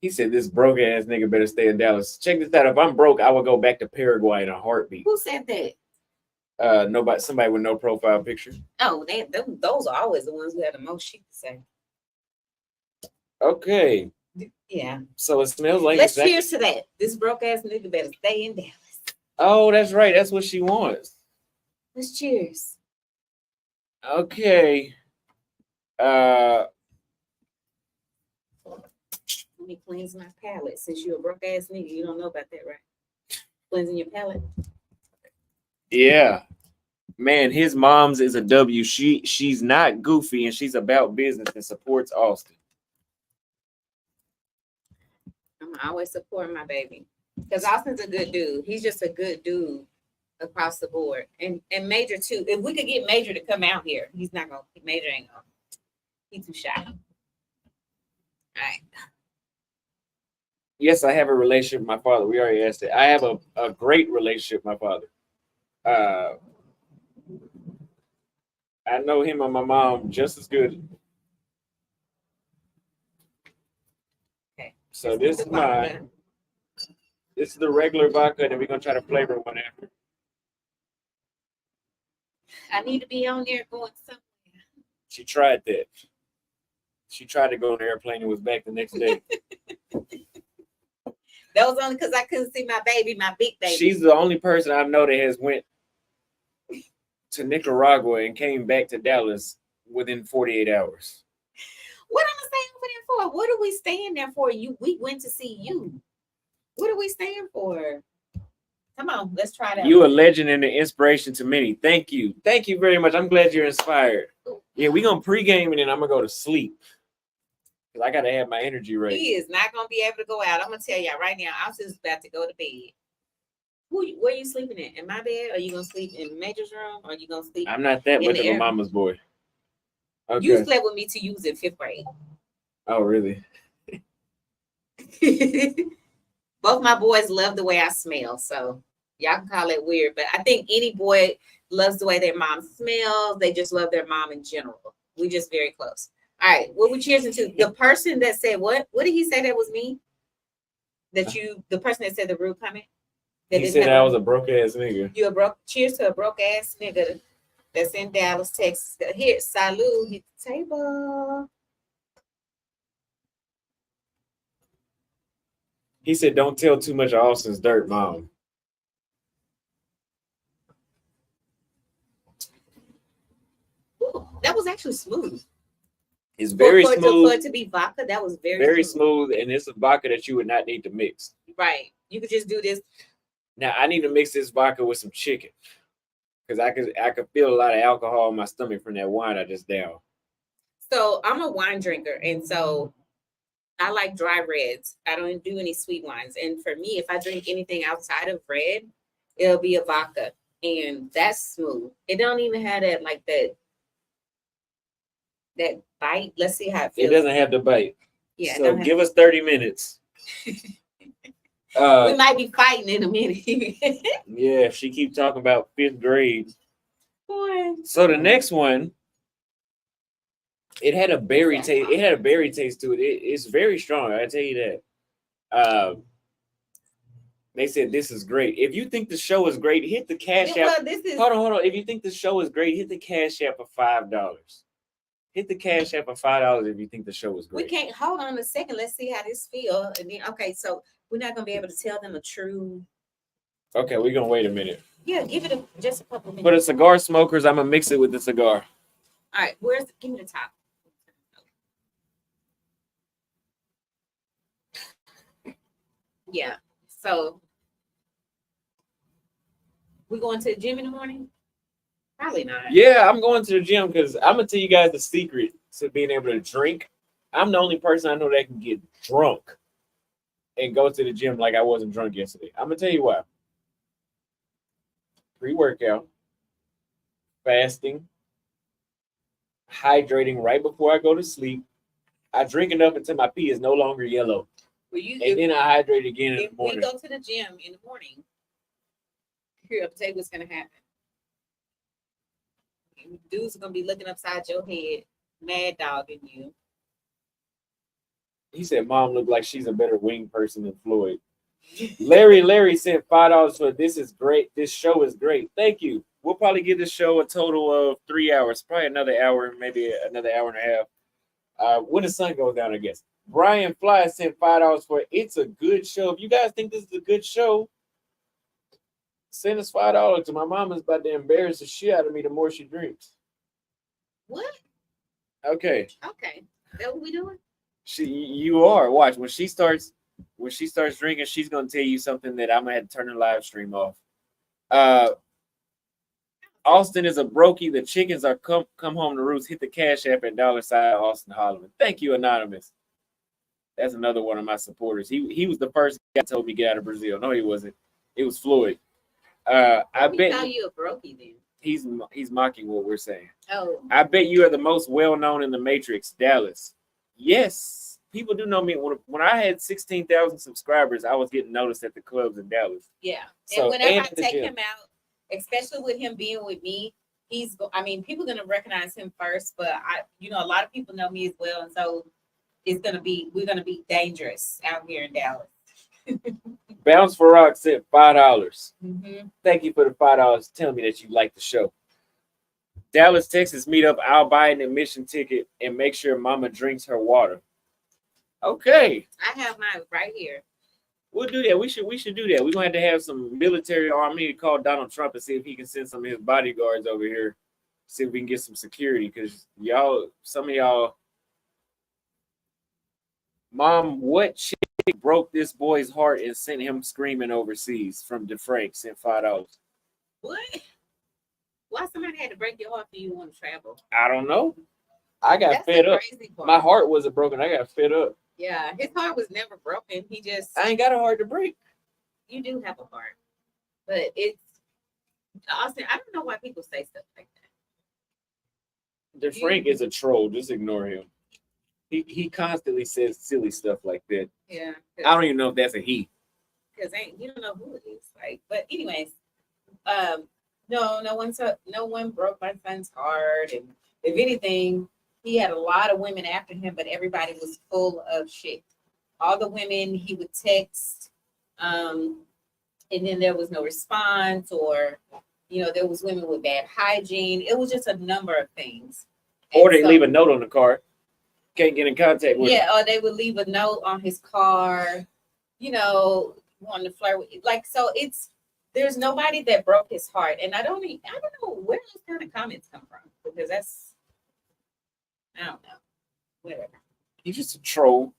He said this broke ass nigga better stay in Dallas. Check this out. If I'm broke, I would go back to Paraguay in a heartbeat. Who said that? Nobody, somebody with no profile picture. Oh, those are always the ones who have the most shit to say. Okay. Yeah. So it smells like Let's cheers to that. This broke ass nigga better stay in Dallas. Oh, that's right. That's what she wants. Let's cheers. Okay. Let me cleanse my palate. Since you're a broke ass nigga, you don't know about that, right? Cleansing your palate. Yeah. Man, his mom's is a W. She's not goofy and she's about business and supports Austin. I'm always supporting my baby. Because Austin's a good dude. He's just a good dude across the board. And Major too. If we could get Major to come out here, he's not gonna Major ain't gonna. He's too shy. All right. Yes, I have a relationship with my father. We already asked it. I have a great relationship with my father. I know him and my mom just as good. Okay. So this is mine. This is the regular vodka, and we're gonna try to flavor one after. I need to be on there going somewhere. She tried that. She tried to go on the airplane and was back the next day. That was only because I couldn't see my baby, my big baby. She's the only person I know that has went to Nicaragua and came back to Dallas within 48 hours. What am I staying over there for? What are we staying there for? We went to see you. What are we staying for? Come on, let's try that. You a legend and an inspiration to many. Thank you. Thank you very much. I'm glad you're inspired. Yeah, we're going to pregame and then I'm going to go to sleep. Because I got to have my energy ready. He is not going to be able to go out. I'm going to tell y'all right now, I'm just about to go to bed. Where are you sleeping at? In my bed? Are you going to sleep in Major's room? Or are you going to sleep? I'm not that much of a mama's boy. Okay. You slept with me till you was in 5th grade. Oh, really? Both my boys love the way I smell, so y'all can call it weird, but I think any boy loves the way their mom smells. They just love their mom in general. We just very close. All right, what we cheersing to? The person that said what? What did he say that was me? The person that said the rude comment? He said I was a broke ass nigga. You a broke? Cheers to a broke ass nigga that's in Dallas, Texas. Here, salute, hit the table. He said, don't tell too much of Austin's dirt, mom. Ooh, that was actually smooth. It's very smooth. For it to be vodka, that was very smooth. And it's a vodka that you would not need to mix. Right. You could just do this. Now, I need to mix this vodka with some chicken. Because I could feel a lot of alcohol in my stomach from that wine I just downed. So I'm a wine drinker. And so I like dry reds. I don't do any sweet wines. And for me, if I drink anything outside of red, it'll be a vodka. And that's smooth. It don't even have that like that bite. Let's see how it feels. It doesn't have the bite. Yeah. So give us 30 minutes. We might be fighting in a minute. Yeah, if she keeps talking about 5th grade. Boy. So the next one, it had a berry taste. It had a berry taste to it. It's very strong. I tell you that. They said this is great. If you think the show is great, hit the cash app. Hold on. If you think the show is great, hit the cash app of $5. Hit the cash app of $5 if you think the show is great. We can't hold on a second. Let's see how this feels. And then so we're not gonna be able to tell them a true Okay, we're gonna wait a minute. Yeah, give it just a couple minutes. For the cigar smokers, I'm gonna mix it with the cigar. All right, give me the top. Yeah. So we going to the gym in the morning? Probably not. Yeah, I'm going to the gym because I'm gonna tell you guys the secret to being able to drink. I'm the only person I know that can get drunk and go to the gym like I wasn't drunk yesterday. I'm gonna tell you why. Pre-workout, fasting, hydrating right before I go to sleep. I drink enough until my pee is no longer yellow, Well, you and then I hydrate again in if the we morning. go to the gym in the morning, here, I'll tell you what's gonna happen. Dudes are gonna be looking upside your head, mad dogging you. He said, "Mom looked like she's a better wing person than Floyd." Larry sent $5 for this is great. This show is great. Thank you. We'll probably give this show a total of 3 hours, probably another hour, maybe another hour and a half. When the sun goes down, I guess. Brian Fly sent $5 for it's a good show. If you guys think this is a good show, send us $5. My mama's about to embarrass the shit out of me the more she drinks. What? Okay. Okay. That what we doing? You are. Watch when she starts drinking, she's gonna tell you something that I'm gonna have to turn the live stream off. Austin is a brokey. The chickens are come home to roost. Hit the cash app at $ Austin Holloman. Thank you, Anonymous. That's another one of my supporters. He was the first guy that told me to get out of Brazil. No, he wasn't. It was Floyd. I bet call you a brokey then. He's mocking what we're saying. Oh. I bet you are the most well known in the Matrix, Dallas. Yes, people do know me. When I had 16,000 subscribers, I was getting noticed at the clubs in Dallas. Yeah, So, and whenever I and the take gym. him out, especially with him being with me, people gonna recognize him first. But a lot of people know me as well, and so we're gonna be dangerous out here in Dallas. Bounce for Rock sent $5. Mm-hmm. Thank you for the $5. Tell me that you like the show. Dallas, Texas meetup. I'll buy an admission ticket and make sure Mama drinks her water. Okay, I have mine right here. we'll do that. We should do that. We're gonna have to have some military army to call Donald Trump and see if he can send some of his bodyguards over here. See if we can get some security because some of y'all. Mom, what chick broke this boy's heart and sent him screaming overseas? From DeFrank sent $5. What? Why somebody had to break your heart for you want to travel? I don't know. I got That's fed the up. crazy part. My heart wasn't broken. I got fed up. Yeah, his heart was never broken. I ain't got a heart to break. You do have a heart, but it's Austin. I don't know why people say stuff like that. DeFrank is a troll. Just ignore him. He constantly says silly stuff like that. Yeah, I don't even know if that's a he. because you don't know who it is. But anyways, no one broke my son's heart, and if anything, he had a lot of women after him, but everybody was full of shit. All the women he would text, and then there was no response, or there was women with bad hygiene. It was just a number of things. Or they leave a note on the car. Can't get in contact with him. Yeah, or they would leave a note on his car, wanting to flirt with. So there's nobody that broke his heart, and I don't know where those kind of comments come from, because I don't know, whatever. He's just a troll.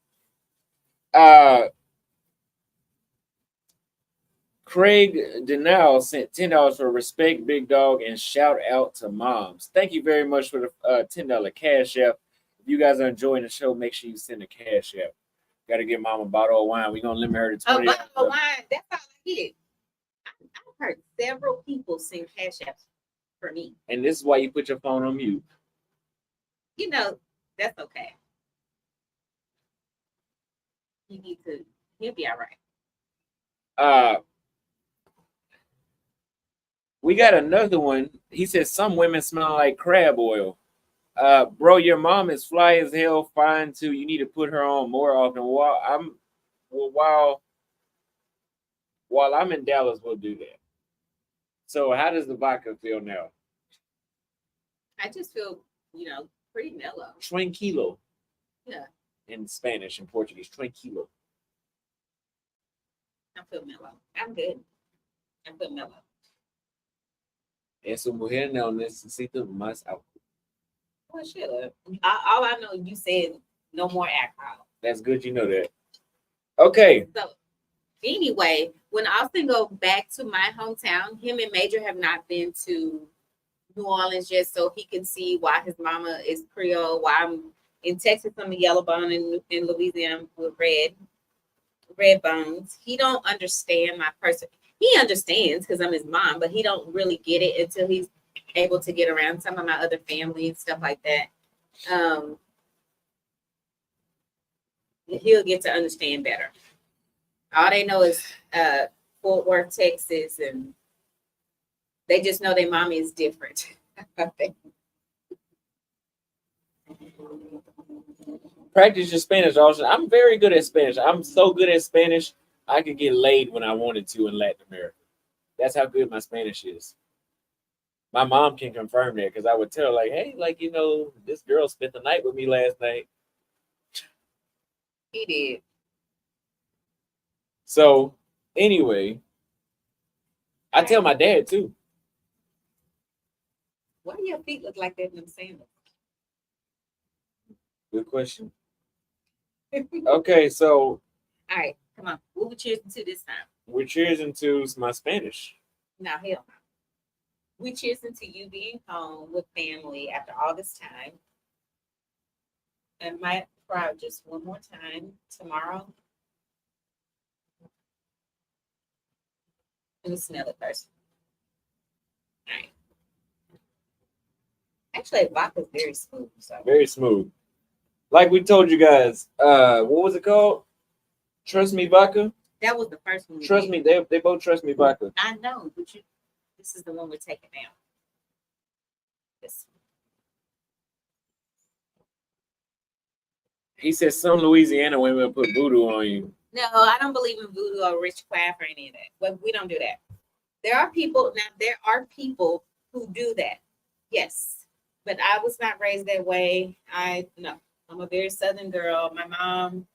Craig Denal sent $10 for respect, big dog, and shout out to moms. Thank you very much for the $10 cash app. If you guys are enjoying the show, make sure you send a cash app. Got to get mom a bottle of wine. We're gonna limit her to 20. A bottle of wine. That's all I get. I've heard several people send cash apps for me. And this is why you put your phone on mute. That's okay. He'll be all right. We got another one. He says some women smell like crab oil. Bro, your mom is fly as hell, fine too. You need to put her on more often. While I'm in Dallas, we'll do that. So how does the vodka feel now? I just feel, pretty mellow. Tranquilo. Yeah. In Spanish and Portuguese, tranquilo. I feel mellow. I'm good. I put mellow. En su mujer no necesita más alcohol. Well, shit. All I know, you said no more alcohol. That's good. You know that. Okay. So anyway, when Austin go back to my hometown, him and Major have not been to New Orleans just so he can see why his mama is Creole, why I'm in Texas, I'm a yellow bone, in Louisiana with red bones. He don't understand my person. He understands because I'm his mom, but he don't really get it until he's able to get around some of my other family and stuff like that. He'll get to understand better. All they know is Fort Worth, Texas, and they just know their mommy is different. Practice your Spanish, Austin. I'm very good at Spanish. I'm so good at Spanish, I could get laid when I wanted to in Latin America. That's how good my Spanish is. My mom can confirm that because I would tell her, like, hey, like, you know, this girl spent the night with me last night. He did. So, anyway, I tell my dad too. Why do your feet look like that in them sandals? Good question. Okay, so All right, come on. What we cheers to this time? we're cheersing to my Spanish. No, hell no. We cheersing to you being home with family after all this time. And might try just one more time tomorrow. Let me smell it first. All right. Actually, vodka's very smooth. So Very smooth. Like we told you guys, what was it called? Trust Me Vodka? that was the first one. Trust me, they both Trust Me Vodka. I know, but this is the one we're taking now. This. He said some Louisiana women put voodoo on you. No, I don't believe in voodoo or witchcraft or any of that. But we don't do that. There are people who do that. Yes. But I was not raised that way. I'm a very southern girl. My mom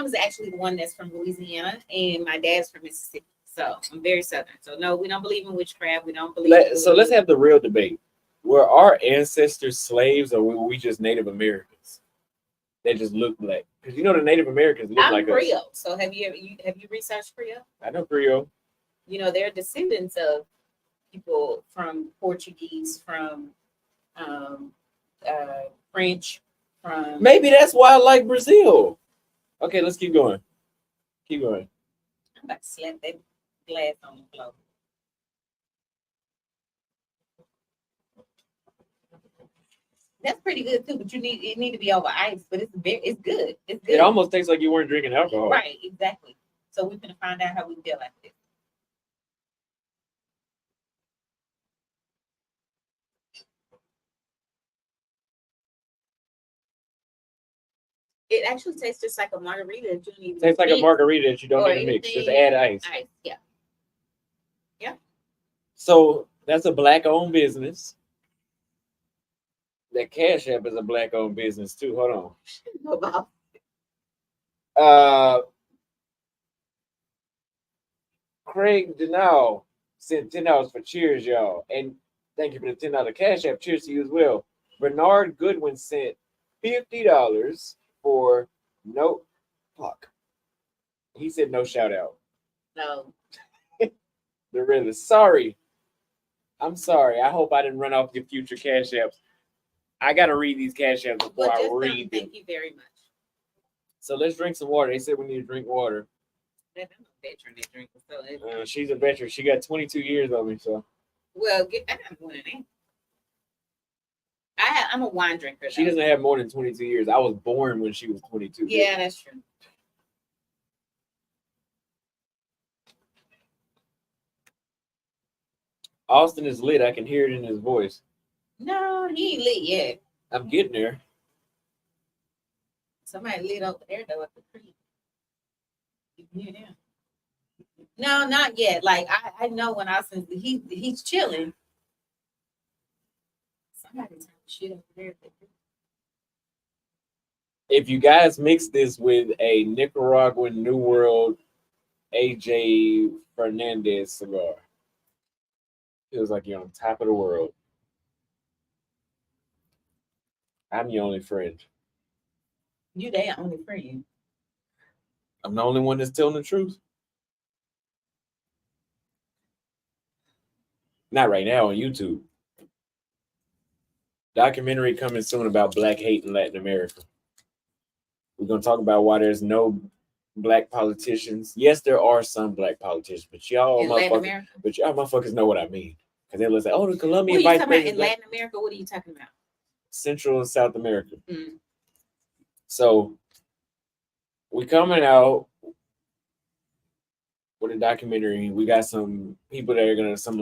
is actually the one that's from Louisiana and my dad's from Mississippi. So I'm very southern. So no, we don't believe in witchcraft. We don't believe So let's have the real debate. Were our ancestors slaves or were we just Native Americans? They just look black. Because you know the Native Americans look like Creole. us. So have you researched Creole? I know Creole. You know, they're descendants of people from Portuguese, from French, from Maybe that's why I like Brazil. Okay, let's keep going. Keep going. I'm about to slap that glass on the floor. That's pretty good too, but it need to be over ice. But it's good. It's good. It almost tastes like you weren't drinking alcohol. Right, exactly. So we're gonna find out how we feel after this. It actually tastes just like a margarita. That you don't even Tastes like a mix margarita that you don't or need to mix. Just anything. add ice. Ice, yeah. So that's a black-owned business. That Cash App is a black-owned business too. Hold on. Craig Denal sent $10 for cheers, y'all. And thank you for the $10 Cash App. Cheers to you as well. Bernard Goodwin sent $50 for no fuck. He said no shout out. No. They're really sorry. I'm sorry. I hope I didn't run off your future Cash Apps. I gotta read these Cash Apps before I read them. Thank you very much. So let's drink some water. They said we need to drink water. I'm a veteran at drinking, so She's a veteran. She got 22 years on me, so. well, I got more than that. I'm a wine drinker. She doesn't have more than 22 years. I was born when she was 22. Yeah, that's true. Austin is lit. I can hear it in his voice. No, he ain't lit yet. I'm getting there. Somebody lit over there though at the creek. You can hear them. No, not yet. Like I know when Austin's he's chilling. Somebody's shit over there. If you guys mix this with a Nicaraguan New World AJ Fernandez cigar. Feels like you're on top of the world. I'm your only friend. You their only friend. I'm the only one that's telling the truth. Not right now on YouTube. Documentary coming soon about black hate in Latin America. We're gonna talk about why there's no black politicians. Yes, there are some black politicians, but In Latin America? y'all motherfuckers know what I mean. Because they look like, oh, the What Colombian are you vice talking about in president, Latin America? What are you talking about? Central and South America. Mm. So we coming out with a documentary. We got some people that are gonna some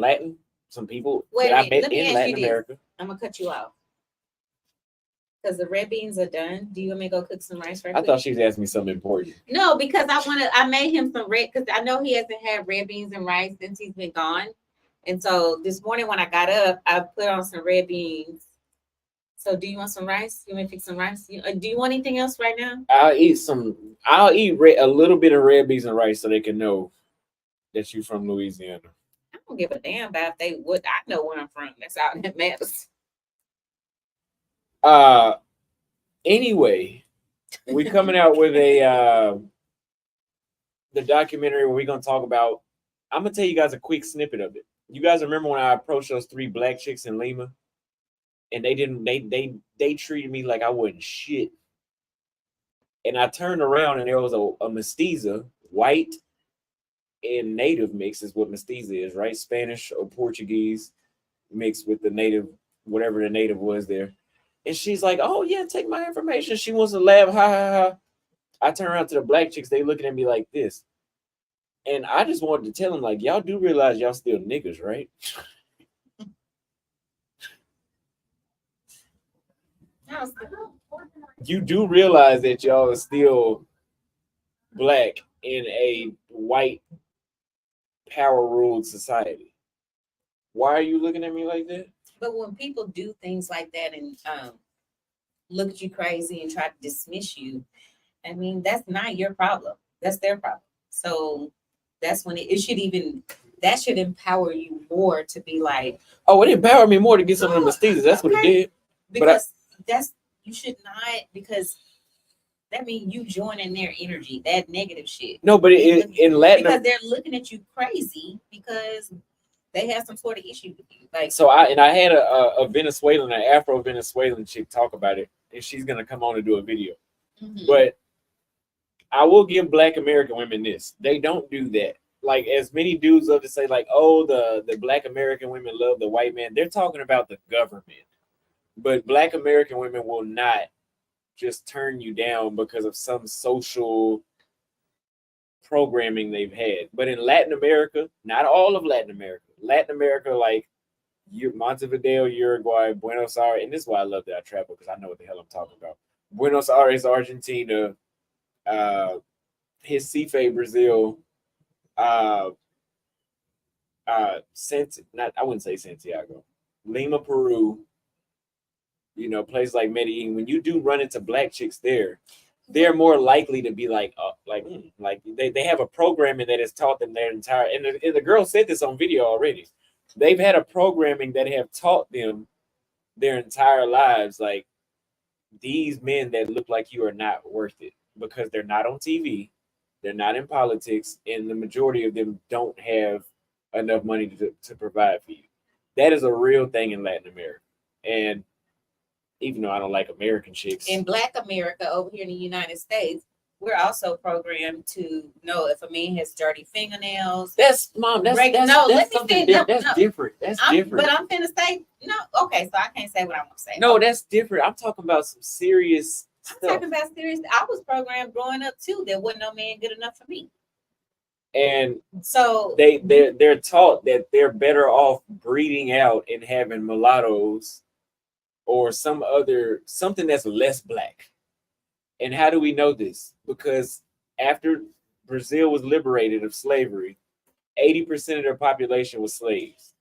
people Wait a that I minute, bet let me in ask Latin you this. America. I'm gonna cut you off. Because the red beans are done. Do you want me to go cook some rice right I quick? thought she was asking me something important. No, because I made him some red, because I know he hasn't had red beans and rice since he's been gone. And so this morning when I got up, I put on some red beans. So do you want some rice? You want me to fix some rice? Do you want anything else right now? I'll eat a little bit of red beans and rice so they can know that you from Louisiana. I don't give a damn about if they would. I know where I'm from. That's all that matters. Anyway, we coming out with a the documentary where we're gonna talk about. I'm gonna tell you guys a quick snippet of it. You guys remember when I approached those 3 black chicks in Lima, and they treated me like I wasn't shit. And I turned around and there was a mestiza, white and native mix is what mestiza is, right? Spanish or Portuguese mixed with the native, whatever the native was there. And she's like, oh yeah, take my information. She wants to laugh, ha ha ha. I turn around to the black chicks, they looking at me like this. And I just wanted to tell them, like, y'all do realize y'all still niggas, right? You do realize that y'all are still black in a white power ruled society. Why are you looking at me like that? But when people do things like that and look at you crazy and try to dismiss you, I mean, that's not your problem. That's their problem. So that's when it should empower you more to be like, oh, it empowered me more to get some of the mestizas. That's what it did. Because you should not, because that means you joining their energy, that negative shit. No, but in Latin, because they're looking at you crazy because they have some sort of issue with you. Like, so I had a Venezuelan, an Afro Venezuelan chick talk about it, and she's gonna come on and do a video. Mm-hmm. But I will give Black American women this: they don't do that. Like, as many dudes love to say, like, oh, the Black American women love the white man. They're talking about the government, but Black American women will not just turn you down because of some social programming they've had. But in Latin America, not all of Latin America, like Montevideo, Uruguay, Buenos Aires, and this is why I love that I travel, because I know what the hell I'm talking about. Buenos Aires, Argentina, Recife, Brazil, I wouldn't say Santiago, Lima, Peru, places like Medellin. When you do run into black chicks there, they're more likely to be like they have a programming that has taught them their entire, and the girl said this on video already. They've had a programming that have taught them their entire lives, like, these men that look like you are not worth it, because they're not on TV, they're not in politics, and the majority of them don't have enough money to provide for you. That is a real thing in Latin America. And even though I don't like American chicks. In Black America over here in the United States, we're also programmed to know if a man has dirty fingernails. That's different. That's different. But I'm finna say, no, okay, so I can't say what I want to say. No, that's different. I'm talking about some serious stuff. I'm talking about serious. I was programmed growing up too. There wasn't no man good enough for me. And so they're taught that they're better off breeding out and having mulattoes or something that's less black. And how do we know this? Because after Brazil was liberated of slavery, 80% of their population was slaves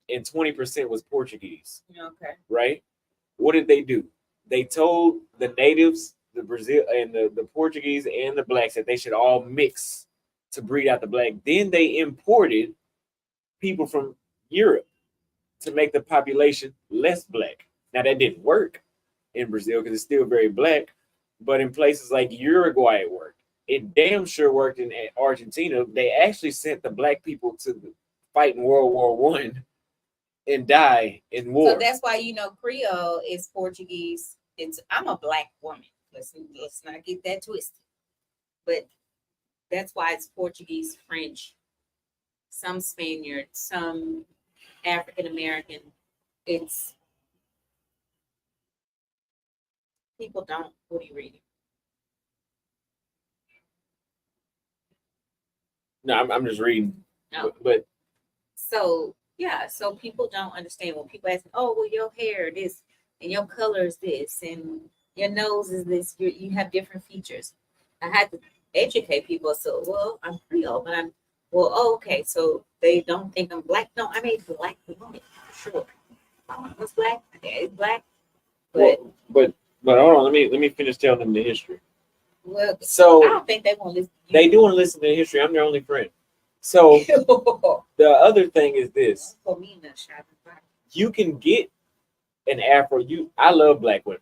and 20% was Portuguese. Okay. Right? What did they do? They told the natives, the Brazil and the Portuguese and the blacks, that they should all mix to breed out the black. Then they imported people from Europe to make the population less black. Now that didn't work in Brazil because it's still very black, but in places like Uruguay it worked. It damn sure worked in Argentina. They actually sent the black people to fight in World War One and die in war. So that's why Creole is Portuguese. I'm a black woman. Let's not get that twisted. But that's why it's Portuguese, French, some Spaniard, some African American. It's people don't. What are you reading? No, I'm just reading. No. But So yeah, so people don't understand when people ask, "Oh, well, your hair this and your color is this and your nose is this." You have different features. I had to educate people. So, well, I'm Creole, but I'm well. Oh, okay, so they don't think I'm black. No, I'm a black woman. Sure, I was black. My dad is black, but but hold on. Let me finish telling them the history. well, So I don't think they want to listen. They do want to listen to the history. I'm their only friend. So the other thing is this: you can get an afro. I love black women.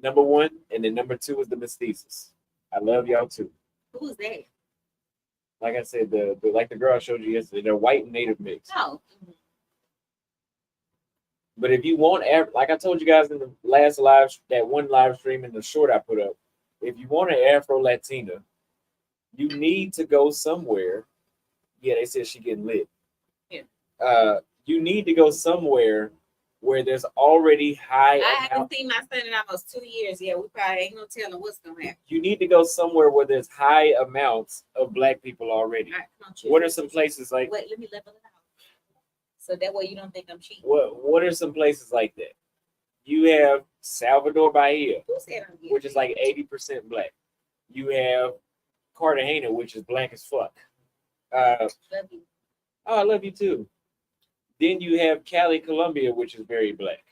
Number one, and then number two is the mestizos. I love y'all too. Who's that? Like I said, the like the girl I showed you yesterday, they're white and native mix. Oh. But if you want, like I told you guys in the last that one live stream in the short I put up, if you want an Afro Latina, you need to go somewhere. Yeah, they said she getting lit. Yeah. You need to go somewhere where there's already high. I haven't seen my son in almost 2 years. Yeah, we probably ain't no telling what's gonna happen. You need to go somewhere where there's high amounts of black people already. Right, what are some places like? Wait, let me level it out. So that way you don't think I'm cheating. What are some places like that? You have Salvador Bahia, which is like 80% black. You have Cartagena, which is black as fuck. Love you. Oh, I love you too. Then you have Cali, Colombia, which is very black.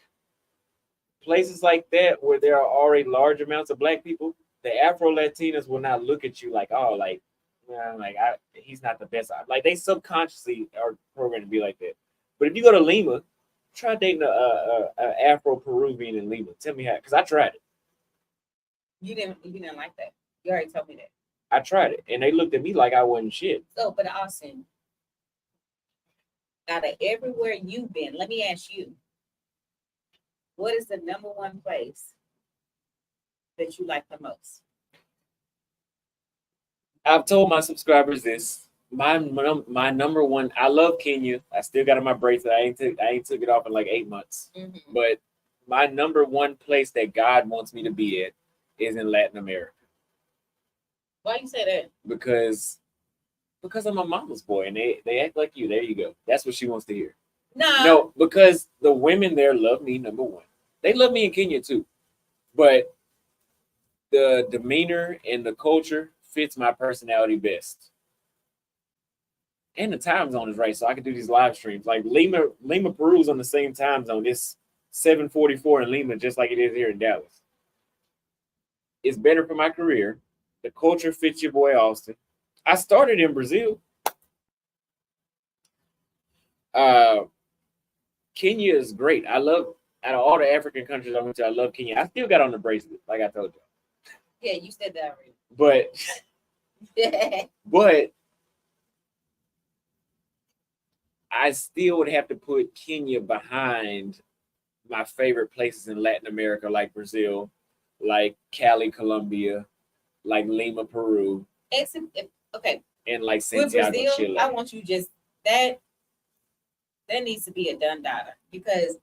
Places like that where there are already large amounts of black people, the Afro Latinas will not look at you like, oh, he's not the best. Like they subconsciously are programmed to be like that. But if you go to Lima, try dating a Afro Peruvian in Lima. Tell me how, because I tried it. You didn't like that. You already told me that. I tried it, and they looked at me like I wasn't shit. So, but Austin, out of everywhere you've been, let me ask you, what is the number one place that you like the most? I've told my subscribers this. My number one. I love Kenya. I still got on my bracelet. I ain't took it off in like 8 months. Mm-hmm. But my number one place that God wants me to be at is in Latin America. Why you say that? Because I'm a mama's boy, and they act like you. There you go. That's what she wants to hear. No, because the women there love me. Number one, they love me in Kenya too, but the demeanor and the culture fits my personality best. And the time zone is right, so I can do these live streams. Like Lima, Peru's on the same time zone. It's 7:44 in Lima, just like it is here in Dallas. It's better for my career. The culture fits your boy Austin. I started in Brazil. Kenya is great. I love, out of all the African countries I went to, I love Kenya. I still got on the bracelet, like I told you. Yeah, you said that already. But I still would have to put Kenya behind my favorite places in Latin America, like Brazil, like Cali, Colombia, like Lima, Peru. Okay. And like Santiago, Brazil, Chile. I want you just that needs to be a done data, because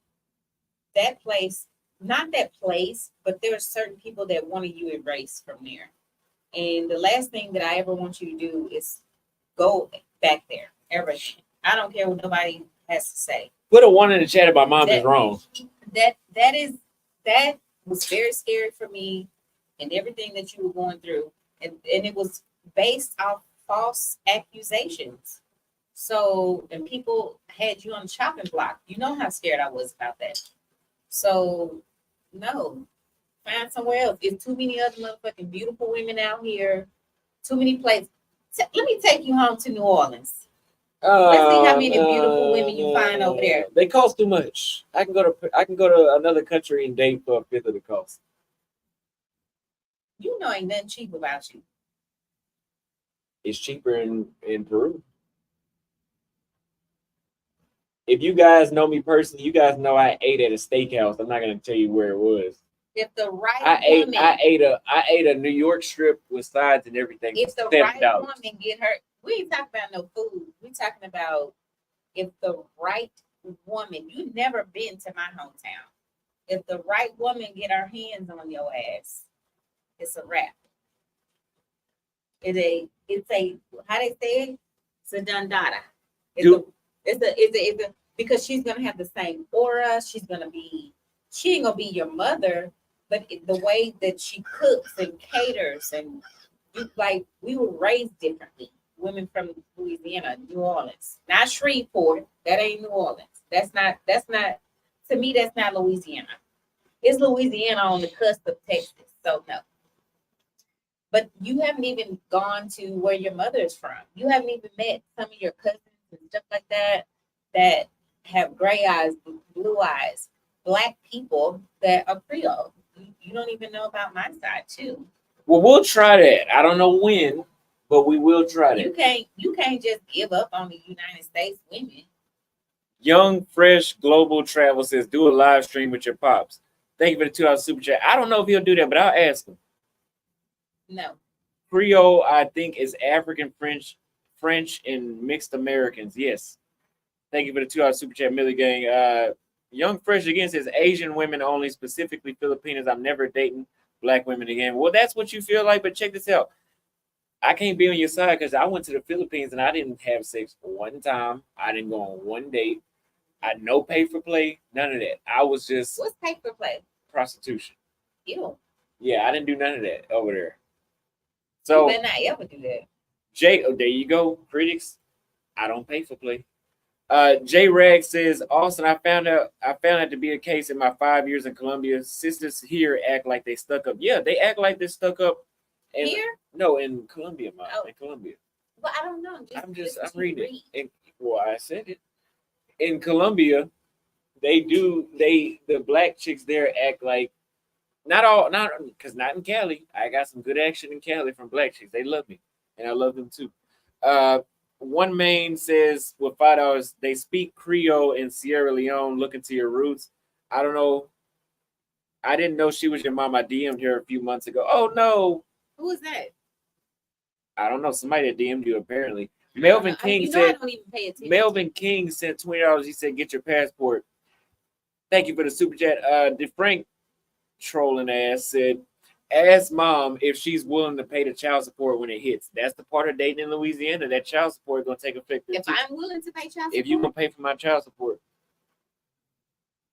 that place, not that place, but there are certain people that want you erased from there. And the last thing that I ever want you to do is go back there. Ever. I don't care what nobody has to say. Put a 1 in the chat if my mom is wrong. That was very scary for me, and everything that you were going through. And it was based off false accusations. So, and people had you on the chopping block. You know how scared I was about that. So, no, find somewhere else. There's too many other motherfucking beautiful women out here. Too many places. Let me take you home to New Orleans. Let's see how many beautiful women you find over there. They cost too much. I can go to another country and date for a fifth of the cost. You know, ain't nothing cheap about you. It's cheaper in Peru. If you guys know me personally, you guys know I ate at a steakhouse. I'm not gonna tell you where it was. If the right I woman, ate a New York strip with sides and everything. if the $7. right woman get her, we ain't talking about no food. We talking about if the right woman. You never been to my hometown. If the right woman get her hands on your ass, it's a wrap. It's a how they say it? It's a dundada. It's a because she's gonna have the same aura. She ain't gonna be your mother, but the way that she cooks and caters and like we were raised differently. Women from Louisiana, New Orleans, not Shreveport. That ain't New Orleans. That's not. To me, that's not Louisiana. It's Louisiana on the cusp of Texas. So no. But you haven't even gone to where your mother is from. You haven't even met some of your cousins and stuff like that have gray eyes, blue eyes, black people that are Creole. You don't even know about my side too. Well, we'll try that. I don't know when, but we will try that. You can't just give up on the United States women. Young Fresh Global Travel says, do a live stream with your pops. Thank you for the $2 super chat. I don't know if he'll do that, but I'll ask him. No. Creole, I think, is African French, and mixed Americans. Yes. Thank you for the $2 super chat, Millie Gang. Young Fresh again says Asian women only, specifically Filipinas. I'm never dating black women again. Well, that's what you feel like, but check this out. I can't be on your side because I went to the Philippines and I didn't have sex one time. I didn't go on one date. I had no pay for play, none of that. I was just What's pay for play? Prostitution. Ew. Yeah, I didn't do none of that over there. You So better not ever do that. there you go, critics. I don't pay for play. J Rag says, Austin, I found out to be a case in my 5 years in Colombia. Sisters here act like they stuck up. Yeah, they act like they stuck up. Here? No, in Colombia, Mom. Oh. In Colombia. Well, I don't know. I'm reading it. Well, I said it. In Colombia, the black chicks there act like not because not in Cali. I got some good action in Cali from black chicks. They love me, and I love them too. One main says with $5, they speak Creole in Sierra Leone. Look into your roots. I don't know. I didn't know she was your mom. I DM'd her a few months ago. Oh no. Who is that? I don't know. Somebody that DM'd you apparently. Melvin King said. I don't even pay attention. Melvin King sent $20. He said, "Get your passport." Thank you for the super chat. DeFrank trolling ass said, "Ask mom if she's willing to pay the child support when it hits." That's the part of dating in Louisiana. That child support is gonna take effect. If I'm willing to pay child support, if you gonna pay for my child support.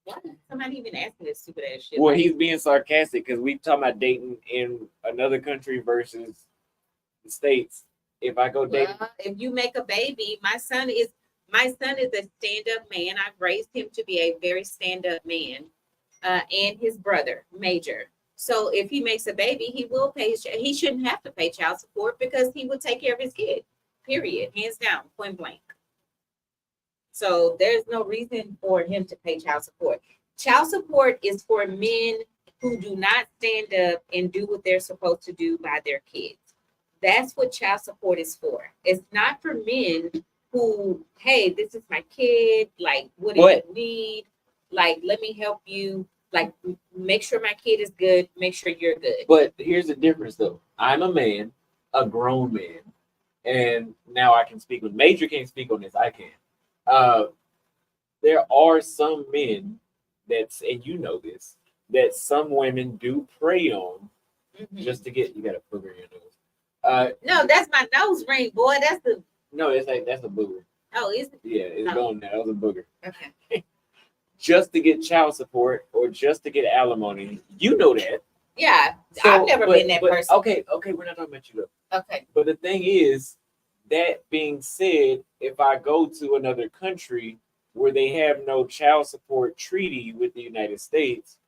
Why? Somebody even asked me this stupid ass shit. Well, he's being sarcastic because we talking about dating in another country versus the States. If I go date, if you make a baby, my son is a stand-up man. I've raised him to be a very stand-up man, and his brother, Major. So if he makes a baby, he will pay. He shouldn't have to pay child support because he will take care of his kid. Period. Hands down, point blank. So there's no reason for him to pay child support. Child support is for men who do not stand up and do what they're supposed to do by their kids. That's what child support is for. It's not for men who, hey, this is my kid. Like, what do you need? Like, let me help you. Like, make sure my kid is good. Make sure you're good. But here's the difference, though. I'm a man, a grown man, and now I can speak. When Major can't speak on this, I can. There are some men and you know this, that some women do prey on just to get. You got a booger in your nose. No, that's my nose ring, boy. That's a booger. Oh, is it? Yeah, it's going there. That was a booger. Okay. Just to get child support or just to get alimony, you know that. Yeah, so, I've never been that person. Okay, we're not talking about you though. Okay. But the thing is, that being said, if I go to another country where they have no child support treaty with the United States,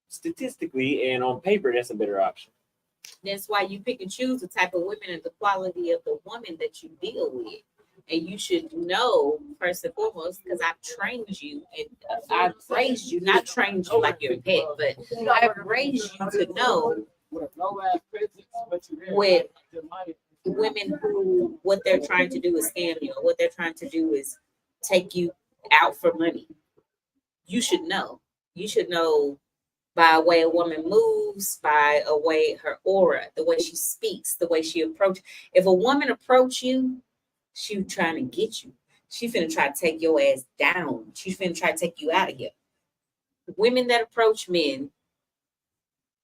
statistically and on paper, that's a better option. That's why you pick and choose the type of women and the quality of the woman that you deal with. And you should know first and foremost, because I've trained you and I've raised you, not trained you like you're a pet, but I've raised you to know with women who what they're trying to do is scam you, or what they're trying to do is take you out for money. You should know. You should know by a way a woman moves, by a way her aura, the way she speaks, the way she approaches. If a woman approach you, she trying to get you. She finna try to take your ass down. She's finna try to take you out of here. Women that approach men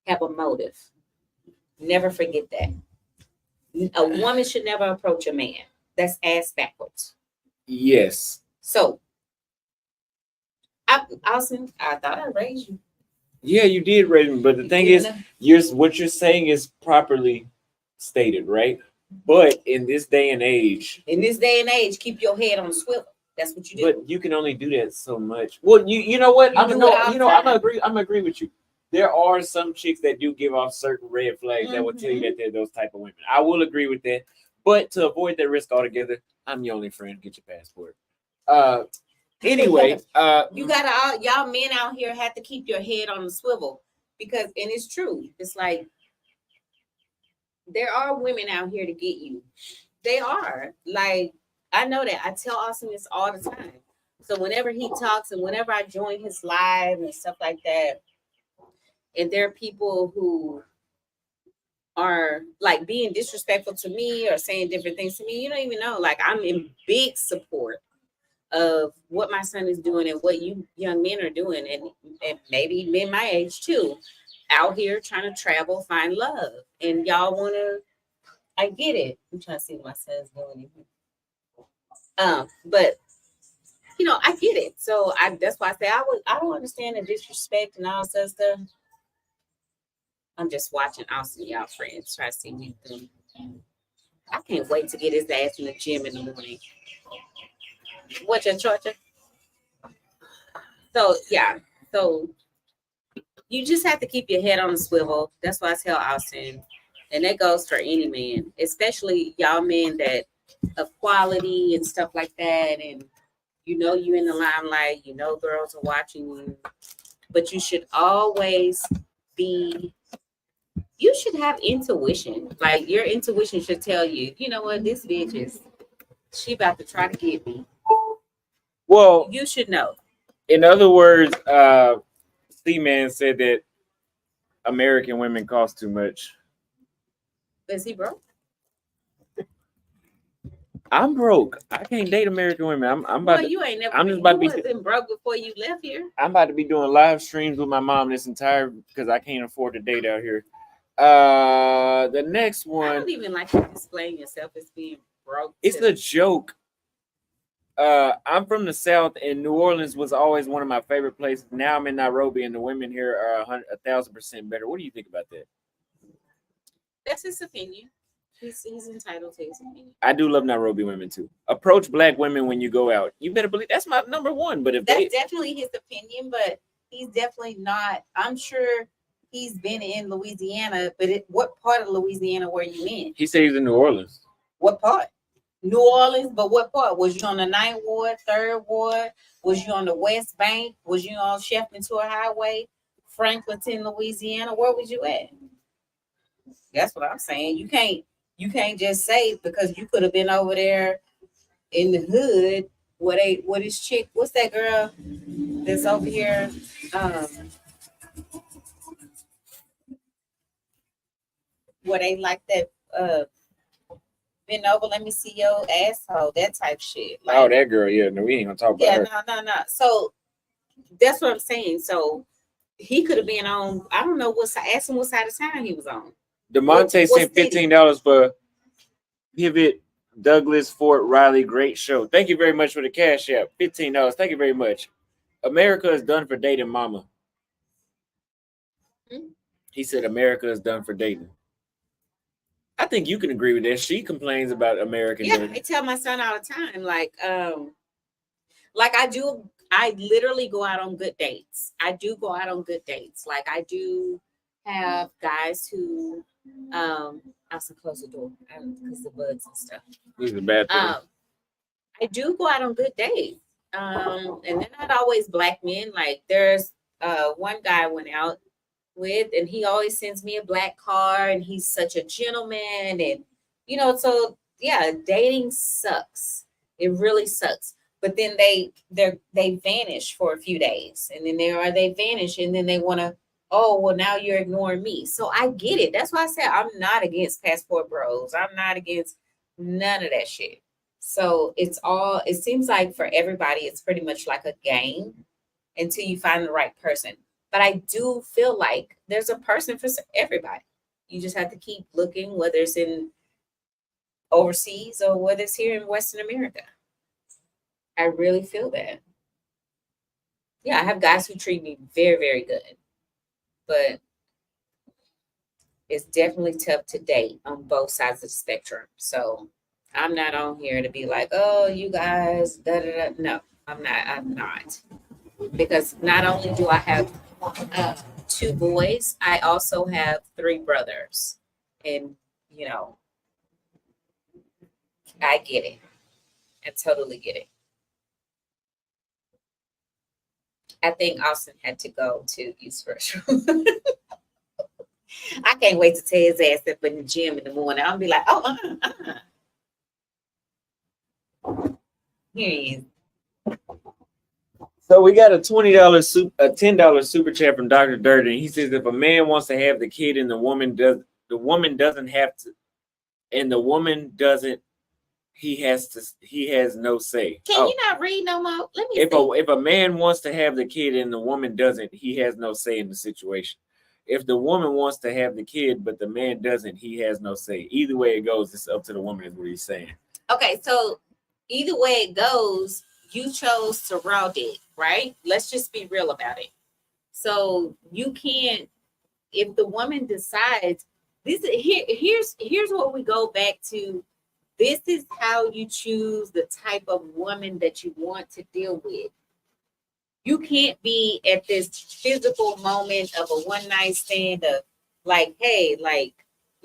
have a motive. Never forget that. A woman should never approach a man. That's ass backwards. Yes. So, Austin, I thought I raised you. Yeah, you did raise me, but the thing is, what you're saying is properly stated, right? But in this day and age, keep your head on the swivel. That's what you do. but you can only do that so much. Well, you know what? I'm gonna agree with you. There are some chicks that do give off certain red flags that will tell you that they're those type of women. I will agree with that. But to avoid that risk altogether, I'm your only friend. Get your passport. Anyway, you gotta y'all men out here have to keep your head on the swivel, because and it's true. It's like there are women out here to get you. They are. Like, I know that. I tell Austin this all the time. So whenever he talks and whenever I join his live and stuff like that, and there are people who are like being disrespectful to me or saying different things to me, you don't even know. Like, I'm in big support of what my son is doing and what you young men are doing, and maybe men my age too, out here trying to travel, find love. And y'all want to, I get it. I'm trying to see what my son's doing. But you know, I get it. So that's why I say I don't understand the disrespect and all that stuff. I'm just watching Austin, y'all friends, try to see me through. I can't wait to get his ass in the gym in the morning. What your Georgia? So yeah, so you just have to keep your head on the swivel. That's why I tell Austin, and that goes for any man, especially y'all men that of quality and stuff like that. And you know you in the limelight, you know girls are watching you, but you should always be. You should have intuition. Like your intuition should tell you, you know what, this bitch is. She about to try to get me. well, You should know. in other words, C-Man said that American women cost too much. Is he broke? I'm broke. I can't date American women. I'm about Well, to. you ain't never. I'm just about to be. Wasn't broke before you left here. I'm about to be doing live streams with my mom this entire because I can't afford to date out here. The next I one. don't even like you displaying yourself as being broke. It's a joke. I'm from the South, and New Orleans was always one of my favorite places. Now I'm in Nairobi, and the women here are 1,000% better. What do you think about that? That's his opinion. He's entitled to his opinion. I do love Nairobi women too. Approach black women when you go out. You better believe that's my number one. But if that's definitely his opinion, but he's definitely not. I'm sure he's been in Louisiana, but what part of Louisiana were you in? He said he's in New Orleans. What part? New Orleans, but what part? Was you on the 9th Ward, 3rd Ward? Was you on the West Bank? Was you on Sheffman Tour Highway, Franklinton, Louisiana? Where was you at? That's what I'm saying. You can't just say because you could have been over there in the hood. What is chick? What's that girl that's over here? Where they like that bend over, let me see your asshole, that type shit. Like, oh, that girl, yeah. No, we ain't gonna talk about her. No. So that's what I'm saying. So he could have been on, I don't know what side, ask him what side of town he was on. DeMonte sent $15 for Pivot Douglas Fort Riley. Great show. Thank you very much for the cash app. $15. Thank you very much. America is done for dating, mama. He said America is done for dating. I think you can agree with that. She complains about American. Yeah, I tell my son all the time, like I do. I literally go out on good dates. I do go out on good dates. Like I do have guys who I also close the door because the bugs and stuff. This is a bad thing. I do go out on good days. And they're not always black men. Like there's one guy I went out with, and he always sends me a black car, and he's such a gentleman. And so yeah, dating sucks. It really sucks. But then they vanish for a few days, and then they vanish, and then they want to. Oh well, now you're ignoring me. So I get it. That's why I said I'm not against passport bros. I'm not against none of that shit. So it seems like for everybody, it's pretty much like a game until you find the right person. But I do feel like there's a person for everybody. You just have to keep looking, whether it's in overseas or whether it's here in Western America. I really feel that. Yeah, I have guys who treat me very, very good, but it's definitely tough to date on both sides of the spectrum. So I'm not on here to be like, oh, you guys, da da da. No, I'm not. I'm not. Because not only do I have two boys, I also have three brothers. And, I get it. I totally get it. I think Austin had to go to use restroom. I can't wait to tear his ass up in the gym in the morning. I'll be like, oh, here he is. So we got a $10 super chat from Dr. Dirt, and he says if a man wants to have the kid and the woman doesn't have to, and the woman doesn't, he has no say. Can you not read no more? Let me if a man wants to have the kid and the woman doesn't, he has no say in the situation. If the woman wants to have the kid but the man doesn't, he has no say. Either way it goes, it's up to the woman, is what he's saying. Okay, so either way it goes, you chose to raw dick, right? Let's just be real about it. So you can't, if the woman decides here's what we go back to. This is how you choose the type of woman that you want to deal with. You can't be at this physical moment of a one night stand of like, hey, like,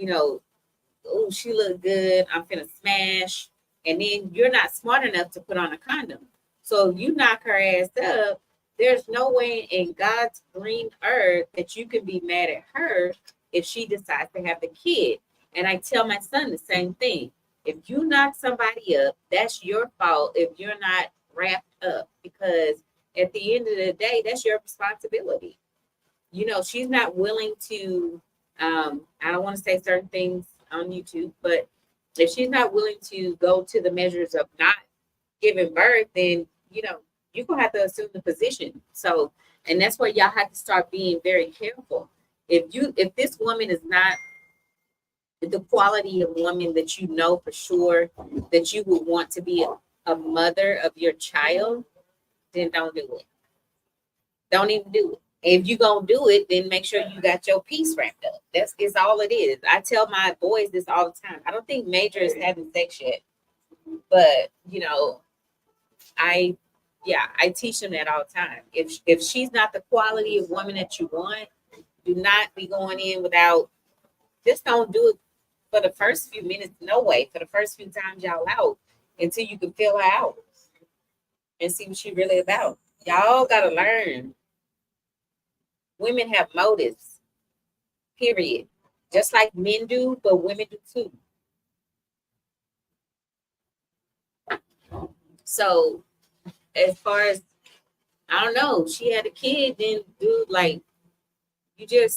oh, she look good, I'm finna smash. And then you're not smart enough to put on a condom. So you knock her ass up. There's no way in God's green earth that you can be mad at her if she decides to have the kid. And I tell my son the same thing. If you knock somebody up, that's your fault if you're not wrapped up, because at the end of the day, that's your responsibility. She's not willing to, I don't want to say certain things on YouTube, but if she's not willing to go to the measures of not giving birth, then, you're going to have to assume the position. So, and that's where y'all have to start being very careful. If this woman is not the quality of woman that you know for sure that you would want to be a mother of your child, then don't do it. Don't even do it. If you're going to do it, then make sure you got your piece wrapped up. That's all it is. I tell my boys this all the time. I don't think Major is having sex yet, but, I teach them that all the time. If she's not the quality of woman that you want, do not be going in without, just don't do it for the first few minutes. No way. For the first few times y'all out, until you can feel her out and see what she really about. Y'all got to learn. Women have motives, period. Just like men do, but women do too. So as far as, I don't know, she had a kid, then dude, like, you're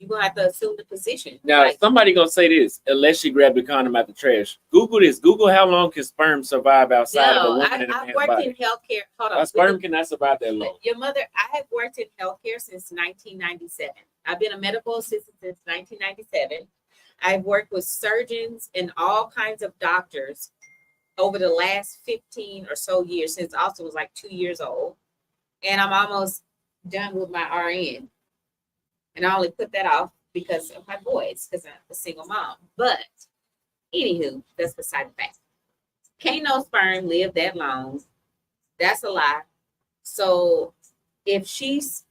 gonna have to assume the position. Now, like, somebody gonna say this, unless she grabbed the condom out the trash. Google this. Google how long can sperm survive outside of a woman in a man's worked body. in healthcare. Hold on. A sperm cannot survive that long. Your mother, I have worked in healthcare since 1997. I've been a medical assistant since 1997. I've worked with surgeons and all kinds of doctors over the last 15 or so years, since Austin was like 2 years old. And I'm almost done with my RN. And I only put that off because of my boys, because I'm a single mom. But anywho, that's beside the fact. Can't no sperm live that long. That's a lie. So if she's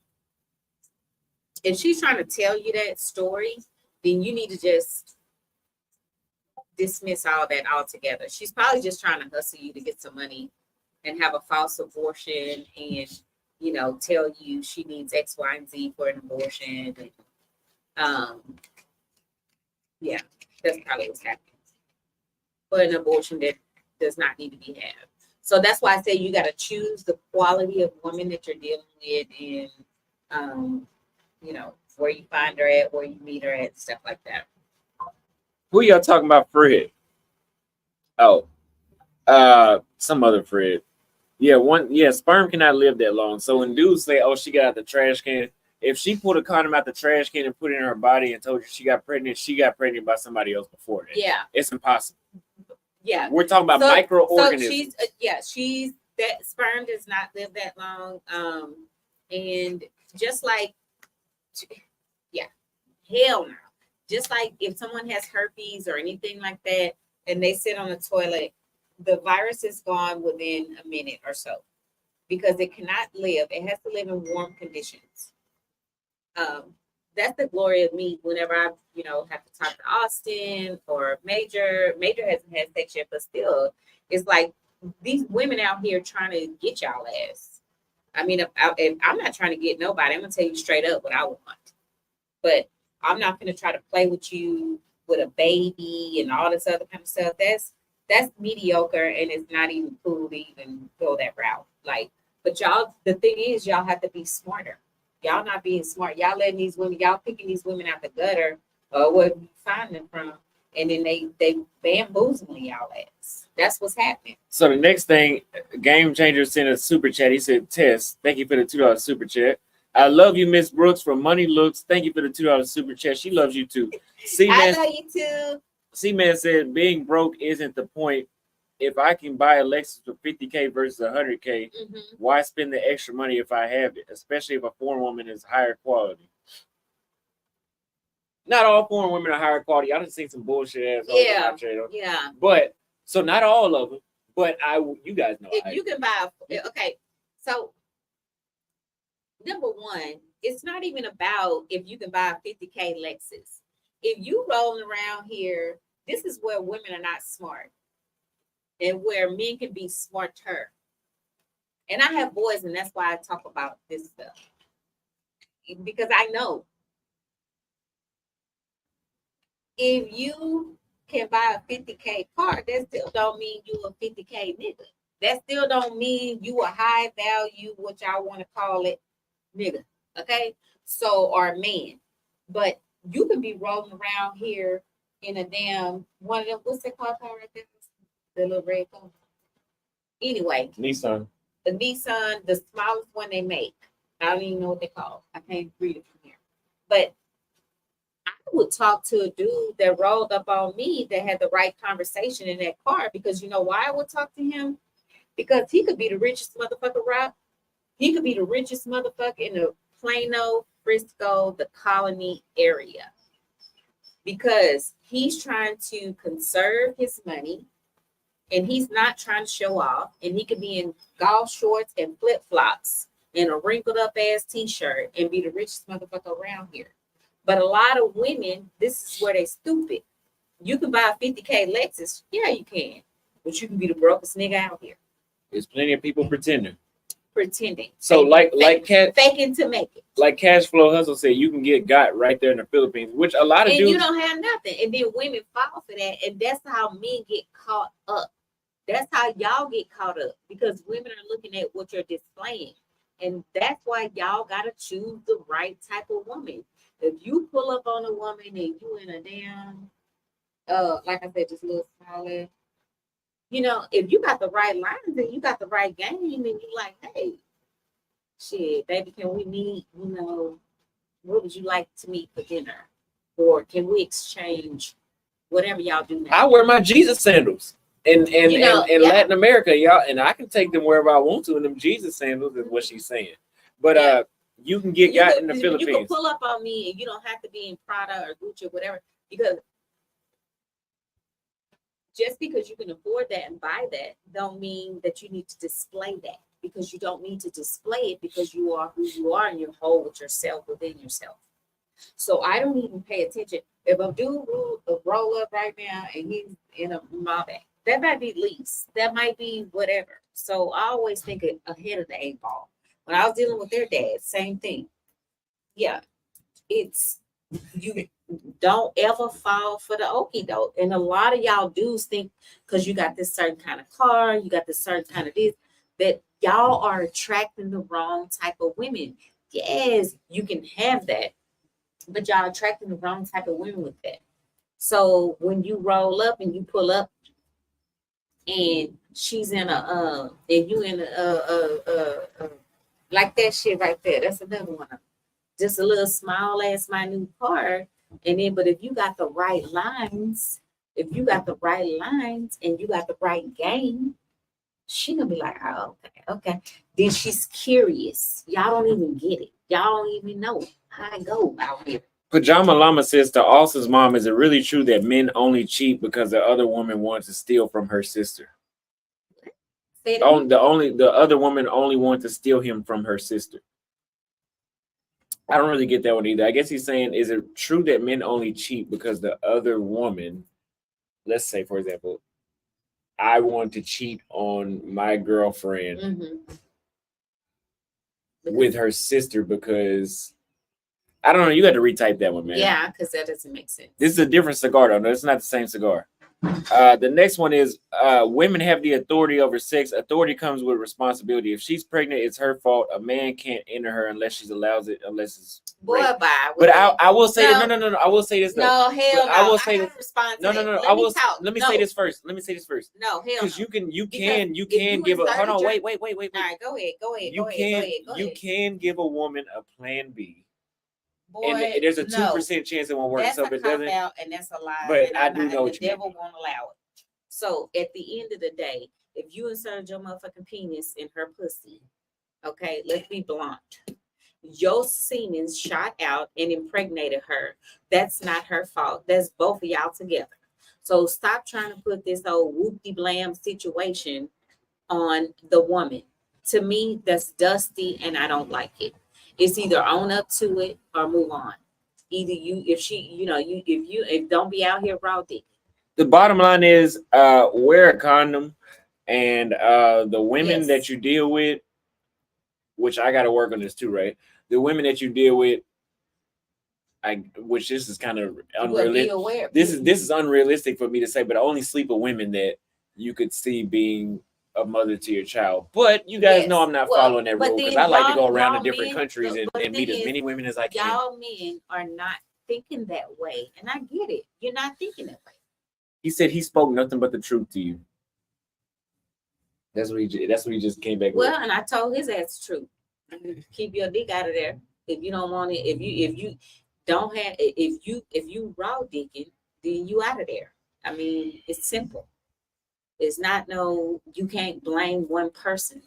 if she's trying to tell you that story, then you need to just dismiss all that altogether. She's probably just trying to hustle you to get some money and have a false abortion and, you know, tell you she needs X, Y, and Z for an abortion. And, yeah, that's probably what's happening. For an abortion that does not need to be had. So that's why I say you got to choose the quality of woman that you're dealing with and, you know, where you find her at, where you meet her at, stuff like that. Who y'all talking about, Fred? Oh, some other Fred. Yeah, sperm cannot live that long. So when dudes say, "Oh, she got out the trash can," if she pulled a condom out the trash can and put it in her body and told you she got pregnant by somebody else before that. Yeah, it's impossible. Yeah, we're talking about microorganisms. So she's that sperm does not live that long. And just like, yeah, hell no. Just like if someone has herpes or anything like that, and they sit on the toilet, the virus is gone within a minute or so because it cannot live. It has to live in warm conditions. That's the glory of me whenever I, you know, have to talk to Austin or Major. Major hasn't had sex yet, but still, it's like these women out here trying to get y'all ass. I mean, if I'm not trying to get nobody, I'm gonna tell you straight up what I want. But I'm not gonna try to play with you with a baby and all this other kind of stuff. That's mediocre, and it's not even cool to even go that route. Like, but y'all, the thing is, y'all have to be smarter. Y'all not being smart. Y'all letting these women, y'all picking these women out the gutter or where you find them from, and then they bamboozling y'all ass. That's what's happening. So the next thing, Game Changer sent a super chat. He said, "Tess, thank you for the $2 super chat. I love you, Miss Brooks from Money Looks. Thank you for the $2 super chat. She loves you too." I love you too. C-Man said, "Being broke isn't the point. If I can buy a Lexus for $50K versus $100K, why spend the extra money if I have it? Especially if a foreign woman is higher quality." Not all foreign women are higher quality. I done seen some bullshit ass. Yeah. But so not all of them. But you guys know. If you can buy, okay. So number one, it's not even about if you can buy a $50K Lexus. If you rolling around here, this is where women are not smart. And where men can be smarter. And I have boys, and that's why I talk about this stuff. Because I know if you can buy a $50K car, that still don't mean you a $50K nigga. That still don't mean you a high value, what y'all want to call it, nigga. Okay? So, or man. But you can be rolling around here in a damn one of them, what's that called right there? The little red car. Anyway, Nissan. The Nissan, the smallest one they make. I don't even know what they call. I can't read it from here. But I would talk to a dude that rolled up on me that had the right conversation in that car because you know why I would talk to him? Because he could be the richest motherfucker, Rob. He could be the richest motherfucker in the Plano, Frisco, the Colony area. Because he's trying to conserve his money. And he's not trying to show off. And he could be in golf shorts and flip-flops and a wrinkled up ass t-shirt and be the richest motherfucker around here. But a lot of women, this is where they stupid. You can buy a $50K Lexus. Yeah, you can. But you can be the brokest nigga out here. There's plenty of people pretending. So faking to make it. Like Cash Flow Hustle said, you can get right there in the Philippines, which a lot of dudes. And you don't have nothing. And then women fall for that. And that's how men get caught up. That's how y'all get caught up because women are looking at what you're displaying. And that's why y'all got to choose the right type of woman. If you pull up on a woman and you in a damn, like I said, just a little smaller, you know, if you got the right lines and you got the right game and you like, hey, shit, baby, can we meet, you know, what would you like to meet for dinner? Or can we exchange whatever y'all do now? I wear my Jesus sandals. In Latin America, y'all, and I can take them wherever I want to, and them Jesus sandals is what she's saying. But you can get in the Philippines. You can pull up on me, and you don't have to be in Prada or Gucci or whatever, because just because you can afford that and buy that, don't mean that you need to display that. Because you don't need to display it because you are who you are, and you're whole with yourself within yourself. So I don't even pay attention. If a dude will roll up right now and he's in a mob, that might be lease. That might be whatever. So I always think ahead of the eight ball. When I was dealing with their dad, same thing. Yeah, it's you don't ever fall for the okie doke. And a lot of y'all dudes think because you got this certain kind of car, you got this certain kind of this, that y'all are attracting the wrong type of women. Yes, you can have that, but y'all attracting the wrong type of women with that. So when you roll up and you pull up and she's in and you in like that shit right there, that's another one. Just a little small ass minute car. And then, but if you got the right lines, and you got the right game, she gonna be like, oh, okay. Then she's curious. Y'all don't even get it. Y'all don't even know how I go out here. Pajama Llama says to Austin's mom, is it really true that men only cheat because the other woman wants to steal from her sister? The other woman only wants to steal him from her sister. I don't really get that one either. I guess he's saying, is it true that men only cheat because the other woman, let's say, for example, I want to cheat on my girlfriend with her sister because, I don't know, you got to retype that one, man. Yeah, because that doesn't make sense. This is a different cigar, though. No, it's not the same cigar. The next one is women have the authority over sex. Authority comes with responsibility. If she's pregnant, it's her fault. A man can't enter her unless she allows it, unless it's boy, rape. bye. But I will say no. I will say this. No, hell no. I will say this. Respond No. I will. Let me say this first. No, hell. Because you can give a. Hold on. Wait. All right, go ahead. You can give a woman a plan B. Boy, and there's a 2% chance it won't work. That's so a it doesn't. Out, and that's a lie. But I do know what the devil won't allow it. So at the end of the day, if you inserted your motherfucking penis in her pussy, okay, let's be blunt. Your semen shot out and impregnated her. That's not her fault. That's both of y'all together. So stop trying to put this old whoopty blam situation on the woman. To me, that's dusty, and I don't like it. It's either own up to it or move on. Either if don't be out here raw dick. The bottom line is wear a condom, and the women that you deal with, which I got to work on this too, right? The women that you deal with, which this is kind of unrealistic. This is unrealistic for me to say, but I only sleep with women that you could see being a mother to your child. But you guys know I'm not following that rule because I like to go around to different countries and meet as many women as I can. Y'all men are not thinking that way, and I get it. You're not thinking that way. He said he spoke nothing but the truth to you. That's what he just came back with. Well, and I told his ass the truth. Keep your dick out of there. If you don't want it, if you don't have, if you raw dicking, then you out of there. I mean, it's simple. It's not you can't blame one person.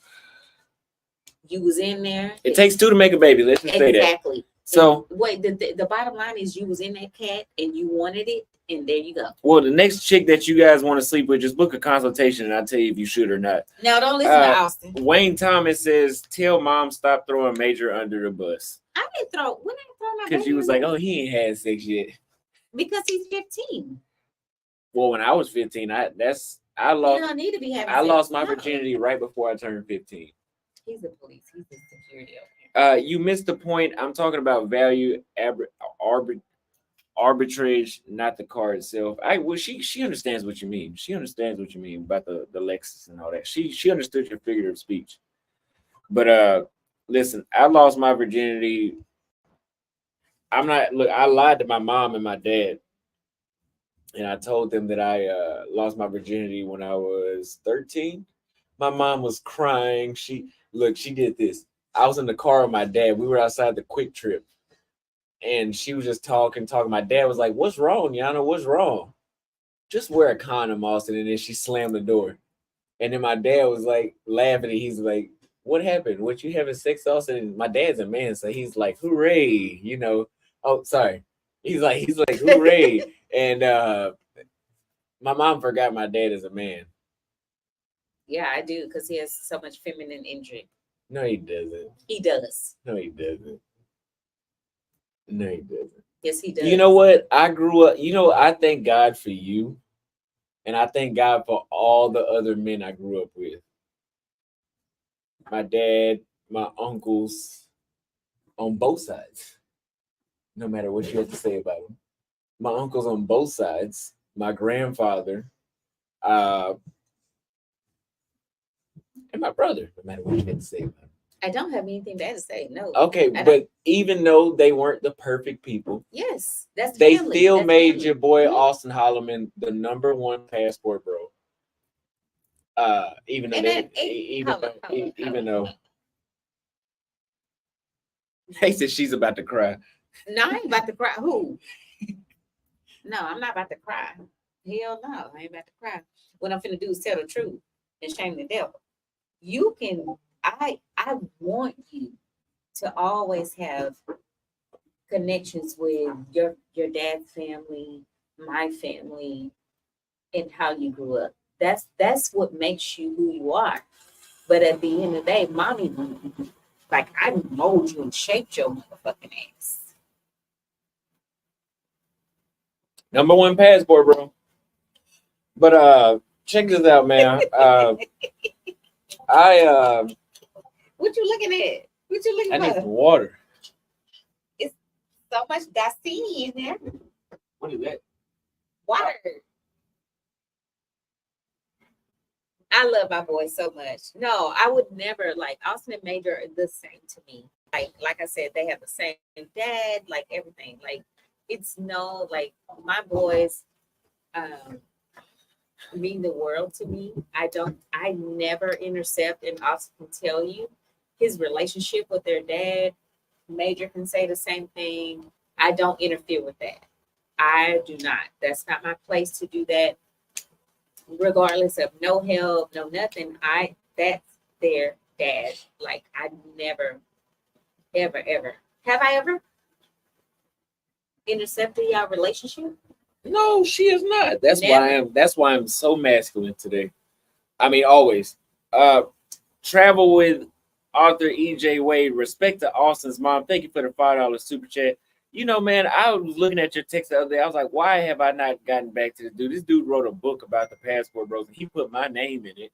You was in there. It takes two to make a baby. Let's just say that. Exactly. So wait, the bottom line is you was in that cat and you wanted it, and there you go. Well, the next chick that you guys want to sleep with, just book a consultation and I'll tell you if you should or not. No, don't listen to Austin. Wayne Thomas says, tell mom stop throwing Major under the bus. I didn't throw my because you was like, oh, he ain't had sex yet. Because he's 15. Well, when I was 15, I lost my virginity right before I turned 15. He's the police. He's the security over here. You missed the point. I'm talking about value arbitrage, not the car itself. She understands what you mean. She understands what you mean about the Lexus and all that. She understood your figure of speech. But listen, I lost my virginity. I lied to my mom and my dad. And I told them that I lost my virginity when I was 13. My mom was crying. She did this. I was in the car with my dad. We were outside the Quick Trip. And she was just talking. My dad was like, what's wrong, Yana? What's wrong? Just wear a condom, Austin. And then she slammed the door. And then my dad was like laughing. And he's like, what happened? What, you having sex, Austin? And my dad's a man. So he's like, hooray. Oh, sorry. He's like, hooray. And my mom forgot my dad is a man. Yeah, I do, because he has so much feminine energy. No, he doesn't. He does. No, he doesn't. No, he doesn't. Yes, he does. You know what? I grew up. I thank God for you, and I thank God for all the other men I grew up with. My dad, my uncles, on both sides. No matter what you have to say about them, my uncles on both sides, my grandfather, uh, and my brother. No matter what you have to say about them. I don't have anything bad to say. No. Okay, I don't. but even though they weren't the perfect people, Yes, that's they family. still That's made family. your boy Yeah. Austin Holloman the number one passport bro. Even though And they, then, even though they said she's about to cry. no, I ain't about to cry. Who? No, I'm not about to cry. Hell no, I ain't about to cry. What I'm finna do is tell the truth and shame the devil. You can. I want you to always have connections with your dad's family, my family, and how you grew up. That's what makes you who you are. But at the end of the day, mommy, like I mold you and shaped your motherfucking ass. Number one passport bro. But check this out, man. I What you looking at? What you looking I need for? some water. It's so much Dasini in there. What is that? Water. I love my boy so much. No, I would never like Austin and Major are the same to me. Like I said, they have the same dad, like everything. Like it's no like my boys mean the world to me. I never intercept, and Austin can tell you his relationship with their dad. Major can say the same thing. I don't interfere with that. I do not. That's not my place to do that. Regardless of no help, no nothing. That's their dad. Like I never, ever, ever. Have I ever intercepted your relationship? No, she is not. That's Never. why I'm so masculine today. I mean, always. Uh, travel with Arthur E.J. Wade. Respect to Austin's mom. Thank you for the $5 super chat. Man, I was looking at your text the other day. I was like, why have I not gotten back to this dude? This dude wrote a book about the passport bros, and he put my name in it,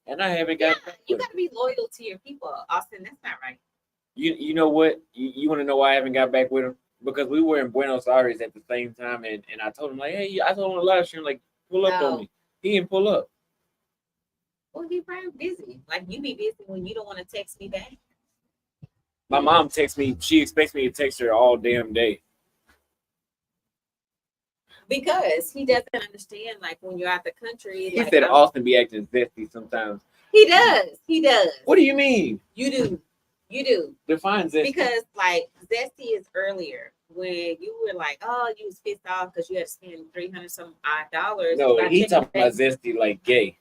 and I haven't Yeah, gotten back you with him. got to be loyal to your people, Austin. That's not right. You know what? You want to know why I haven't got back with him? Because we were in Buenos Aires at the same time, and I told him like, hey, I told him a live stream like, pull up on me. He didn't pull up. Well, he probably busy. Like you be busy when you don't want to text me back. My mom texts me. She expects me to text her all damn day. Because he doesn't understand, like when you're out the country. He like, said Austin be acting zesty sometimes. He does. He does. What do you mean? You do. You do. Define zesty. Because like zesty is earlier when you were like, oh, you was pissed off because you had to spend $300 some odd dollars. No, by he checking talking back. about zesty like gay.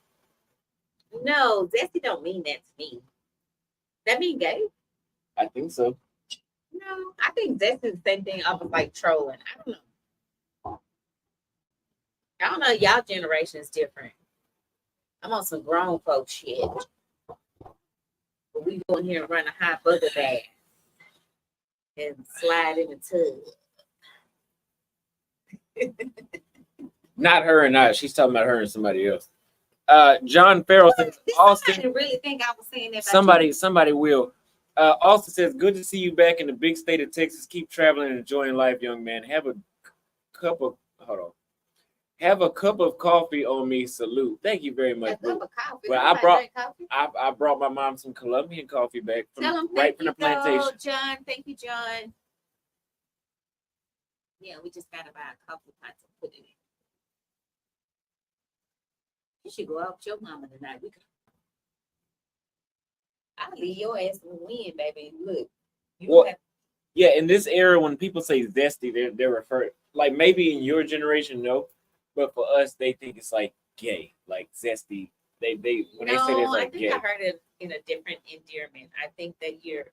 No, zesty don't mean that to me. That mean gay? I think so. No, I think zesty is the same thing off of like trolling. I don't know. I don't know. Y'all generation is different. I'm on some grown folk shit. But we go in here and run a hot bugger bath and slide in the tub. Not her and I. She's talking about her and somebody else. John Farrell says Austin. Somebody really think I was saying that. About Somebody will. Austin says, good to see you back in the big state of Texas. Keep traveling and enjoying life, young man. Have a cup of coffee on me. Salute. Thank you very much. A cup of coffee. Well, I brought my mom some Colombian coffee back from right from the plantation. John. Thank you, John. Yeah, we just gotta buy a couple pots and put it in. You should go out with your mama tonight. I'll leave your ass in the wind, baby. Look. Yeah, in this era, when people say zesty, they're referring, like maybe in your generation, no, but for us, they think it's like gay, like zesty. They when they say it's like I think gay. I heard it in a different endearment. I think that you're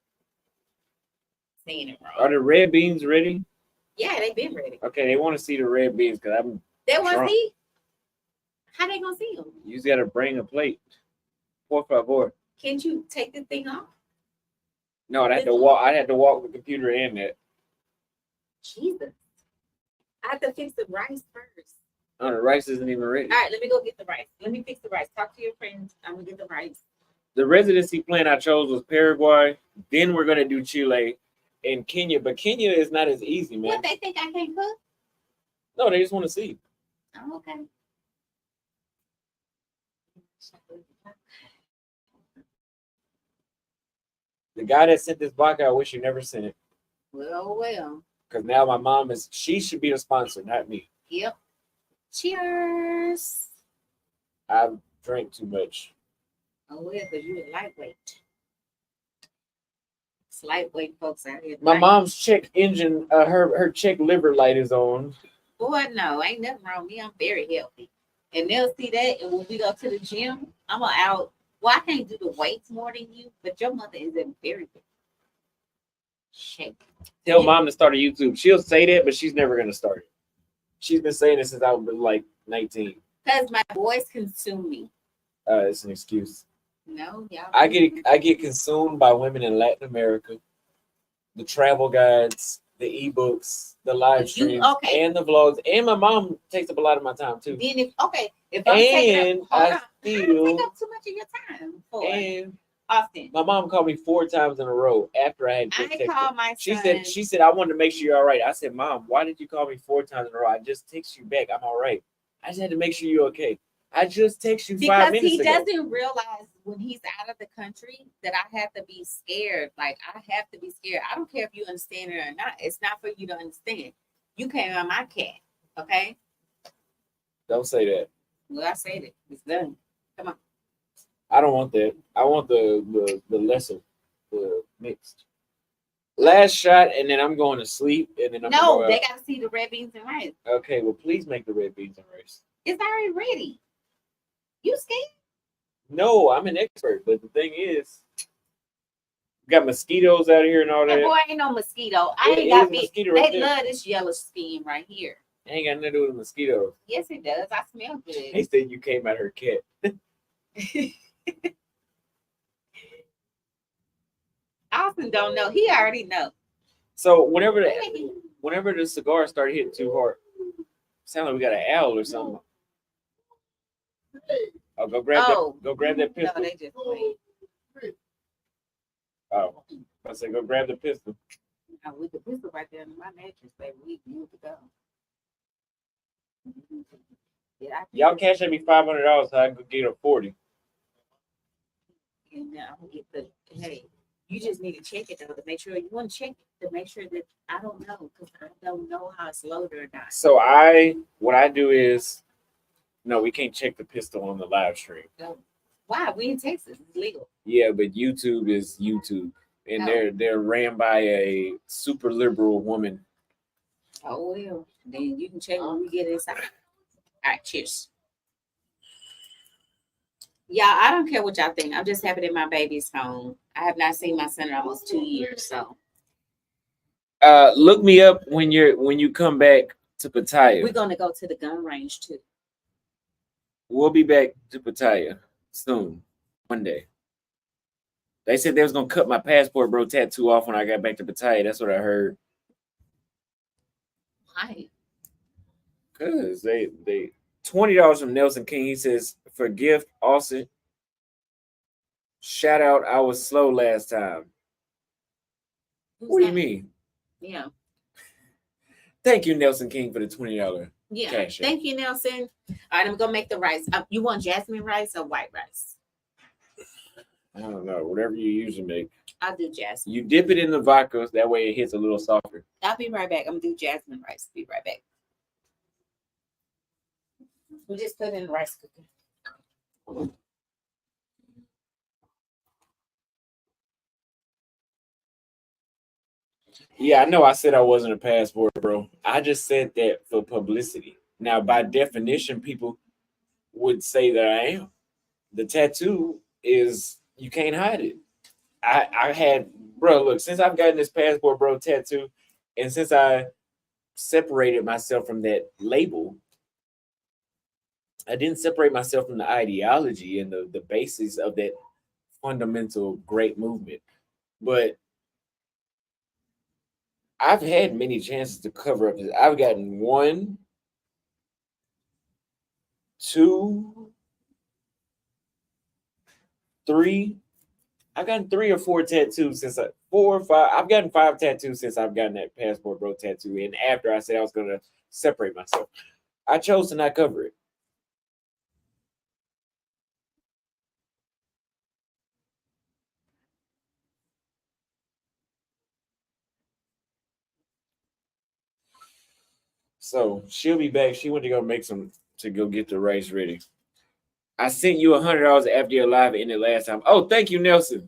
saying it wrong. Are the red beans ready? Yeah, they've been ready. Okay, they want to see the red beans because I'm. They want to see. How they gonna see them? You just gotta bring a plate. Por favor. Can't you take the thing off? No, I had to walk the computer in that. Jesus. I have to fix the rice first. Oh, the rice isn't even ready. All right, let me go get the rice. Let me fix the rice. Talk to your friends. I'm gonna get the rice. The residency plan I chose was Paraguay. Then we're gonna do Chile and Kenya, but Kenya is not as easy, man. What, they think I can't cook? No, they just want to see. Oh, okay. The guy that sent this vodka, I wish you never sent it. Well. Because now my mom she should be the sponsor, not me. Yep. Cheers. I've drank too much. Oh, yeah, because you a lightweight. It's lightweight folks out here. My mom's check engine, her check liver light is on. Boy, no, ain't nothing wrong with me. I'm very healthy. And they'll see that. And when we go to the gym, I'm out. Well, I can't do the weights more than you, but your mother is in very good shape. Tell mom to start a YouTube. She'll say that, but she's never gonna start it. She's been saying it since I was like 19. Because my boys consume me. It's an excuse. No, y'all. I get consumed by women in Latin America. The travel guides, the ebooks, the live streams, and the vlogs. And my mom takes up a lot of my time too. Then if I'm taking up, I feel take up too much of your time for and often. my mom called me 4 times in a row after I had just texted call her. my She son. said I wanted to make sure you're all right. I said, Mom, why did you call me 4 times in a row? I just text you back. I'm all right. I just had to make sure you're okay. I just text you 5 minutes ago. Because he doesn't realize when he's out of the country that I have to be scared. Like, I have to be scared. I don't care if you understand it or not. It's not for you to understand. You can't run my cat, okay? Don't say that. Well, I said it. It's done. Come on. I don't want that. I want the lesser, the mixed. Last shot, and then I'm going to sleep, and then I'm No, they got to see the red beans and rice. Okay, well, please make the red beans and rice. It's already ready. You scared? No, I'm an expert, but the thing is, we got mosquitoes out here and all that. Boy, ain't no mosquito. I ain't got big. They love this yellow skin right here. Ain't got nothing to do with mosquitoes. Yes, it does. I smell good. They said you came out her cat. Austin don't know. He already know. So whenever the cigar started hitting too hard, sound like we got an owl or something. Oh, go grab that pistol. No, they just played. Oh, I said go grab the pistol. Oh, with the pistol right there in my mattress, baby. We good to go. Y'all cash at me $500 so I can get a 40. And now I'm gonna get the hey. You just need to check it though to make sure you want to check it to make sure that I don't know because I don't know how it's loaded or not. So what I do is, no, we can't check the pistol on the live stream. So, why? We in Texas. It's legal. Yeah, but YouTube is YouTube, and they're ran by a super liberal woman. Oh well, then you can check when we get inside. All right, cheers. Yeah, I don't care what y'all think. I'm just happy that my baby's home. I have not seen my son in almost 2 years. So, look me up when you come back to Pattaya. We're gonna go to the gun range too. We'll be back to Pattaya soon, one day. They said they was gonna cut my passport bro tattoo off when I got back to Pattaya. That's what I heard. Why? Cause they $20 from Nelson King. He says for gift, Austin. Shout out, I was slow last time. What do you mean? Yeah. Thank you, Nelson King, for the $20. Yeah. Cash Thank you, Nelson. All right, I'm gonna make the rice. You want jasmine rice or white rice? I don't know. Whatever you usually make. I'll do jasmine. You dip it in the vodka, that way it hits a little softer. I'll be right back. I'm gonna do jasmine rice. Be right back. We just put it in the rice cooker. Yeah, I know I said I wasn't a passport, bro. I just said that for publicity. Now, by definition, people would say that I am. The tattoo is, you can't hide it. I had, bro, look, since I've gotten this passport, bro, tattoo, and since I separated myself from that label, I didn't separate myself from the ideology and the basis of that fundamental great movement. But I've had many chances to cover up this. I've gotten 1, 2, 3. I've gotten 3 or 4 tattoos since 4 or 5. I've gotten 5 tattoos since I've gotten that passport bro tattoo. And after I said I was gonna separate myself, I chose to not cover it. So she'll be back. She went to go make some to go get the rice ready. I sent you $100 after your live ended last time. Oh, thank you, Nelson.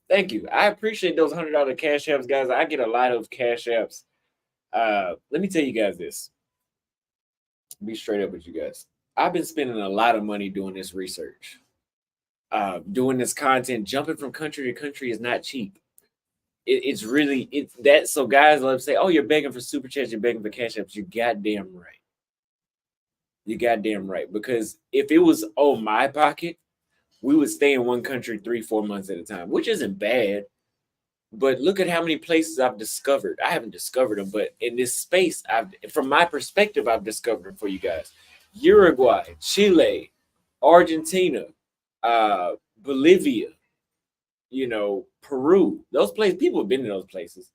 Thank you. I appreciate those $100 cash apps, guys. I get a lot of cash apps. Let me tell you guys this. Be straight up with you guys. I've been spending a lot of money doing this research. Doing this content, jumping from country to country is not cheap. It's really it's that. So guys love to say, "Oh, you're begging for super chats, you're begging for cash apps." You goddamn right. You goddamn right. Because if it was on my pocket, we would stay in one country 3-4 months at a time, which isn't bad. But look at how many places I've discovered. I haven't discovered them, but in this space, from my perspective, I've discovered them for you guys. Uruguay, Chile, Argentina, Bolivia, Peru. Those places, people have been to those places,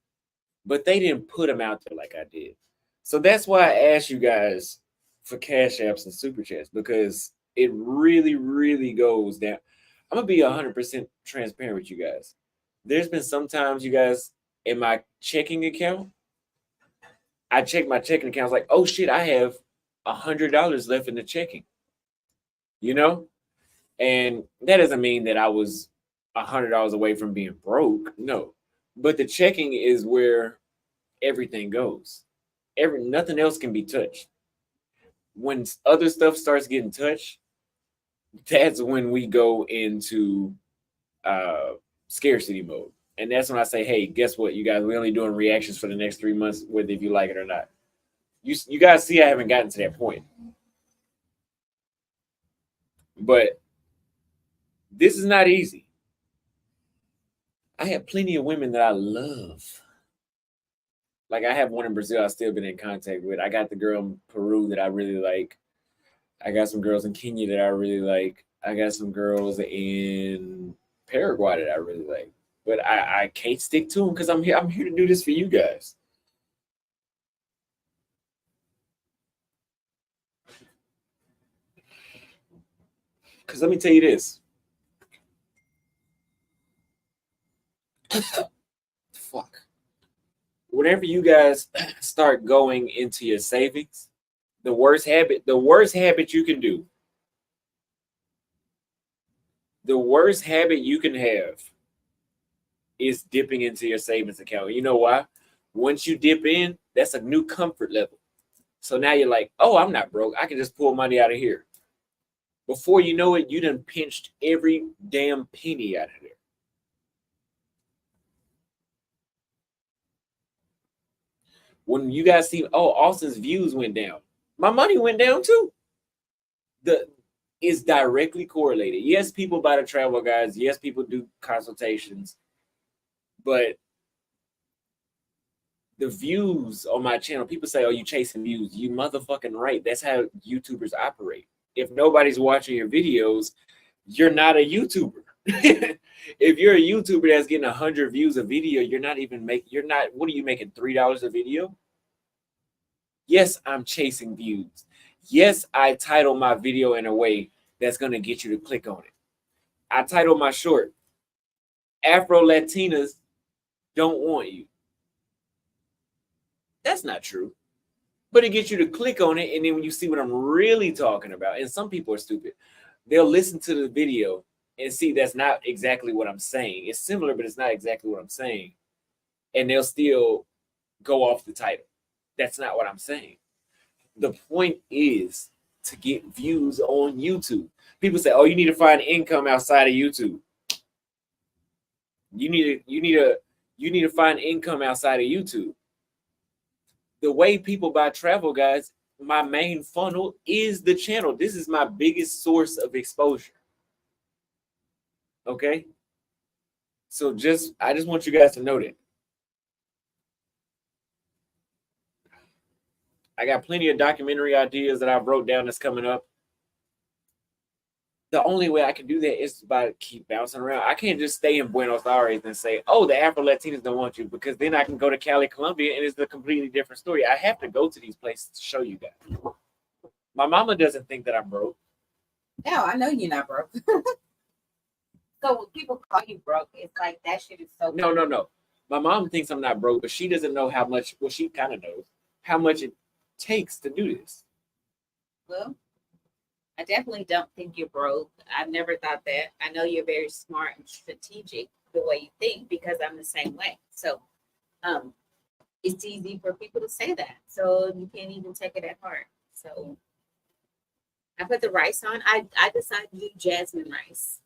but they didn't put them out there like I did. So that's why I asked you guys for cash apps and super chats, because it really, really goes down. I'm gonna be 100% transparent with you guys. There's been sometimes, you guys, in my checking account, I check my checking account, like, oh shit, I have $100 left in the checking, and that doesn't mean that I was $100 away from being broke. No, but the checking is where everything goes. Nothing else can be touched. When other stuff starts getting touched, that's when we go into scarcity mode. And that's when I say, hey, guess what, you guys, we're only doing reactions for the next 3 months, whether if you like it or not. You guys see I haven't gotten to that point. But this is not easy. I have plenty of women that I love. Like I have one in Brazil I've still been in contact with. I got the girl in Peru that I really like. I got some girls in Kenya that I really like. I got some girls in Paraguay that I really like. But I can't stick to them because I'm here to do this for you guys. Because let me tell you this. Fuck. Whenever you guys start going into your savings, the worst habit you can do, the worst habit you can have is dipping into your savings account. You know why? Once you dip in, that's a new comfort level. So now you're like, oh, I'm not broke. I can just pull money out of here. Before you know it, you done pinched every damn penny out of there. When you guys see, oh, Austin's views went down, my money went down too. Is directly correlated. Yes, people buy the travel guides. Yes, people do consultations. But the views on my channel, people say, oh, you chasing views. You motherfucking right. That's how YouTubers operate. If nobody's watching your videos, you're not a YouTuber. If you're a YouTuber that's getting 100 views a video, what are you making, $3 a video? Yes, I'm chasing views. Yes, I title my video in a way that's going to get you to click on it. I title my short, Afro Latinas Don't Want You. That's not true. But it gets you to click on it, and then when you see what I'm really talking about, and some people are stupid, they'll listen to the video and see that's not exactly what I'm saying. It's similar, but it's not exactly what I'm saying. And they'll still go off the title. That's not what I'm saying. The point is to get views on YouTube. People say, oh, you need to find income outside of YouTube. You need to find income outside of YouTube. The way people buy travel guides, my main funnel is the channel. This is my biggest source of exposure. Okay? So I just want you guys to know that. I got plenty of documentary ideas that I wrote down that's coming up. The only way I can do that is by keep bouncing around. I can't just stay in Buenos Aires and say, "Oh, the Afro Latinos don't want you," because then I can go to Cali, Colombia, and it's a completely different story. I have to go to these places to show you guys. My mama doesn't think that I'm broke. No, I know you're not broke. So when people call you broke, it's like that shit is so. No. My mom thinks I'm not broke, but she doesn't know how much. Well, she kind of knows how much it takes to do this. Well, I definitely don't think you're broke. I've never thought that. I know you're very smart and strategic the way you think because I'm the same way. So, it's easy for people to say that. So you can't even take it at heart. So I put the rice on. I decided to do jasmine rice.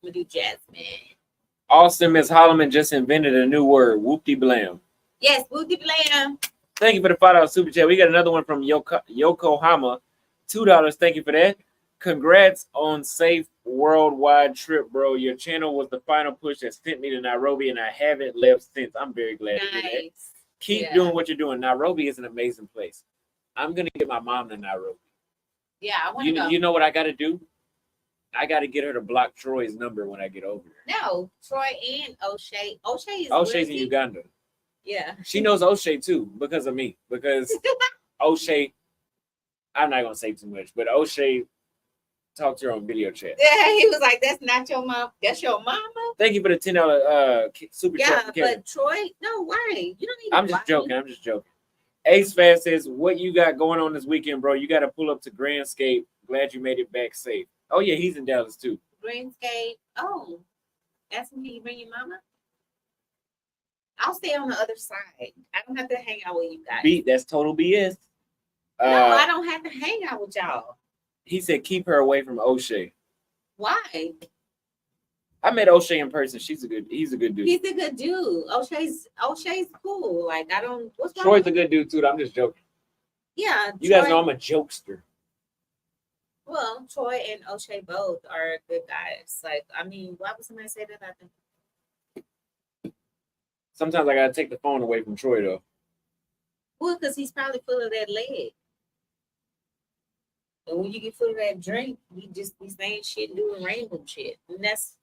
I'm gonna do jasmine. Austin Miss Holloman just invented a new word, whoop-de blam. Yes, booty blam. Thank you for the $5 super chat. We got another one from Yokohama, $2. Thank you for that. Congrats on safe worldwide trip, bro. Your channel was the final push that sent me to Nairobi, and I haven't left since. I'm very glad to hear that. Nice. Keep doing what you're doing. Nairobi is an amazing place. I'm gonna get my mom to Nairobi. Yeah, I want to go. You know what I got to do? I got to get her to block Troy's number when I get over there. No, Troy and O'Shea. O'Shea is O'Shea's in Uganda. Yeah. She knows O'Shea too because of me. Because O'Shea, I'm not gonna say too much, but O'Shea talked to her on video chat. Yeah, he was like, "That's not your mom. That's your mama." Thank you for the $10 super chat. Yeah, but Troy, no, why? You don't need. I'm just joking. Ace Fast says, "What you got going on this weekend, bro? You got to pull up to Grandscape. Glad you made it back safe." Oh yeah, he's in Dallas too. Greenscape. Oh, that's when you bring your mama. I'll stay on the other side. I don't have to hang out with you guys. That's total BS. No, I don't have to hang out with y'all. He said, "Keep her away from O'Shea." Why? I met O'Shea in person. He's a good dude. He's a good dude. O'Shea's cool. Like I don't. What's wrong? Troy's a good dude too. I'm just joking. Yeah. You guys know I'm a jokester. Well, Troy and O'Shea both are good guys. Like, I mean, why would somebody say that about them? Sometimes I gotta take the phone away from Troy though. Well, because he's probably full of that lead. And when you get full of that drink, you just be saying shit, doing random shit. And that's,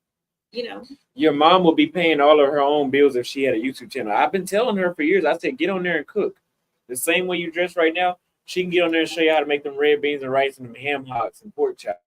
Your mom will be paying all of her own bills if she had a YouTube channel. I've been telling her for years. I said, get on there and cook. The same way you dress right now, she can get on there and show you how to make them red beans and rice and them ham hocks and pork chops.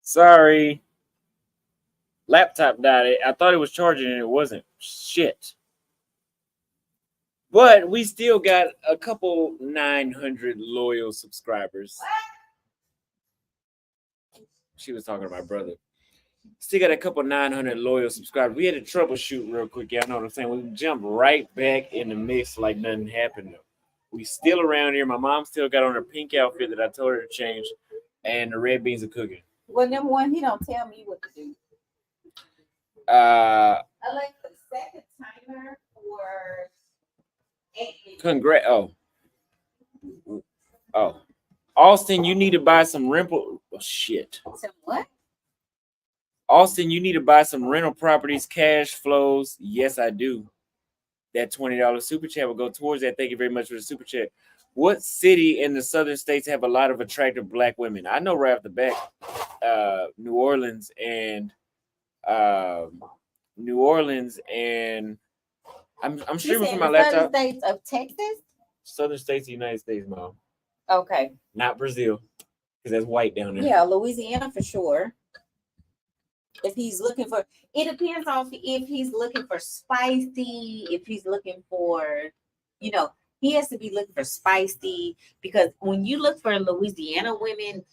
Sorry. Laptop died. I thought it was charging and it wasn't. Shit. But we still got a couple 900 loyal subscribers. She was talking to my brother. Still got a couple 900 loyal subscribers. We had to troubleshoot real quick. Y'all know what I'm saying? We jumped right back in the mix like nothing happened. Though. We still around here. My mom still got on her pink outfit that I told her to change. And the red beans are cooking. Well, number one, he don't tell me what to do. Alexa, set the timer for 8 minutes. Oh. Austin, you need to buy some rental. Oh, shit. Some what? Austin, you need to buy some rental properties, cash flows. Yes, I do. That $20 super chat will go towards that. Thank you very much for the super chat. What city in the southern states have a lot of attractive black women? I know right off the bat, New Orleans and I'm streaming from my laptop. Southern states of Texas. Southern states of the United States, Mom. Okay. Not Brazil, because that's white down there. Yeah, Louisiana for sure. If he's looking for, it depends on if he's looking for spicy, if he's looking for, he has to be looking for spicy, because when you look for Louisiana women,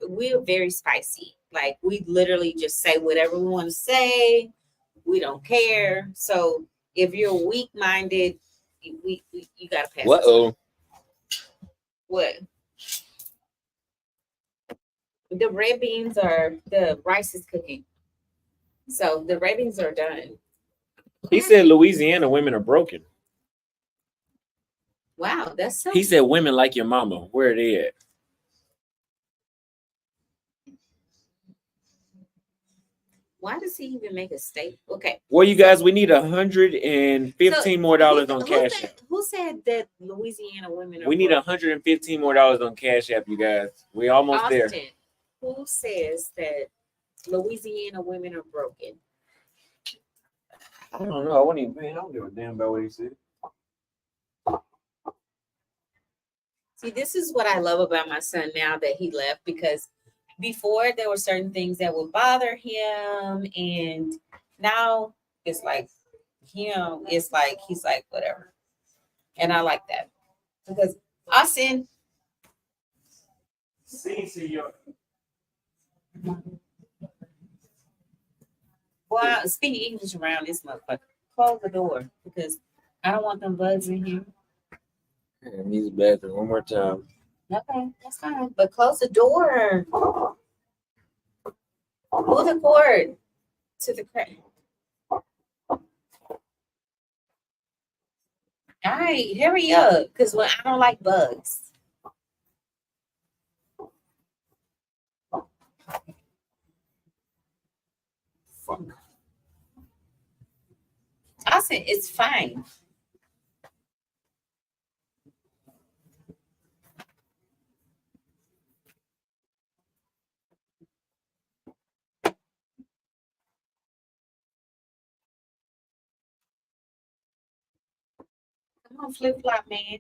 we're very spicy. Like, we literally just say whatever we want to say. We don't care. So if you're weak-minded, you gotta pass. Uh-oh. What? The red beans the rice is cooking. So the red beans are done. He said Louisiana women are broken. Wow, that's so. He said women like your mama. Where are they at? Why does he even make a statement? Okay. Well, you guys, we need $115 more on Cash App. Who said that Louisiana women are We need broken? $115 more on Cash App, you guys. We almost Austin, there. who says that Louisiana women are broken? I don't know. I wouldn't even pay. I don't give a damn about what he said. See, this is what I love about my son now that he left, because before there were certain things that would bother him, and now it's like he's like whatever. And I like that, because Austin. Well, speak English around this motherfucker. Close the door, because I don't want them bugs in here. Use the bathroom one more time. Okay, that's fine. But close the door. Pull the cord to the crack. All right, hurry up, because I don't like bugs. Fuck. I said it's fine. Come on, flip flop, man.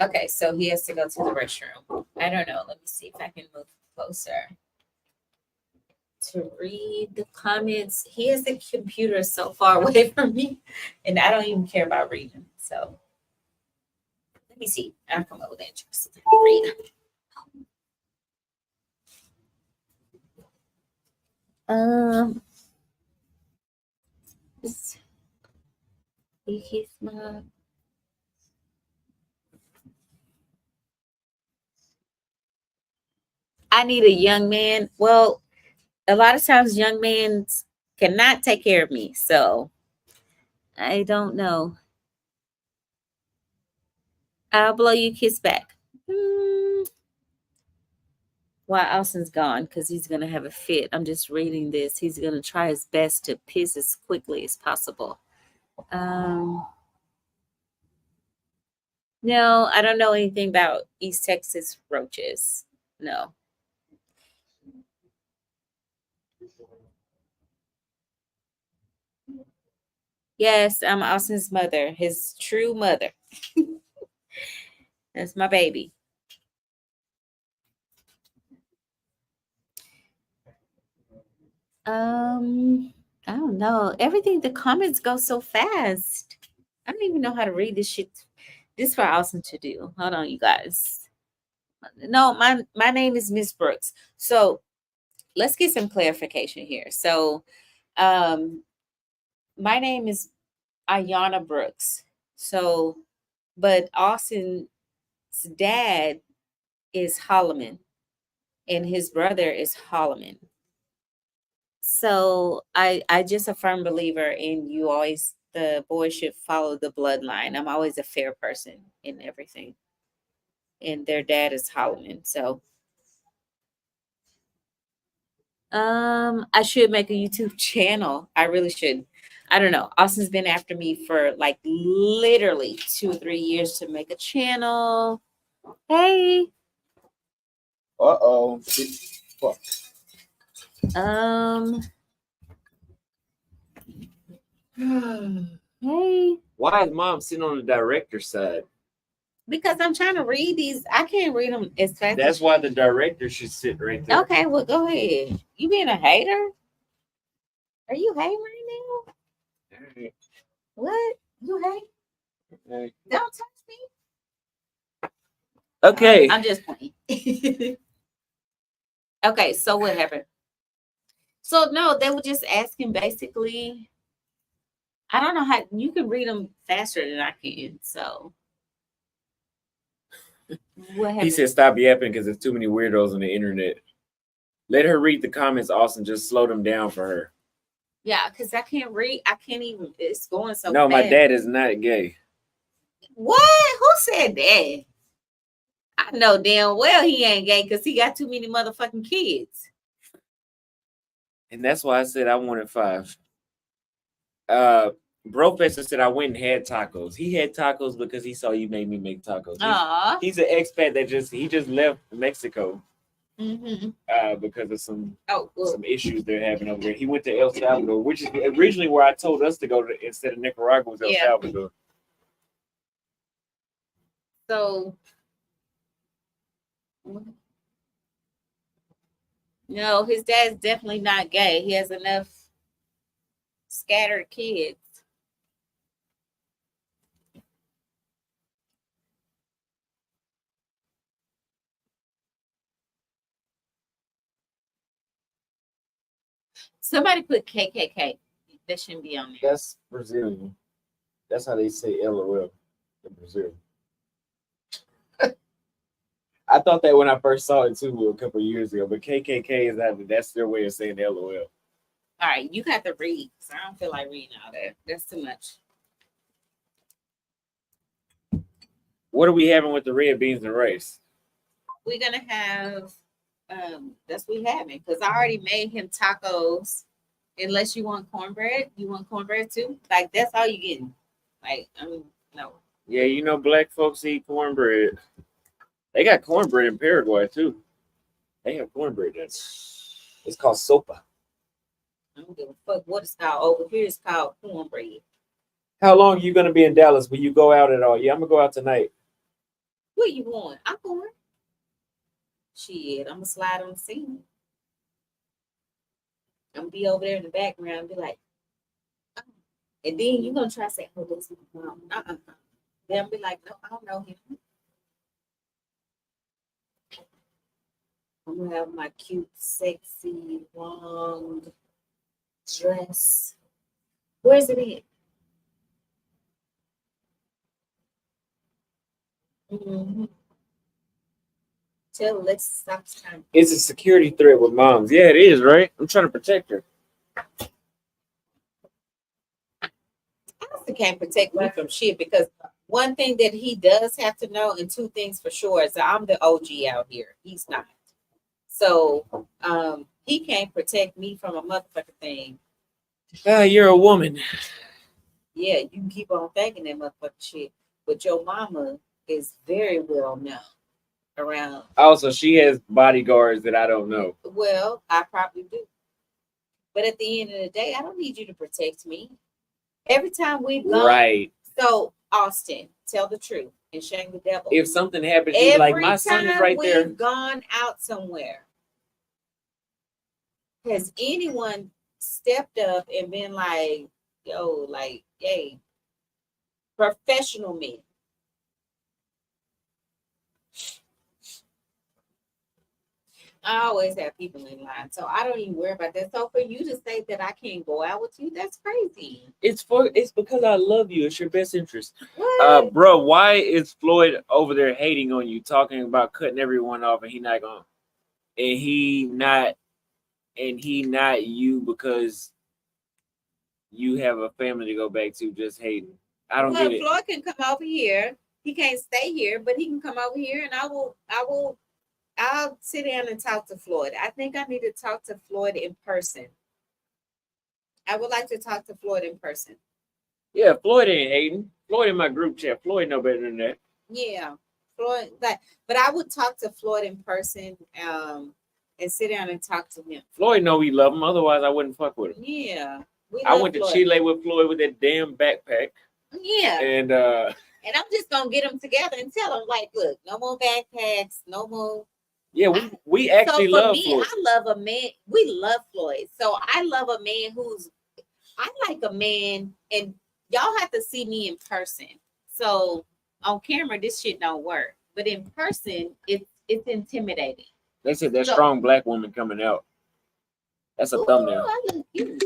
Okay, so he has to go to the restroom. I don't know. Let me see if I can move closer to read the comments. He has the computer so far away from me, and I don't even care about reading. So let me see. I'll come up with interest. Let me read. He's my. I need a young man. Well, a lot of times young men cannot take care of me. So I don't know. I'll blow you a kiss back. While Austin's gone, because he's gonna have a fit. I'm just reading this. He's gonna try his best to piss as quickly as possible. No, I don't know anything about East Texas roaches. No. Yes, I'm Austin's mother, his true mother. That's my baby. I don't know. Everything, the comments go so fast. I don't even know how to read this shit. This is for Austin to do. Hold on, you guys. No, my name is Miss Brooks. So let's get some clarification here. So my name is Ayana Brooks. So, but Austin's dad is Holloman and his brother is Holloman. So I just a firm believer in you always the boy should follow the bloodline. I'm always a fair person in everything. And their dad is Holloman. So I should make a YouTube channel. I really should. I don't know. Austin's been after me for like literally 2 or 3 years to make a channel. Hey. Uh-oh. Fuck. Hey. Why is mom sitting on the director's side? Because I'm trying to read these. I can't read them as fast. That's why the director should sit right there. Okay, well, go ahead. You being a hater? Are you hating right now? Alright. What? You hate? Okay. Don't touch me. Okay. I'm just playing. Okay, so what happened? So no, they were just asking basically. I don't know how you can read them faster than I can. So what happened? He said stop yapping because there's too many weirdos on the internet. Let her read the comments, Austin. Just slow them down for her. Yeah, because I can't read. I can't even. It's going so No, fast. my dad is not gay. What? Who said that? I know damn well he ain't gay because he got too many motherfucking kids. And that's why I said I wanted 5. Brofessor said I went and had tacos. He had tacos because he saw you made me make tacos. Aww. He's an expat that he just left Mexico Mm-hmm. because of some Well, issues they're having over there. He went to El Salvador, which is originally where I told us to go to instead of Nicaragua was El Yeah. Salvador. So no, his dad's definitely not gay. He has enough scattered kids. Somebody put KKK. That shouldn't be on there. That's Brazilian. That's how they say LOL in Brazil. I thought that when I first saw it too a couple of years ago, but KKK is that's their way of saying LOL. All right, you got to read. So I don't feel like reading all that. That's too much. What are we having with the red beans and rice? We're gonna have that's what we having because I already made him tacos. Unless you want cornbread, you want cornbread too. Like that's all you getting. Like no. Yeah, you know black folks eat cornbread. They got cornbread in Paraguay too. They have cornbread. It's called sopa. I don't give a fuck what it's called. Over here it's called cornbread. How long are you gonna be in Dallas? Will you go out at all? Yeah, I'm gonna go out tonight. What you want? I'm going. Shit, I'm gonna slide on the scene. I'm gonna be over there in the background and be like, oh. And then you're gonna try to say, oh, this is my mom. Then I'll be like, no, I don't know him. I'm gonna have my cute, sexy, long dress. Where's it at? Mm-hmm. Tell Lex to stop trying. It's a security threat with moms. Yeah, it is, right? I'm trying to protect her. I Austin can't protect me from shit because one thing that he does have to know, and two things for sure, is that I'm the OG out here. He's not. So he can't protect me from a motherfucking thing. You're a woman. Yeah, you can keep on thinking that motherfucking shit, but your mama is very well known around. Also, she has bodyguards that I don't know. Well, I probably do. But at the end of the day, I don't need you to protect me. Every time we've gone, Right. So Austin, tell the truth and shame the devil. If something happens, you like, my son is right there. We've gone out somewhere, has anyone stepped up and been like, yo, like, hey, professional men? I always have people in line, so I don't even worry about that. So for you to say that I can't go out with you, that's crazy. It's because I love you. It's your best interest. What? Bro, why is Floyd over there hating on you, talking about cutting everyone off, and he not going, and he not you because you have a family to go back to, just hating. I don't get it. Floyd can come over here. He can't stay here, but he can come over here, and I'll sit down and talk to Floyd. I think I need to talk to Floyd in person. I would like to talk to Floyd in person. Yeah, Floyd ain't hating. Floyd in my group chat. Floyd know better than that. Yeah, Floyd. But I would talk to Floyd in person, and sit down and talk to him. Floyd know we love him. Otherwise, I wouldn't fuck with him. Yeah, I went to Chile with Floyd with that damn backpack. Yeah, and I'm just gonna get them together and tell them, like, look, no more backpacks, no more. Yeah, we actually love Floyd. I love a man. We love Floyd. So I love a man I like a man, and y'all have to see me in person. So on camera, this shit don't work. But in person, it's intimidating. They said that strong black woman coming out. That's a thumbnail. I look cute.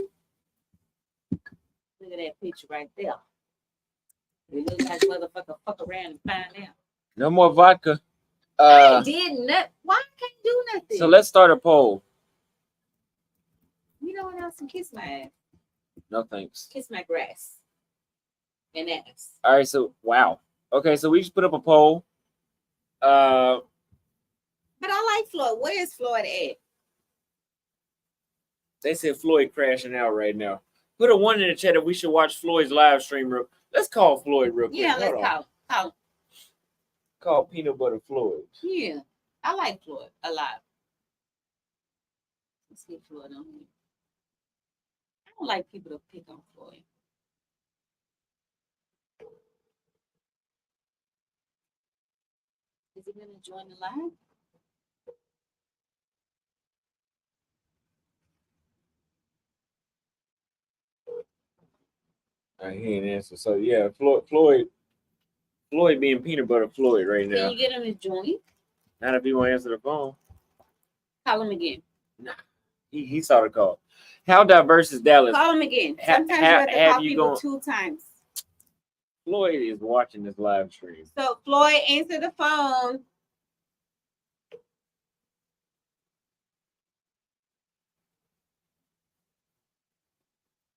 Look at that picture right there. We look like motherfucker fuck around and find out. No more vodka. I did nothing. Why I can't do nothing? So let's start a poll. You know what else? Kiss my ass. No thanks. Kiss my grass. And ass. All right, so wow. Okay, so we just put up a poll. But I like Floyd. Where is Floyd at? They said Floyd crashing out right now. Put a 1 in the chat if we should watch Floyd's live stream. Let's call Floyd real quick. Yeah, let's call. Call Peanut Butter Floyd. Yeah, I like Floyd a lot. Let's get Floyd on here. I don't like people to pick on Floyd. Is he gonna join the live? He ain't answer. So yeah, Floyd being Peanut Butter Floyd right now. Can you get him to join? Not if he won't answer the phone. Call him again. Nah, he saw the call. How diverse is Dallas? Call him again. Sometimes you have to call people 2 times. Floyd is watching this live stream. So Floyd, answer the phone.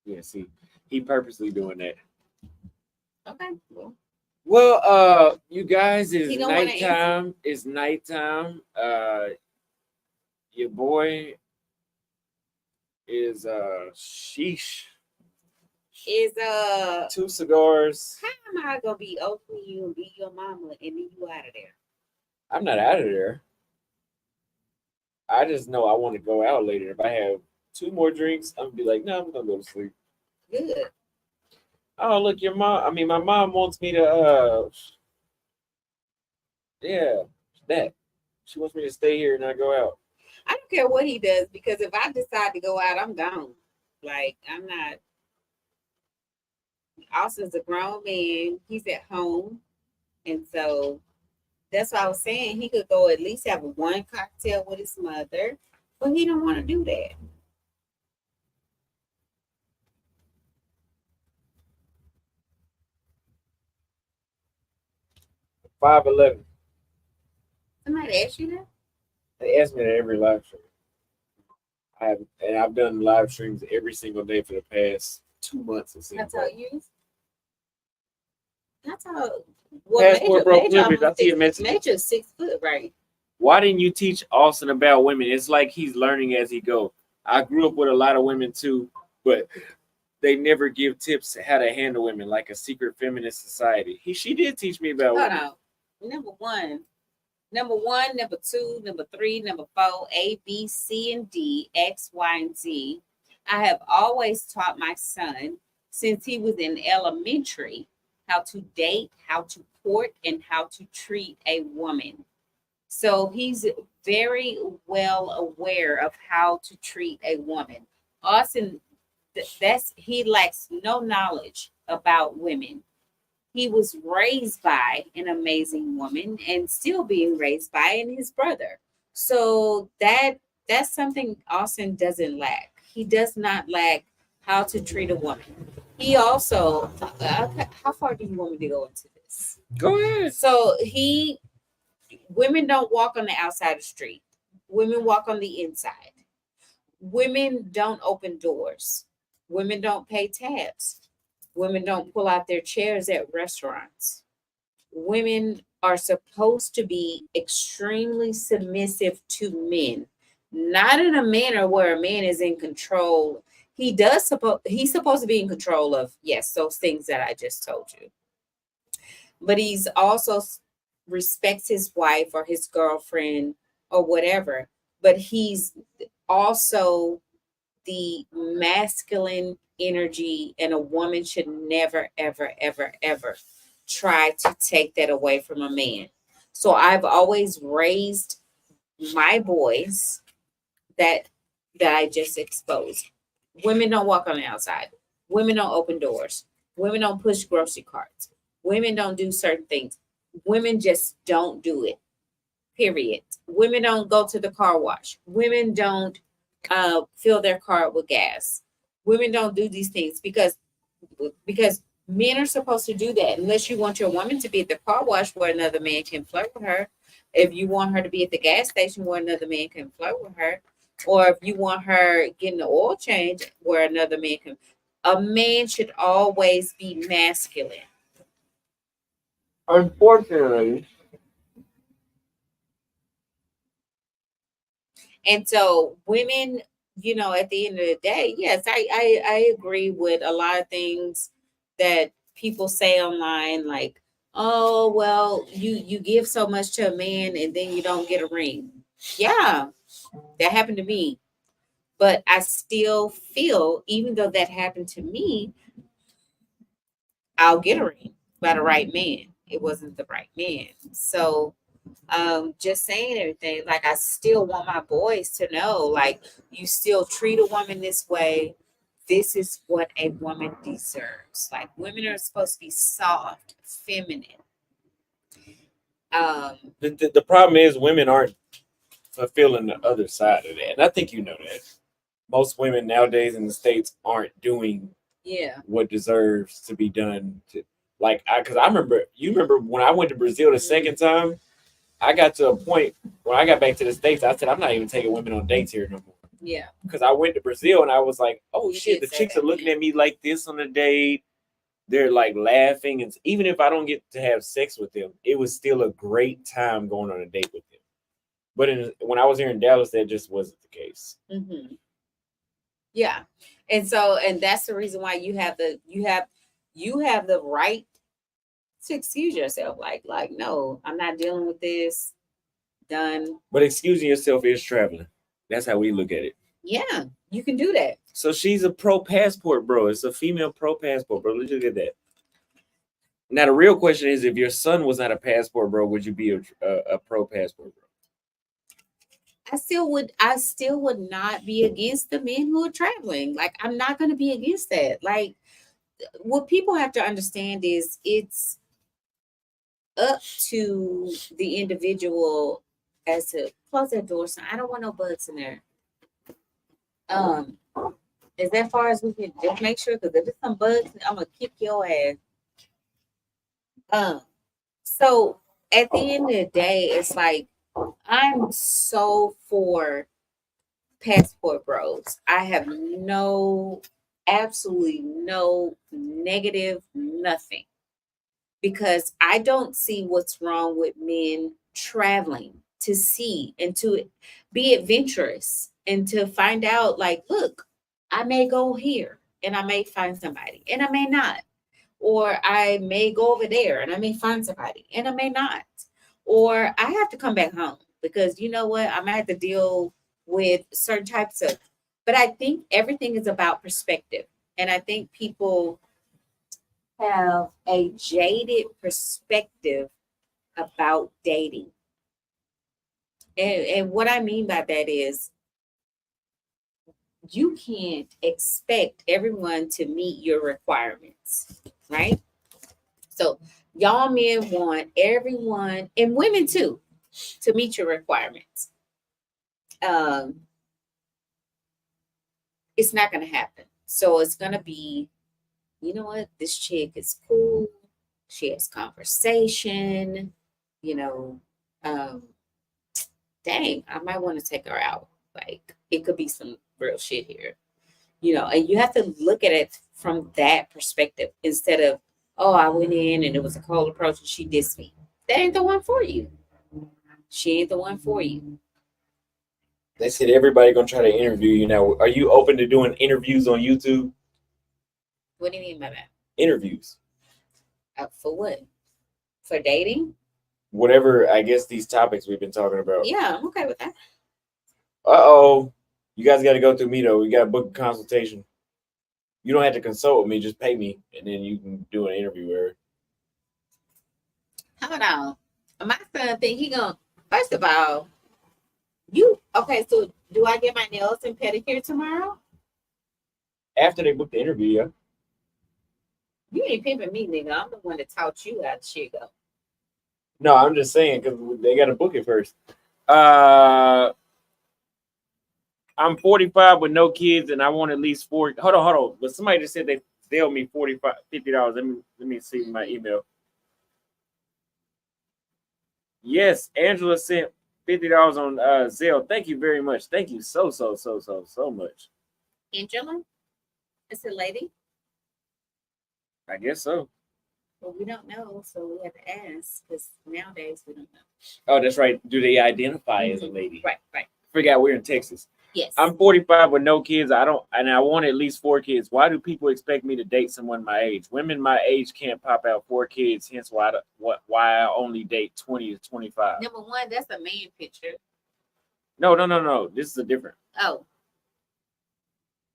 Yeah, see, he purposely doing that. Okay. Well, you guys, it's don't wanna nighttime. It's nighttime. Your boy is sheesh. Is 2 cigars. How am I gonna be open you and be your mama and then you out of there? I'm not out of there. I just know I want to go out later. If I have 2 more drinks, I'm gonna be like, no, I'm gonna go to sleep. Good. Oh, look, your mom. I mean, my mom wants me to. Yeah, that. She wants me to stay here and not go out. I don't care what he does because if I decide to go out, I'm gone. Like, I'm not. Austin's a grown man. He's at home. And so that's what I was saying. He could go at least have 1 cocktail with his mother, but he don't want to do that. $5.11. Somebody asked you that? They ask me that every live stream. I've done live streams every single day for the past 2 months. It seems That's how like. you use? That's how. Well, Passport bro privilege. I see your message. Major's 6 foot, right? Why didn't you teach Austin about women? It's like he's learning as he go. I grew up with a lot of women too, but they never give tips how to handle women like a secret feminist society. She did teach me about Hold women. on. Number one, number two, number three, number four, A, B, C, and D, X, Y, and Z. I have always taught my son since he was in elementary how to date, how to court, and how to treat a woman. So he's very well aware of how to treat a woman. Austin, that's he lacks no knowledge about women. He was raised by an amazing woman and still being raised by and his brother. So that's something Austin doesn't lack. He does not lack how to treat a woman. He also, how far do you want me to go into this? Go ahead. So women don't walk on the outside of the street. Women walk on the inside. Women don't open doors. Women don't pay tabs. Women don't pull out their chairs at restaurants. Women are supposed to be extremely submissive to men, not in a manner where a man is in control. He's supposed to be in control of, yes, those things that I just told you. But he's also respects his wife or his girlfriend or whatever. But he's also the masculine energy, and a woman should never, ever, ever, ever try to take that away from a man. So I've always raised my boys that I just exposed. Women don't walk on the outside. Women don't open doors. Women don't push grocery carts. Women don't do certain things. Women just don't do it. Period. Women don't go to the car wash. Women don't fill their car with gas. Women don't do these things because men are supposed to do that unless you want your woman to be at the car wash where another man can flirt with her. If you want her to be at the gas station where another man can flirt with her, or if you want her getting the oil change where another man can. A man should always be masculine. Unfortunately, And so women, at the end of the day, yes, I agree with a lot of things that people say online, like, oh, well, you give so much to a man and then you don't get a ring. Yeah, that happened to me. But I still feel, even though that happened to me, I'll get a ring by the right man. It wasn't the right man. So just saying everything, like I still want my boys to know, like, you still treat a woman this way. This is what a woman deserves. Like, women are supposed to be soft, feminine. the problem is women aren't fulfilling the other side of that. And I think you know that. Most women nowadays in the States aren't doing what deserves to be done. Because I remember, you remember when I went to Brazil the second time, I got to a point when I got back to the States, I said, I'm not even taking women on dates here no more. Yeah. Because I went to Brazil and I was like, oh You shit, did the say chicks that, are looking yeah. at me like this on a date. They're like laughing. And even if I don't get to have sex with them, it was still a great time going on a date with them. But when I was here in Dallas, that just wasn't the case. Mm-hmm. Yeah. And that's the reason why you have the right to excuse yourself. Like, no, I'm not dealing with this. Done. But excusing yourself is traveling. That's how we look at it. Yeah, you can do that. So she's a pro passport, bro. It's a female pro passport, bro. Let's look at that. Now the real question is, if your son was not a passport, bro, would you be a pro passport, bro? I still would not be against the men who are traveling. Like, I'm not going to be against that. Like, what people have to understand is it's up to the individual as to close that door. So I don't want no bugs in there. As that far as we can just make sure, because if there's some bugs, I'm gonna kick your ass. So at the end of the day, it's like I'm so for passport bros. I have absolutely no negative, nothing. because I don't see what's wrong with men traveling to see and to be adventurous and to find out, like, look, I may go here and I may find somebody and I may not. Or I may go over there and I may find somebody and I may not. Or I have to come back home because you know what? I might have to deal with certain types of, but I think everything is about perspective. And I think people have a jaded perspective about dating. And what I mean by that is you can't expect everyone to meet your requirements, right? So y'all men want everyone, and women too, to meet your requirements. Um, it's not going to happen. So it's going to be, you know what, this chick is cool. She has conversation, you know, um, dang, I might want to take her out. Like, it could be some real shit here, you know, and you have to look at it from that perspective instead of, oh, I went in and it was a cold approach and she dissed me. That ain't the one for you. She ain't the one for you. They said everybody gonna try to interview you now. Are you open to doing interviews on YouTube? What do you mean by that? Interviews. For what? For dating? Whatever, I guess these topics we've been talking about. Yeah, I'm okay with that. Uh-oh. You guys got to go through me, though. We got to book a consultation. You don't have to consult with me. Just pay me, and then you can do an interview with her. Hold on. My son think he gonna, first of all, okay, so do I get my nails and pedicure tomorrow? After they book the interview, yeah. You ain't pimping me, nigga. I'm the one that taught you how the shit go. No, I'm just saying, because they got to book it first. I'm 45 with no kids, and I want at least 4. Hold on. But somebody just said they owe me $50. Let me see my email. Yes, Angela sent $50 on Zelle. Thank you very much. Thank you so much. Angela? It's a lady? I guess so. Well, we don't know, so we have to ask, because nowadays we don't know. Oh, that's right. Do they identify as a lady? Right. Forgot we're in Texas. Yes. I'm 45 with no kids. I want at least 4 kids. Why do people expect me to date someone my age? Women my age can't pop out 4 kids. Hence why I only date 20 to 25. Number one, that's a man picture. No. This is a different. Oh.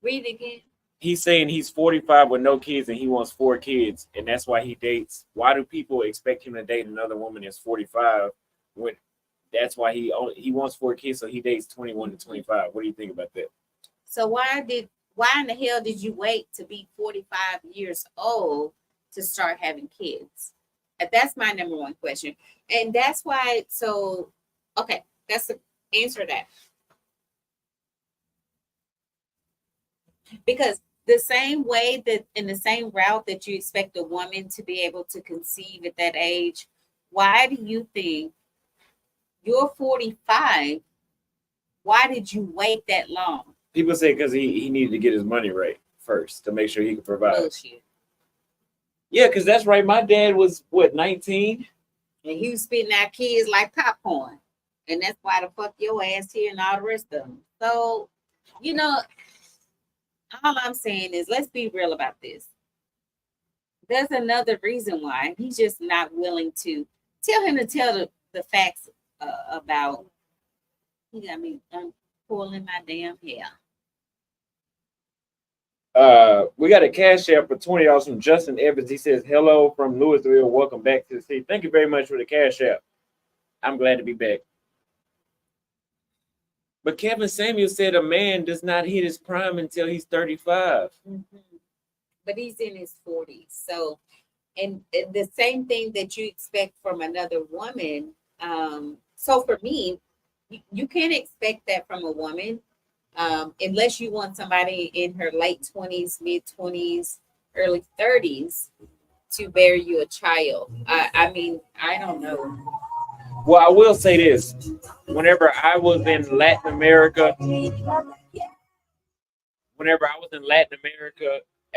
Read it again. He's saying he's 45 with no kids and he wants 4 kids, and that's why he dates. Why do people expect him to date another woman that's 45 when that's why he wants 4 kids, so he dates 21 to 25? What do you think about that? So why in the hell did you wait to be 45 years old to start having kids? That's my number one question. And that's why, so, okay, that's the answer to that. Because the same way that in the same route that you expect a woman to be able to conceive at that age, why do you think you're 45? Why did you wait that long? People say because he needed to get his money right first to make sure he could provide. Bullshit. Yeah, because that's right. My dad was, 19? And he was spitting out kids like popcorn. And that's why the fuck your ass here and all the rest of them. So, you know, all I'm saying is let's be real about this. There's another reason why he's just not willing to tell him to tell the facts about. He got me pulling my damn hair. We got a cash app for $20 from Justin Evans. He says, hello from Louisville. Welcome back to the city. Thank you very much for the cash app. I'm glad to be back. But Kevin Samuel said a man does not hit his prime until he's 35. Mm-hmm. But he's in his 40s. So, and the same thing that you expect from another woman. So for me, you can't expect that from a woman unless you want somebody in her late 20s, mid 20s, early 30s to bear you a child. I mean, I don't know. Well, I will say this. Whenever I was in Latin America,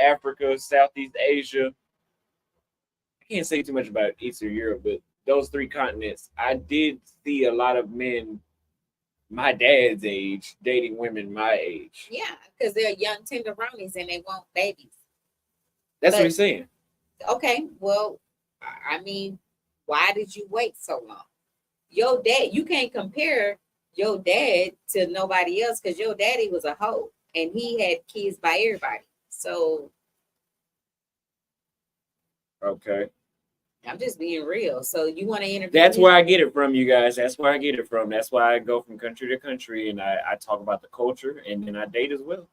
Africa, Southeast Asia, can't say too much about Eastern Europe, but those three continents, I did see a lot of men my dad's age dating women my age. Yeah, because they're young tenderonis and they want babies. That's what But- he's saying. Okay, well, I mean, why did you wait so long? Your dad, you can't compare your dad to nobody else because your daddy was a hoe and he had kids by everybody. So Okay. I'm just being real. So you want to interview That's me? where I get it from, you guys. That's where I get it from. That's why I go from country to country and I talk about the culture and then I date as well.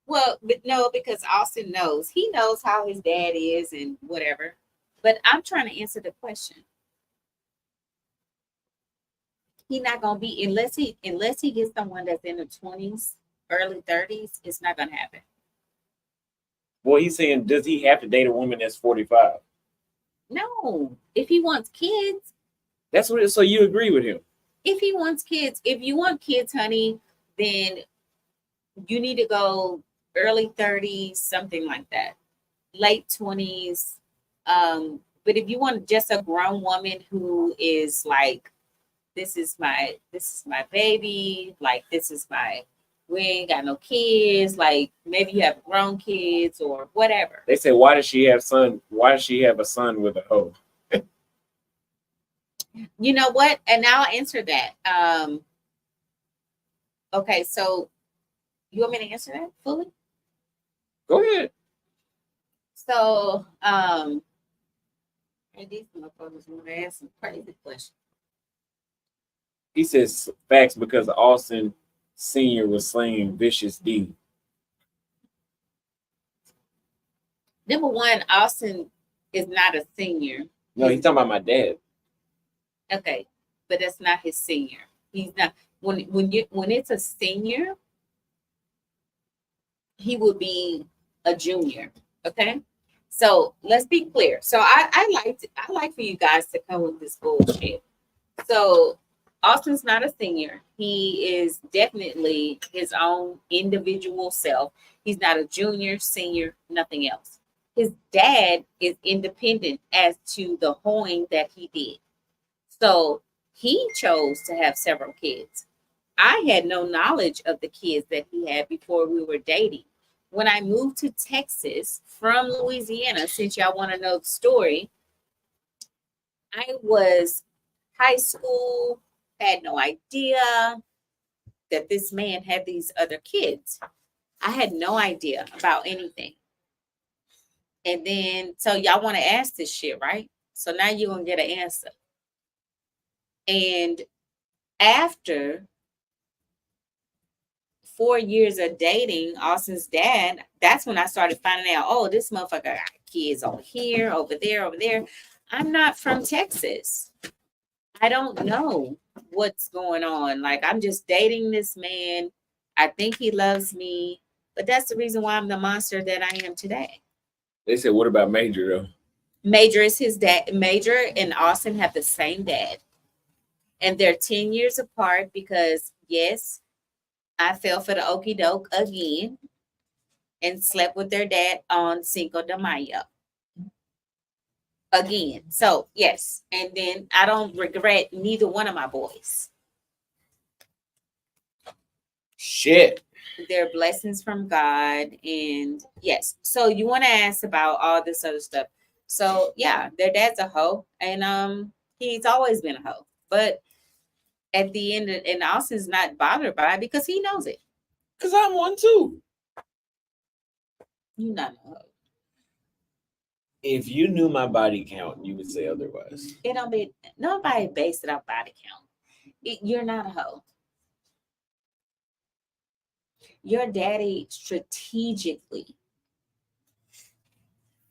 Well, but no, because Austin knows. He knows how his dad is and whatever. But I'm trying to answer the question. He's not gonna be unless he gets someone that's in the 20s, early 30s, it's not gonna happen. Well, he's saying, does he have to date a woman that's 45? No, if he wants kids, That's what. So you agree with him? if he wants kids, if you want kids, honey, then you need to go early 30s, something like that, late 20s. But if you want just a grown woman who is like, this is my baby, like we ain't got no kids, like maybe you have grown kids or whatever. They say, why does she have a son with a hoe? You know what? And I'll answer that. Okay, so you want me to answer that fully? Go ahead. So, and these motherfuckers want to ask some crazy questions. He says facts because Austin Senior was slaying Vicious D. Number one, Austin is not a senior. No, he's talking about my dad. Okay, but that's not his senior. He's not when it's a senior, he would be a junior. Okay, so let's be clear. So I like for you guys to come with this bullshit. So Austin's not a senior. He is definitely his own individual self. He's not a junior, senior, nothing else. His dad is independent as to the hoeing that he did. So he chose to have several kids. I had no knowledge of the kids that he had before we were dating. When I moved to Texas from Louisiana, since y'all want to know the story, I was high school, had no idea that this man had these other kids. I had no idea about anything. And then, so y'all want to ask this shit, right? So now you're going to get an answer. And after 4 years of dating Austin's dad, that's when I started finding out, oh, this motherfucker got kids over here, over there, over there. I'm not from Texas. I don't know what's going on. Like, I'm just dating this man. I think he loves me, but that's the reason why I'm the monster that I am today. They said, what about Major though? Major is his dad. Major and Austin have the same dad. And they're 10 years apart because, yes, I fell for the okie doke again and slept with their dad on Cinco de Mayo. Again. So, yes. And then I don't regret neither one of my boys. Shit. They're blessings from God. And yes. So you want to ask about all this other stuff. So yeah, their dad's a hoe. And he's always been a hoe. But at the end, and Austin's not bothered by it because he knows it. Because I'm one too. You're not a hoe. If you knew my body count, you would say otherwise. It don't be nobody based it off body count. You're not a hoe. Your daddy strategically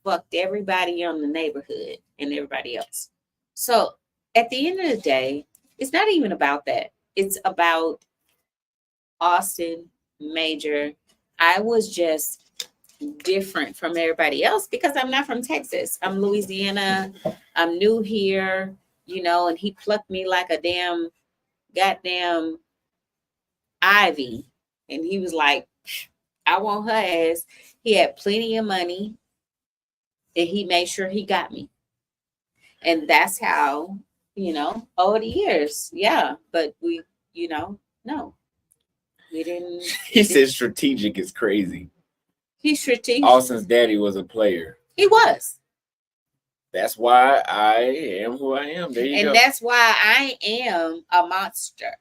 fucked everybody in the neighborhood and everybody else. So at the end of the day, it's not even about that. It's about Austin, Major. I was just different from everybody else because I'm not from Texas. I'm Louisiana. I'm new here, and he plucked me like a damn goddamn ivy. And he was like, I want her ass. He had plenty of money and he made sure he got me. And that's how, over the years. Yeah. But we, no, we didn't. He said strategic is crazy. He's strategic. Austin's daddy was a player. He was. That's why I am who I am. There you go. And that's why I am a monster.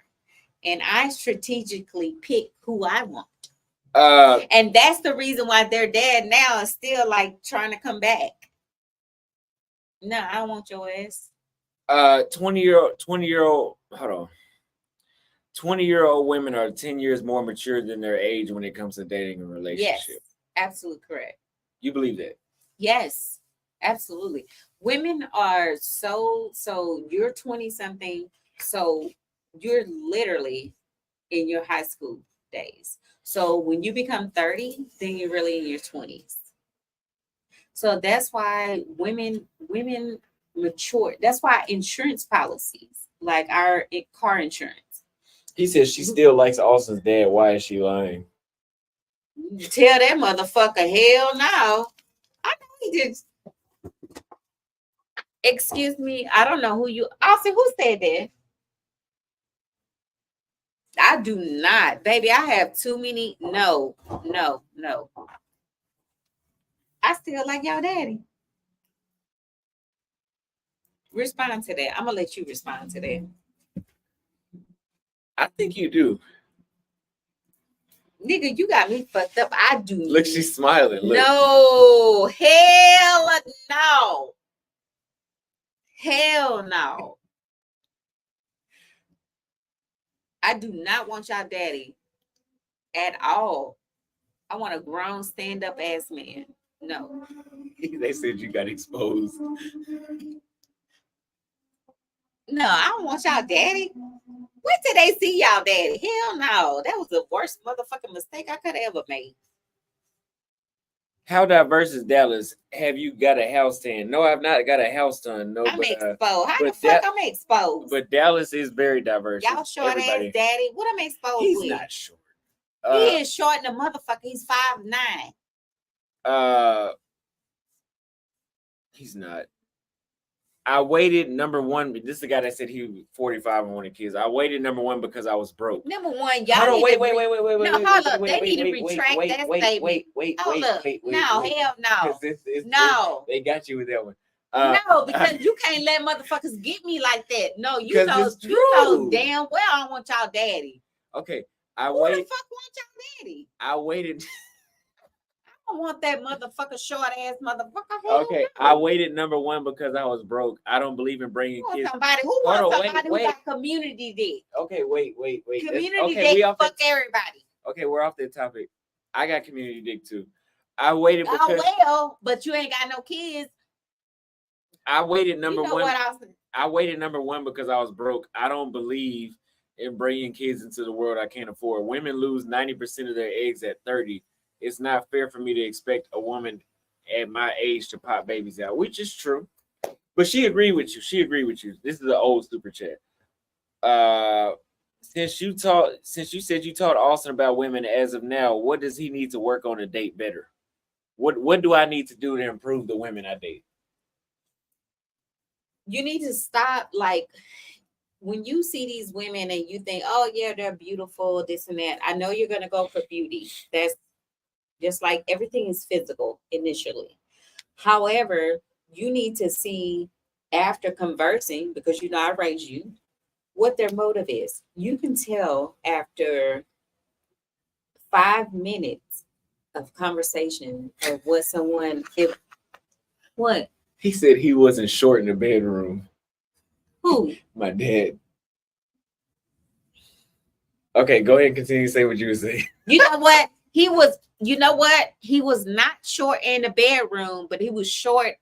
And I strategically pick who I want. And that's the reason why their dad now is still like trying to come back. No, I don't want your ass. 20-year-old women are 10 years more mature than their age when it comes to dating and relationship. Yes, absolutely correct. You believe that? Yes, absolutely. Women are so you're 20 something, so you're literally in your high school days. So when you become 30, then you're really in your 20s. So that's why women mature. That's why insurance policies, like our car insurance. He says she still likes Austin's dad. Why is she lying? Tell that motherfucker, hell no. I know he did. Excuse me, I don't know who you. Austin, who said that? I do not, baby. I have too many. No. I still like y'all daddy. Respond to that. I'm gonna let you respond to that. I think you do. Nigga, you got me fucked up. I do. Look, she's smiling. Look. No, hell no. Hell no. I do not want y'all daddy at all. I want a grown stand-up ass man. No. They said you got exposed. No, I don't want y'all daddy. When did they see y'all daddy? Hell no. That was the worst motherfucking mistake I could have ever made. How diverse is Dallas? Have you got a house tan? No, I've not got a house done. No, I'm exposed. How the fuck I'm exposed? But Dallas is very diverse. Y'all short ass daddy. What am I exposed He's with? He's not short. He is short in the motherfucker. He's 5'9". He's not. I waited number one. This is the guy that said he was 45 and wanted kids. I waited number one because I was broke. Number one, y'all. Hold on, wait. No, hold up. They need to retract that statement. Wait. No, hell no. No. They got you with that one. No, because you can't let motherfuckers get me like that. No, you know damn well I don't want y'all daddy. Okay. Who the fuck want y'all daddy? I waited. I don't want that motherfucker short ass motherfucker. Okay, no. I waited number one because I was broke. I don't believe in bringing kids. Who wants somebody who got community dick? Okay, wait. Community dick, fuck everybody. Okay, we're off that topic. I got community dick too. I waited because. Oh well, but you ain't got no kids. I waited number one. I waited number one because I was broke. I don't believe in bringing kids into the world I can't afford. Women lose 90% of their eggs at 30. It's not fair for me to expect a woman at my age to pop babies out, which is true. But she agreed with you. This is an old super chat. Since you said you taught Austin about women as of now, what does he need to work on to date better? What do I need to do to improve the women I date? You need to stop, like, when you see these women and you think, oh yeah, they're beautiful, this and that. I know you're gonna go for beauty. That's just like everything is physical initially. However, you need to see after conversing, because I raised you, what their motive is. You can tell after 5 minutes of conversation of what someone, what? He said he wasn't short in the bedroom. Who? My dad. Okay, go ahead and continue to say what you were saying. You know what? He was not short in the bedroom, but he was short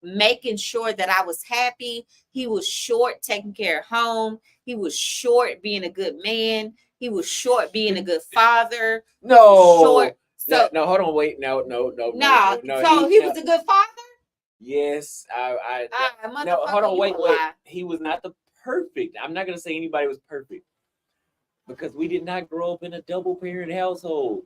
making sure that I was happy. He was short taking care of home. He was short being a good man. He was short being a good father. No. Short. So no, hold on, wait. No. So he was a good father? Yes. No, hold on, wait. He was not the perfect. I'm not gonna say anybody was perfect, because we did not grow up in a double parent household.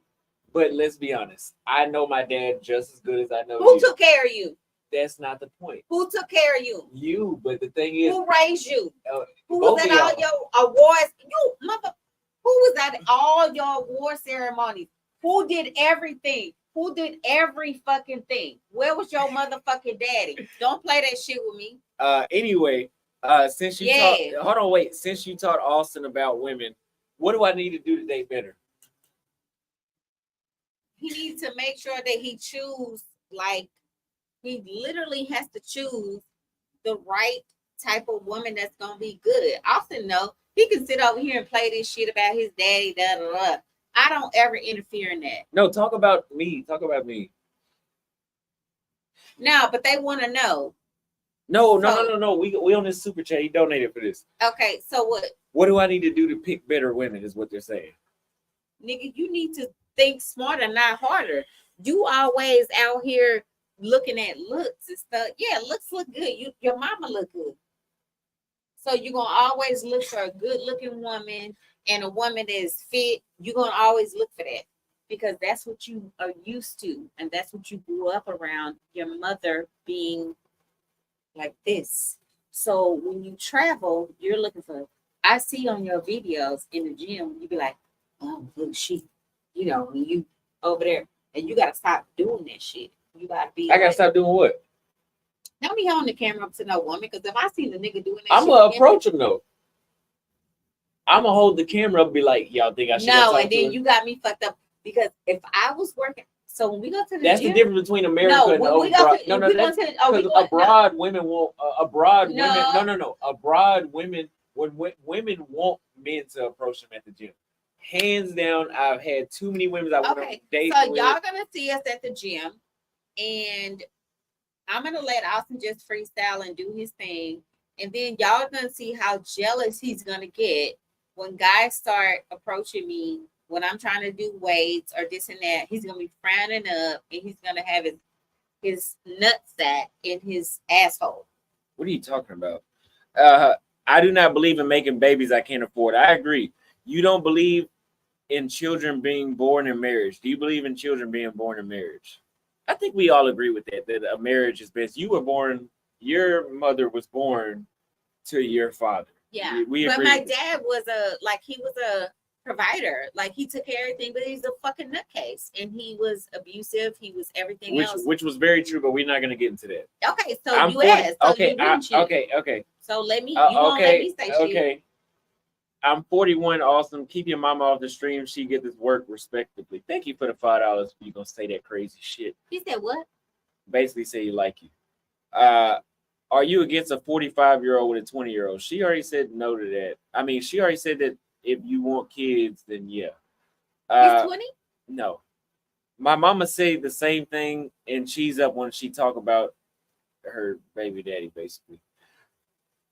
But let's be honest. I know my dad just as good as I know Who you. took care of you? That's not the point. Who took care of you? You, but the thing is, Who raised you? Who both was of at all y'all. your awards? You mother. Who was at all your award ceremonies? Who did everything? Who did every fucking thing? Where was your motherfucking daddy? Don't play that shit with me. Anyway, since you Yeah. taught, hold on, wait. Since you taught Austin about women, what do I need to do to date better? He needs to make sure that he choose, like, he literally has to choose the right type of woman that's gonna be good. Austin, no, he can sit over here and play this shit about his daddy. Da, da, da. I don't ever interfere in that. No, talk about me. Talk about me. No, but they want to know. No. We on this super chat. He donated for this. Okay, so what? What do I need to do to pick better women? Is what they're saying. Nigga, you need to think smarter, not harder. You always out here looking at looks and stuff. Yeah, looks look good. Your mama look good. So you're gonna always look for a good looking woman and a woman that is fit. You're gonna always look for that because that's what you are used to, and that's what you grew up around. Your mother being like this. So when you travel, you're looking for. I see on your videos in the gym, you be like, "Oh, look, when you over there, and you gotta stop doing that shit. You gotta be. I gotta stop doing what? Don't be holding the camera up to no woman, because if I see the nigga doing that, I'm gonna approach him though. I'm gonna hold the camera up and be like, y'all think I should? No, and then you got me fucked up because if I was working, so when we go to the that's gym, the difference between America and abroad. Abroad women want abroad women. No. Abroad women when women want men to approach them at the gym. Hands down, I've had too many women I want to date. So y'all gonna see us at the gym, and I'm gonna let Austin just freestyle and do his thing, and then y'all gonna see how jealous he's gonna get when guys start approaching me when I'm trying to do weights or this and that. He's gonna be frowning up, and he's gonna have his nutsack in his asshole. What are you talking about? I do not believe in making babies I can't afford. I agree. You don't believe in children being born in marriage. Do you believe in children being born in marriage? I think we all agree with that a marriage is best. You were born, your mother was born to your father. Yeah. But my dad was he was a provider. Like, he took care of everything, but he's a fucking nutcase. And he was abusive. He was everything else. Which was very true, but we're not gonna get into that. Okay, so I'm you asked. So okay. So let me let me say shit. Okay. I'm 41. Awesome. Keep your mama off the stream. She get this work respectively. Thank you for the $5. You gonna say that crazy shit? He said what? Basically, say you like you. Are you against a 45-year-old with a 20-year-old? She already said no to that. I mean, she already said that if you want kids, then yeah. He's 20? No. My mama said the same thing, and she's up when she talk about her baby daddy, basically.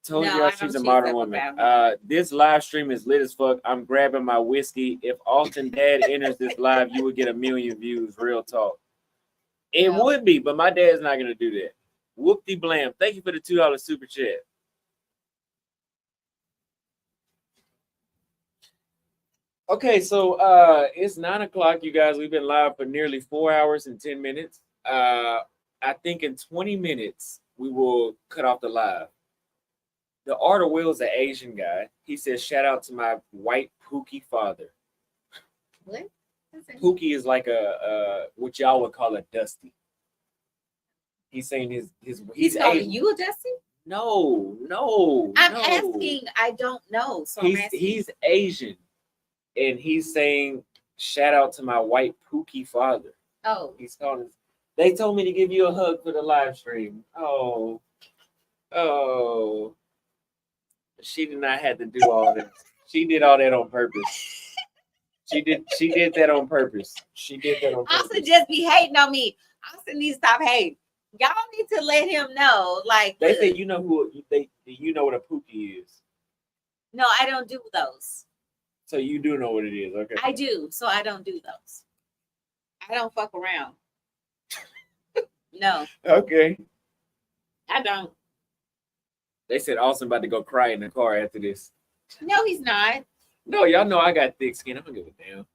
Told y'all she's a modern woman. This live stream is lit as fuck. I'm grabbing my whiskey. If Austin dad enters this live, you would get 1 million views. Real talk. It would be, but my dad's not gonna do that. Whoop-de blam. Thank you for the $2 super chat. Okay, so it's 9 o'clock, you guys. We've been live for nearly 4 hours and 10 minutes. I think in 20 minutes we will cut off the live. The Art of Will is an Asian guy. He says, shout out to my white Pookie father. What? Pookie is like a what y'all would call a Dusty. He's saying he's calling you a Dusty? No. I'm asking. I don't know. So he's Asian, and he's saying, shout out to my white Pookie father. Oh. He's calling. They told me to give you a hug for the live stream. Oh. She did not have to do all that. She did all that on purpose. She did that on purpose. Austin just be hating on me. Austin needs to stop hating. Y'all need to let him know. Like, they say, you know what a Pookie is. No, I don't do those. So you do know what it is, okay? I do, so I don't do those. I don't fuck around. No. Okay. I don't. They said Austin about to go cry in the car after this. No, he's not. No, y'all know I got thick skin. I don't give a damn.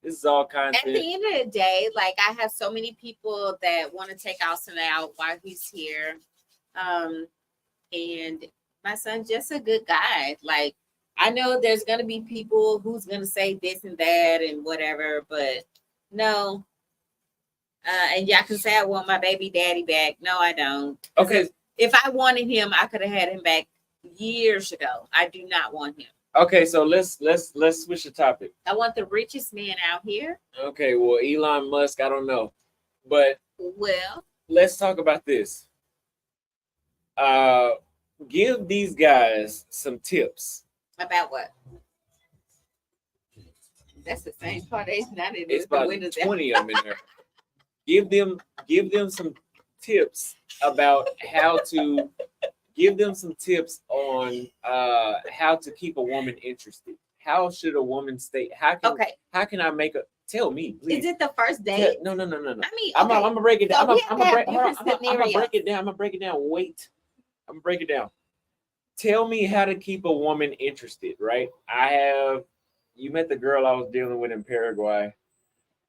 This is all At content. the end of the day, like I have so many people that want to take Austin out while he's here. And my son's just a good guy. Like I know there's gonna be people who's gonna say this and that and whatever, but no. And y'all can say I want my baby daddy back. No, I don't. 'Cause Okay. If I wanted him, I could have had him back years ago. I do not want him. Okay, so let's switch the topic. I want the richest man out here. Okay, well, Elon Musk, I don't know, but Well, let's talk about this. Give these guys some tips. about what? That's the same part. It's not in It's the about windows. 20 of them in there. Give them some tips about how to give them some tips on how to keep a woman interested. How should a woman stay? Okay. How can I make a tell me, please? Is it the first date? No. I mean, I'm okay. gonna break it down. So we I'm have gonna to break. have different I'm gonna break scenarios. it down. I'm gonna break it down. Wait. I'm gonna break it down. Tell me how to keep a woman interested. Right? You met the girl I was dealing with in Paraguay.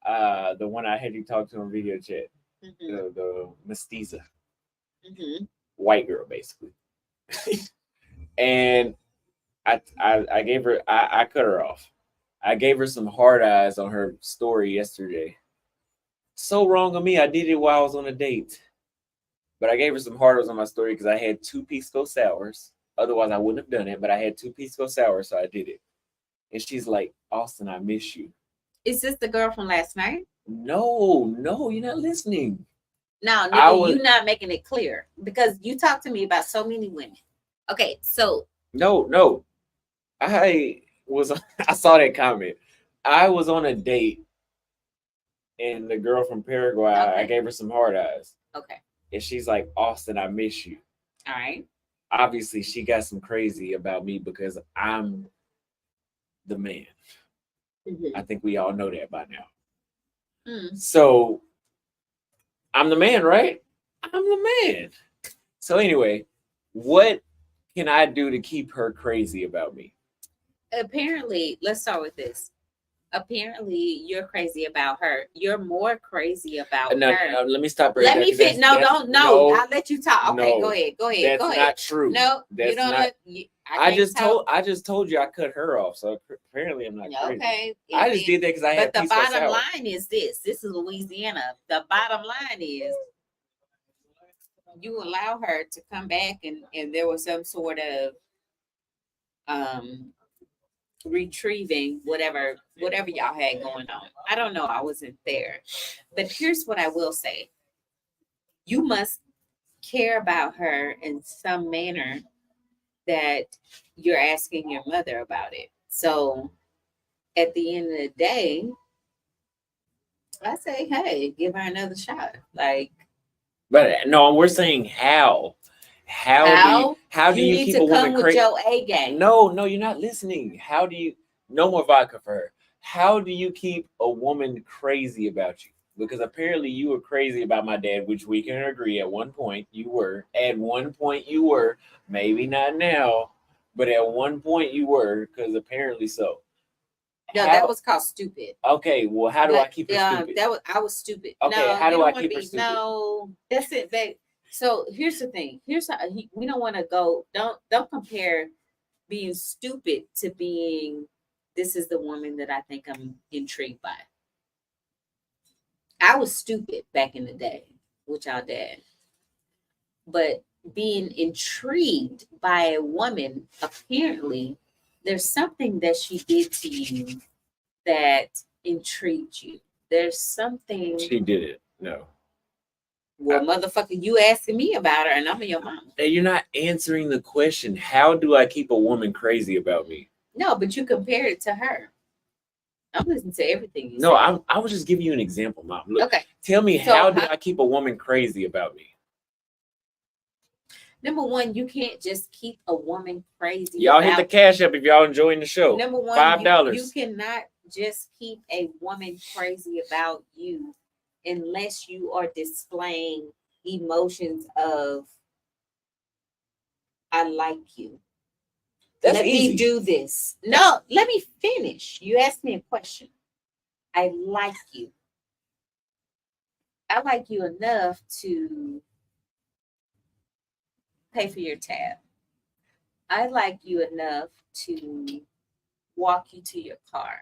The one I had you talk to on video chat. Mhm, The mestiza, mhm. white girl, basically. And I gave her. I cut her off. I gave her some hard eyes on her story yesterday. So wrong of me. I did it while I was on a date. But I gave her some hard eyes on my story because I had 2 pisco sours. Otherwise, I wouldn't have done it. But I had 2 pisco sours, so I did it. And she's like, Austin, I miss you. Is this the girl from last night? No, you're not listening. No, I nigga, was- you not making it clear because you talk to me about so many women. Okay, so No. I saw that comment. I was on a date and the girl from Paraguay, I Okay. gave her some hard eyes. okay, And she's like, Austin, I miss you. all right. Obviously, she got some crazy about me because I'm the man. Mhm. I think we all know that by now. Mm. So I'm the man, right? I'm the man. So anyway, what can I do to keep her crazy about me? Apparently, let's start with this. Apparently, you're crazy about her. You're more crazy about No, her. let me stop right Let there, me 'cause fit. No, that's- don't. No, no, I'll let you talk. Okay, no, go ahead. Go ahead. That's Go ahead. not true. No, That's you don't. not. I can't talk. I just told you I cut her off. So apparently I'm not crazy. Okay. I just did that because I had But the pisco bottom sour. line is this. This is Louisiana. The bottom line is you allow her to come back and there was some sort of retrieving whatever y'all had going on. I don't know. I wasn't there. But here's what I will say. You must care about her in some manner that you're asking your mother about it. So at the end of the day, I say, hey, give her another shot. Like, But no, we're saying how. How do you need keep to a woman come with crazy? your A game. No, you're not listening. How do you no more vodka for her? How do you keep a woman crazy about you? Because apparently you were crazy about my dad, which we can agree at one point you were. At one point you were, maybe not now, but at one point you were, because apparently so. No, that was called stupid. Okay, well, how do I keep her stupid? I was stupid. Okay, no, how do you I don't wanna keep her be- stupid? No, that's it, babe. So here's the thing. Here's how we don't want to go. Don't compare being stupid to being. This is the woman that I think I'm intrigued by. I was stupid back in the day with y'all dad, but being intrigued by a woman, apparently, there's something that she did to you that intrigued you. There's something. She did it. No. Well, motherfucker, you asking me about her, and I'm your mama. Hey, you're not answering the question. How do I keep a woman crazy about me? No, but you compared it to her. I'm listening to everything you No, say. I was just giving you an example, Mom. Look, Okay. tell me, So how do I keep a woman crazy about me? Number one, you can't just keep a woman crazy. Y'all hit the about- cash up if y'all enjoying the show. Number one, $5. You cannot just keep a woman crazy about you unless you are displaying emotions of I like you. That's let easy. me do this. No, let me finish. You asked me a question. I like you. I like you enough to pay for your tab. I like you enough to walk you to your car.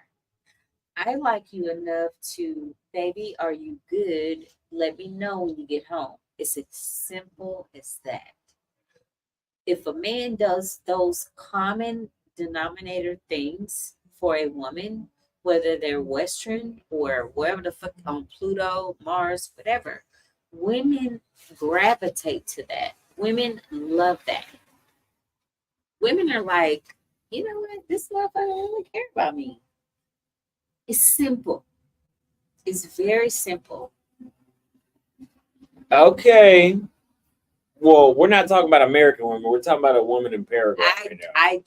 I like you enough to, baby, are you good? Let me know when you get home. It's as simple as that. If a man does those common denominator things for a woman, whether they're Western or wherever the fuck on Pluto, Mars, whatever, women gravitate to that. Women love that. Women are like, you know what? This motherfucker don't really care about me. It's simple. It's very simple. Okay. Well, we're not talking about American women. We're talking about a woman in Paraguay right now. I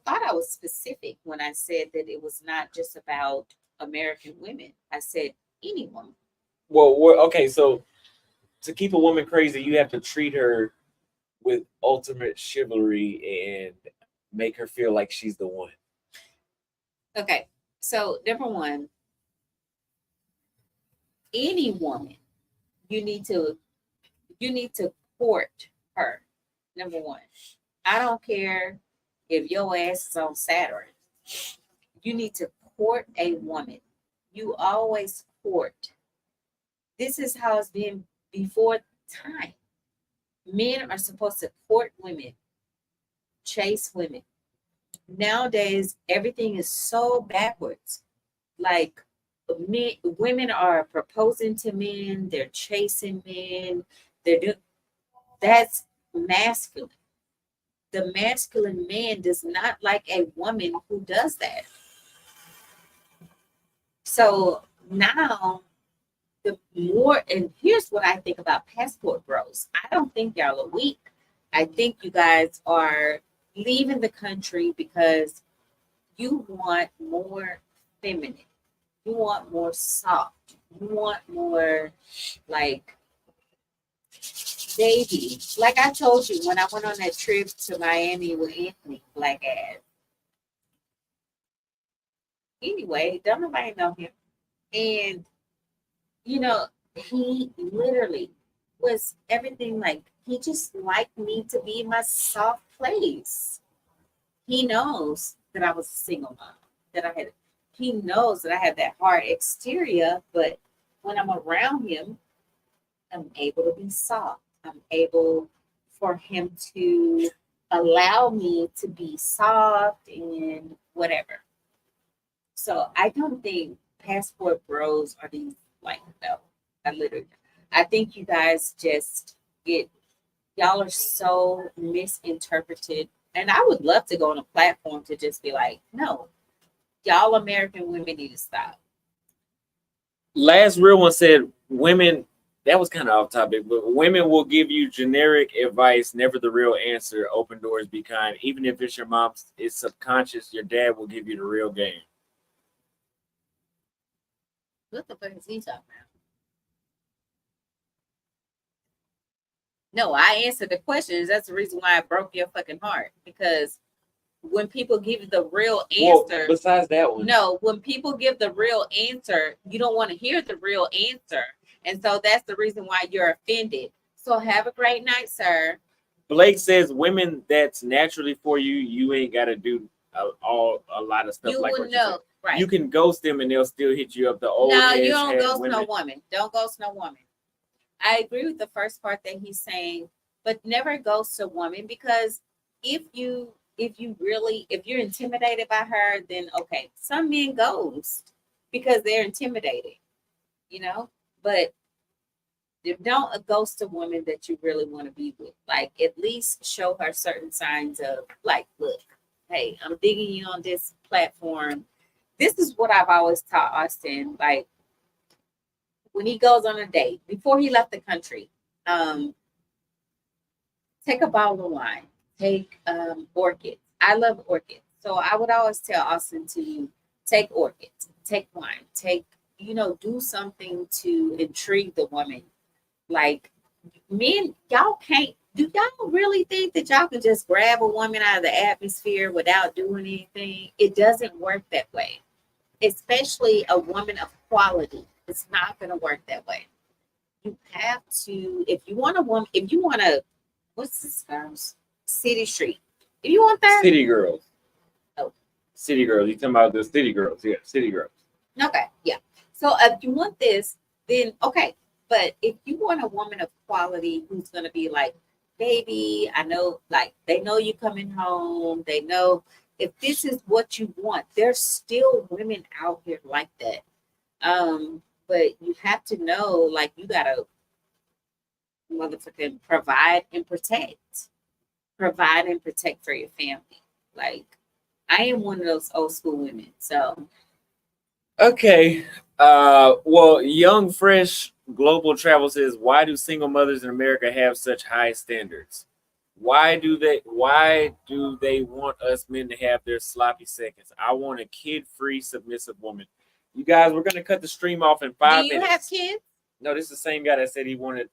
thought I was specific when I said that it was not just about American women. I said any woman. Well, okay. So to keep a woman crazy, you have to treat her with ultimate chivalry and make her feel like she's the one. Okay. So number one, any woman, you need to court her. Number one. I don't care if your ass is on Saturn. You need to court a woman. You always court. This is how it's been before time. Men are supposed to court women, chase women. Nowadays, everything is so backwards. Like women are proposing to men, they're chasing men, that's masculine. The masculine man does not like a woman who does that. So now the more, and here's what I think about passport bros. I don't think y'all are weak. I think you guys are leaving the country because you want more feminine. You want more soft. You want more like baby. Like I told you when I went on that trip to Miami with Anthony, black ass. Anyway, don't nobody know him. And you know, he literally was everything like he just liked me to be in my soft place. He knows that I was a single mom, he knows that I have that hard exterior, but when I'm around him, I'm able to be soft. I'm able for him to allow me to be soft and whatever. So I don't think passport bros are these like no. I think you guys just y'all are so misinterpreted. And I would love to go on a platform to just be like, no, y'all American women need to stop. Last real one said women, that was kind of off topic, but women will give you generic advice, never the real answer. Open doors, be kind. Even if it's your mom's, it's subconscious, your dad will give you the real game. What the fuck is he talking about? No, I answered the questions. That's the reason why I broke your fucking heart. Because when people give you the real answer, well, besides that one, no, when people give the real answer, you don't want to hear the real answer. And so that's the reason why you're offended. So have a great night, sir. Blake says women that's naturally for you, you ain't got to do a lot of stuff You like will what you know, said. right? You can ghost them and they'll still hit you up. The old No, you don't head ghost women. no woman. Don't ghost no woman. I agree with the first part that he's saying, but never ghost a woman because if you're intimidated by her, then okay. Some men ghost because they're intimidated, you know, but don't ghost a woman that you really want to be with. Like at least show her certain signs of like, look, hey, I'm digging you on this platform. This is what I've always taught Austin. Like when he goes on a date, before he left the country, take a bottle of wine, take orchids. I love orchids. So I would always tell Austin to take orchids, take wine, do something to intrigue the woman. Like men, y'all can't, do y'all really think that y'all can just grab a woman out of the atmosphere without doing anything? It doesn't work that way. especially a woman of quality. It's not going to work that way. You have to, if you want a woman, if you want a, what's this girl's? City Street. If you want that, City girls. Oh. City girls. You talking about the city girls? Yeah, city girls. okay, yeah. So if you want this, then okay. But if you want a woman of quality who's going to be like, baby, I know, like, they know you coming home. They know if this is what you want, there's still women out here like that. But you have to know, like, you gotta motherfucking provide and protect for your family. Like, I am one of those old school women, so Okay. Well, Young Fresh Global Travel says, why do single mothers in America have such high standards? Why do they want us men to have their sloppy seconds? I want a kid-free, submissive woman. You guys, we're gonna cut the stream off in do 5 you minutes. have kids? No, this is the same guy that said he wanted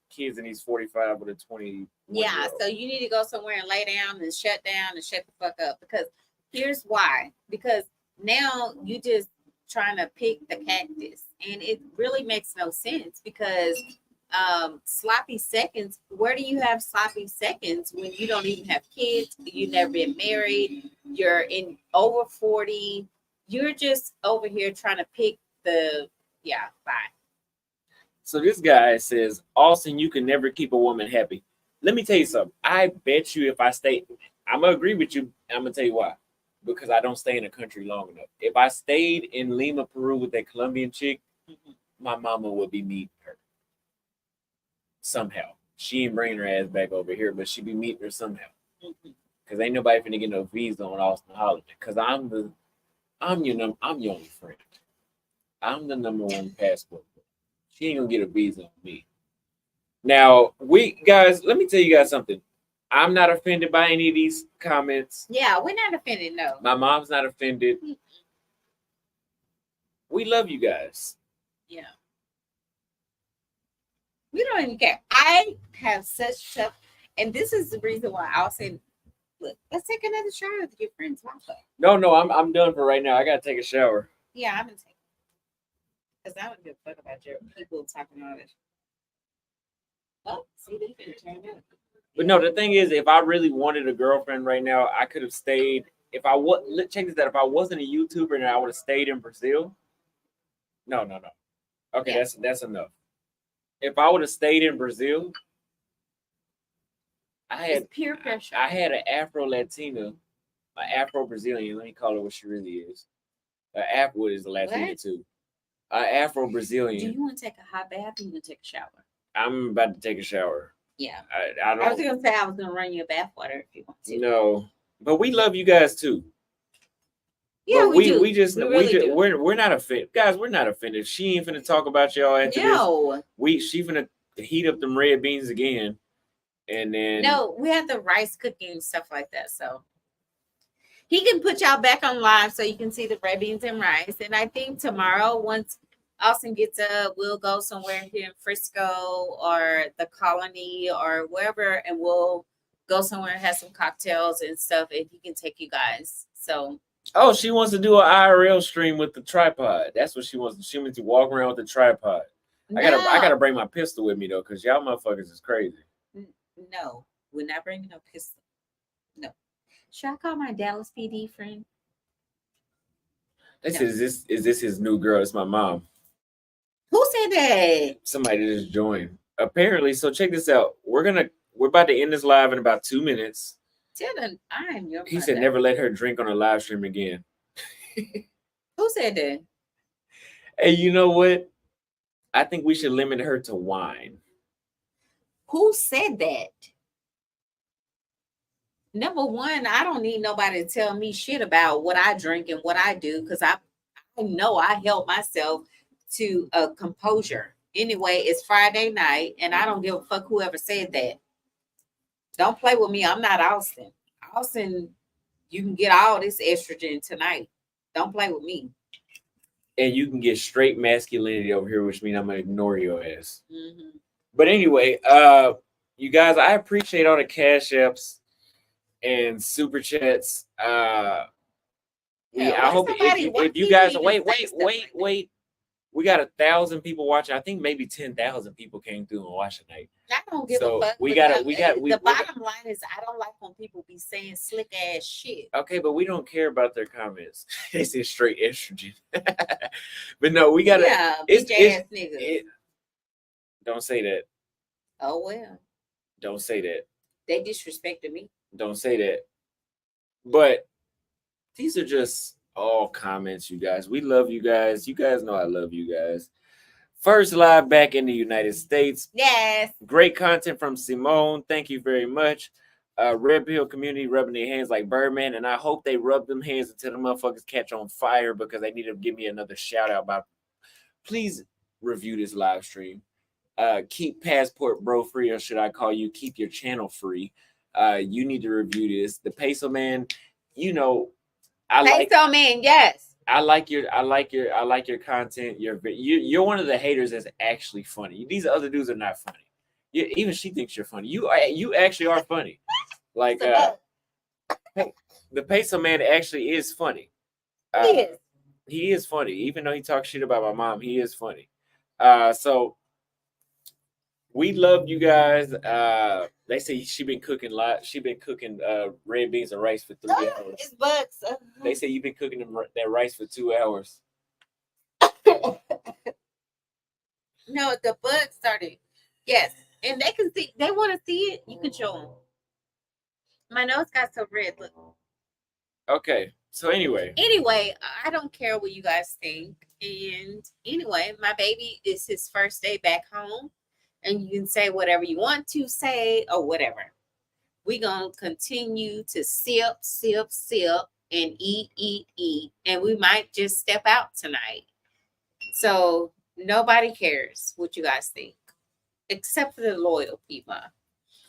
kids and he's 45 with a 20. Yeah, so you need to go somewhere and lay down and shut the fuck up. Because here's why. Because now you just trying to pick the cactus, and it really makes no sense. Because sloppy seconds, where do you have sloppy seconds when you don't even have kids, you've never been married, you're in over 40, you're just over here trying to pick the, yeah, bye. So this guy says, Austin, you can never keep a woman happy. Let me tell you something. I bet you if I stay, I'm gonna agree with you. I'm gonna tell you why. Because I don't stay in the country long enough. If I stayed in Lima, Peru with that Colombian chick, my mama would be meeting her somehow. She ain't bringing her ass back over here, but she be meeting her somehow. Because ain't nobody finna get no visa on Austin holiday. Because I'm your only friend. I'm the number one passport. She ain't gonna get a visa on me. Now, guys, let me tell you guys something. I'm not offended by any of these comments. Yeah, we're not offended, no. My mom's not offended. We love you guys. Yeah. We don't even care. I have such stuff, and this is the reason why I'll say, look, let's take another shower to get friends Wi-Fi. No, I'm done for right now. I gotta take a shower. Yeah, I'm gonna take it. Because I don't give a fuck about your people talking all this. Oh, see, they finna turn up. But no, the thing is, if I really wanted a girlfriend right now, I could have stayed. If I was, check this out. If I wasn't a YouTuber and I would have stayed in Brazil. No. Okay, Yeah. that's enough. If I would have stayed in Brazil, It's peer pressure. I had an Afro Latina, an Afro Brazilian. Let me call her what she really is. Afro is a Latina What? too. An Afro Do Brazilian. you want to take a hot bath or you want to take a shower? I'm about to take a shower. Yeah. I I was don't. gonna say I was gonna run you a bath water if you want to. No, but we love you guys too. Yeah, But we do. We're not offended, guys. We're not offended. She ain't finna talk about y'all after No. this. She finna heat up them red beans again, and then No, we have the rice cooking and stuff like that. So he can put y'all back on live so you can see the red beans and rice. And I think tomorrow, once Austin gets up, we'll go somewhere here in Frisco or the Colony or wherever, and we'll go somewhere and have some cocktails and stuff, and he can take you guys. So oh, she wants to do an IRL stream with the tripod. That's what she wants. She wants to walk around with the tripod. I gotta bring my pistol with me though, because y'all motherfuckers is crazy. No, we're not bringing no pistol. No. Should I call my Dallas PD friend? They said, is this his new girl? It's my mom. Who said that? Somebody just joined. Apparently, so check this out. We're about to end this live in about 2 minutes. Tell them I am your He mother. said never let her drink on a live stream again. Who said that? Hey, you know what? I think we should limit her to wine. Who said that? Number one, I don't need nobody to tell me shit about what I drink and what I do, because I know I held myself to a composure. Anyway, it's Friday night, and I don't give a fuck whoever said that. Don't play with me. I'm not Austin. Austin, you can get all this estrogen tonight. Don't play with me. And you can get straight masculinity over here, which means I'm gonna ignore your ass. Mm-hmm. But anyway, you guys, I appreciate all the cash apps and super chats. Yeah, I hope if you guys wait. We got 1,000 people watching. I think maybe 10,000 people came through and watched tonight. I don't give So a fuck. The bottom line is I don't like when people be saying slick ass shit. Okay, but we don't care about their comments. They say straight estrogen. But no, we gotta. Yeah, bitch ass niggas. Don't say that. Oh well. Don't say that. They disrespected me. Don't say that. But these are just all comments, you guys. We love you guys. You guys know I love you guys. First live back in the United States. Yes. Great content from Simone. Thank you very much. Red Pill community rubbing their hands like Birdman, and I hope they rub them hands until the motherfuckers catch on fire because they need to give me another shout out about. Please review this live stream. Keep Passport Bro free, or should I call you keep your channel free? You need to review this. The Peso Man, you know, Peso Man, yes. I like your content. You're one of the haters that's actually funny. These other dudes are not funny. Even she thinks you're funny. You actually are funny. Like the Peso Man actually is funny. He is funny. Even though he talks shit about my mom, he is funny. So we love you guys. They say she been cooking red beans and rice for 3 hours. It's bugs. They say you've been cooking that rice for 2 hours. No, the bugs started. Yes, and they can see. They want to see it. You can show them. My nose got so red. Look. Okay. So anyway, I don't care what you guys think. And anyway, my baby is his first day back home, and you can say whatever you want to say or whatever. We're gonna continue to sip, and eat, and we might just step out tonight. So nobody cares what you guys think, except for the loyal people.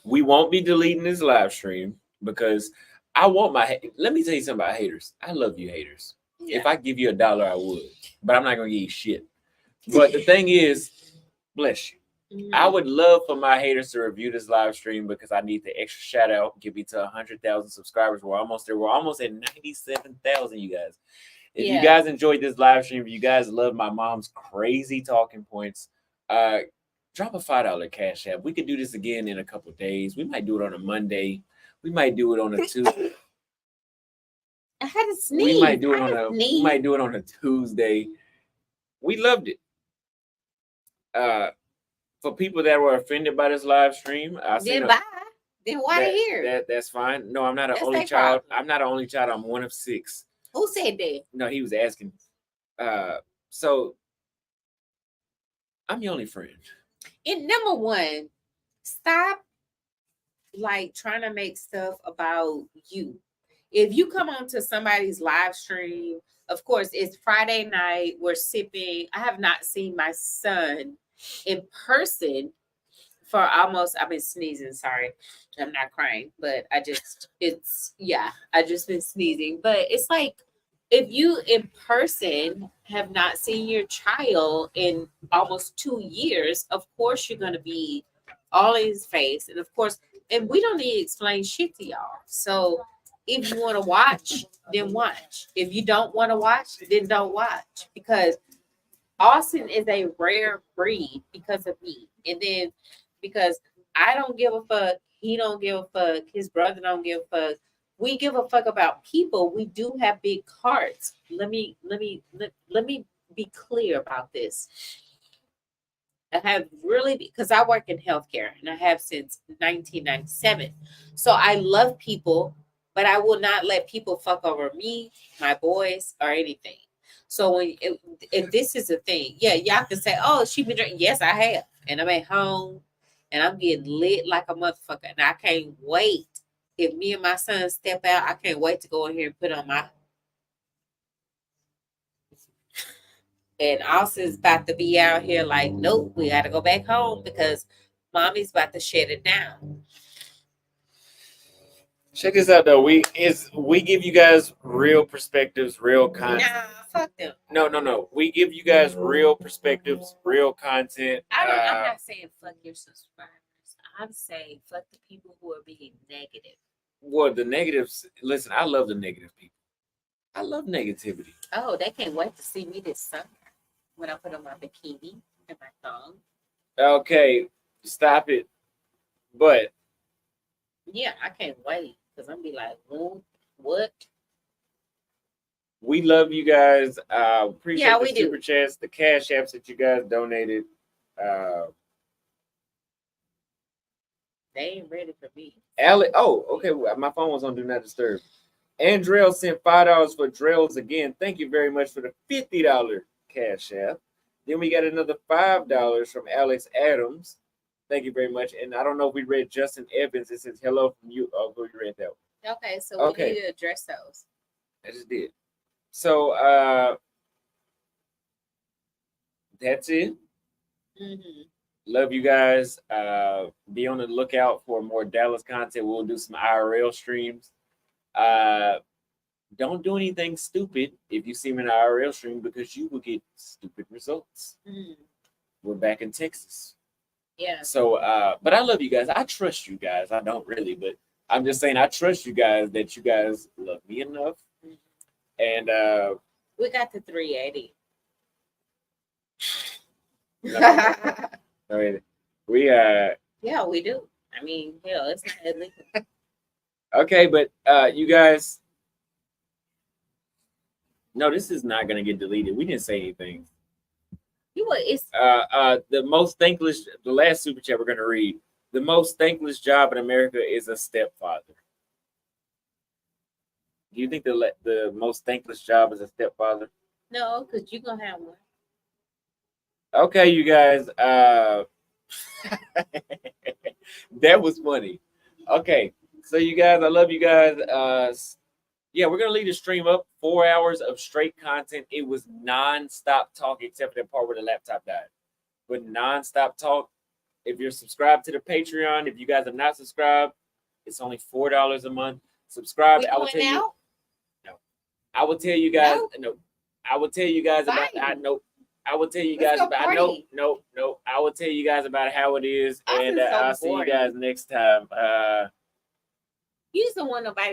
we won't be deleting this live stream because I want let me tell you something about haters. I love you haters. Yeah. If I give you $1, I would, but I'm not gonna give you shit. But the thing is, bless you. Mm-hmm. I would love for my haters to review this live stream because I need the extra shout out. Get me to 100,000 subscribers. We're almost there. We're almost at 97,000, you guys. If you guys enjoyed this live stream, if you guys love my mom's crazy talking points, drop a $5 cash app. We could do this again in a couple of days. We might do it on a Monday. We might do it on a Tuesday. I had to sneeze. We might do it on a Tuesday. We loved it. For people that were offended by this live stream, then why they here? That's fine. No, I'm not an only child. I'm not an only child. I'm one of 6. Who said that? No, he was asking. So I'm your only friend. And number one, stop like trying to make stuff about you. If you come onto somebody's live stream, of course, it's Friday night. We're sipping. I have not seen my son in person for almost, I've been sneezing. Sorry. I'm not crying, but I just been sneezing. But it's like, if you in person have not seen your child in almost 2 years, of course you're going to be all in his face. And of course, and we don't need to explain shit to y'all. So if you want to watch, then watch. If you don't want to watch, then don't watch. Because Austin is a rare breed because of me. And then because I don't give a fuck, he don't give a fuck, his brother don't give a fuck. We give a fuck about people. We do have big hearts. Let me be clear about this. I have really, because I work in healthcare and I have since 1997. So I love people, but I will not let people fuck over me, my boys, or anything. So if this is a thing, y'all can say, oh, she been drinking. Yes, I have. And I'm at home and I'm getting lit like a motherfucker. And I can't wait. If me and my son step out, I can't wait to go in here and put on my. And Austin's about to be out here like, nope, we got to go back home because mommy's about to shut it down. Check this out though. We give you guys real perspectives, real content. Nah, fuck them. No. We give you guys real perspectives, real content. I'm not saying fuck your subscribers. I'm saying fuck the people who are being negative. Well, the negatives. Listen, I love the negative people. I love negativity. Oh, they can't wait to see me this summer when I put on my bikini and my thong. Okay, stop it. But Yeah, I can't wait because I'm be like, what? we love you guys. Appreciate Yeah, the we do. super chats, the cash apps that you guys donated. They ain't ready for me. Alec, oh, okay. My phone was on Do Not Disturb. Andrell sent $5 for Drells again. Thank you very much for the $50 cash app. Then we got another $5 from Alex Adams. Thank you very much. And I don't know if we read Justin Evans. It says hello from you. Oh, we read that one. Okay, so Okay. we need to address those. I just did. So that's it. Mm-hmm. Love you guys. Be on the lookout for more Dallas content. We'll do some IRL streams. Don't do anything stupid if you see me in an IRL stream because you will get stupid results. Mm. We're back in Texas. Yeah. So, but I love you guys. I trust you guys. I don't really, but I'm just saying I trust you guys that you guys love me enough. And we got the 380. I mean, we yeah, we do. I mean, hell, it's not illegal. Okay, but you guys, no, this is not gonna get deleted. We didn't say anything. You what? It's the most thankless. The last super chat we're gonna read. The most thankless job in America is a stepfather. Do you think the most thankless job is a stepfather? no, because you're gonna have one. Okay, you guys. That was funny. Okay, so you guys, I love you guys. Yeah, we're gonna leave the stream up. 4 hours of straight content. It was non-stop talk, except for the part where the laptop died. But non-stop talk. If you're subscribed to the Patreon, if you guys have not subscribed, it's only $4 a month. Subscribe. We I will going tell you. out? No, I will tell you guys. No. No, I will tell you guys about. Fine. I know. I will tell you Let's guys go about. party. No. I will tell you guys about how it is, Ours and is so I'll see you boring. guys next time. You just don't want nobody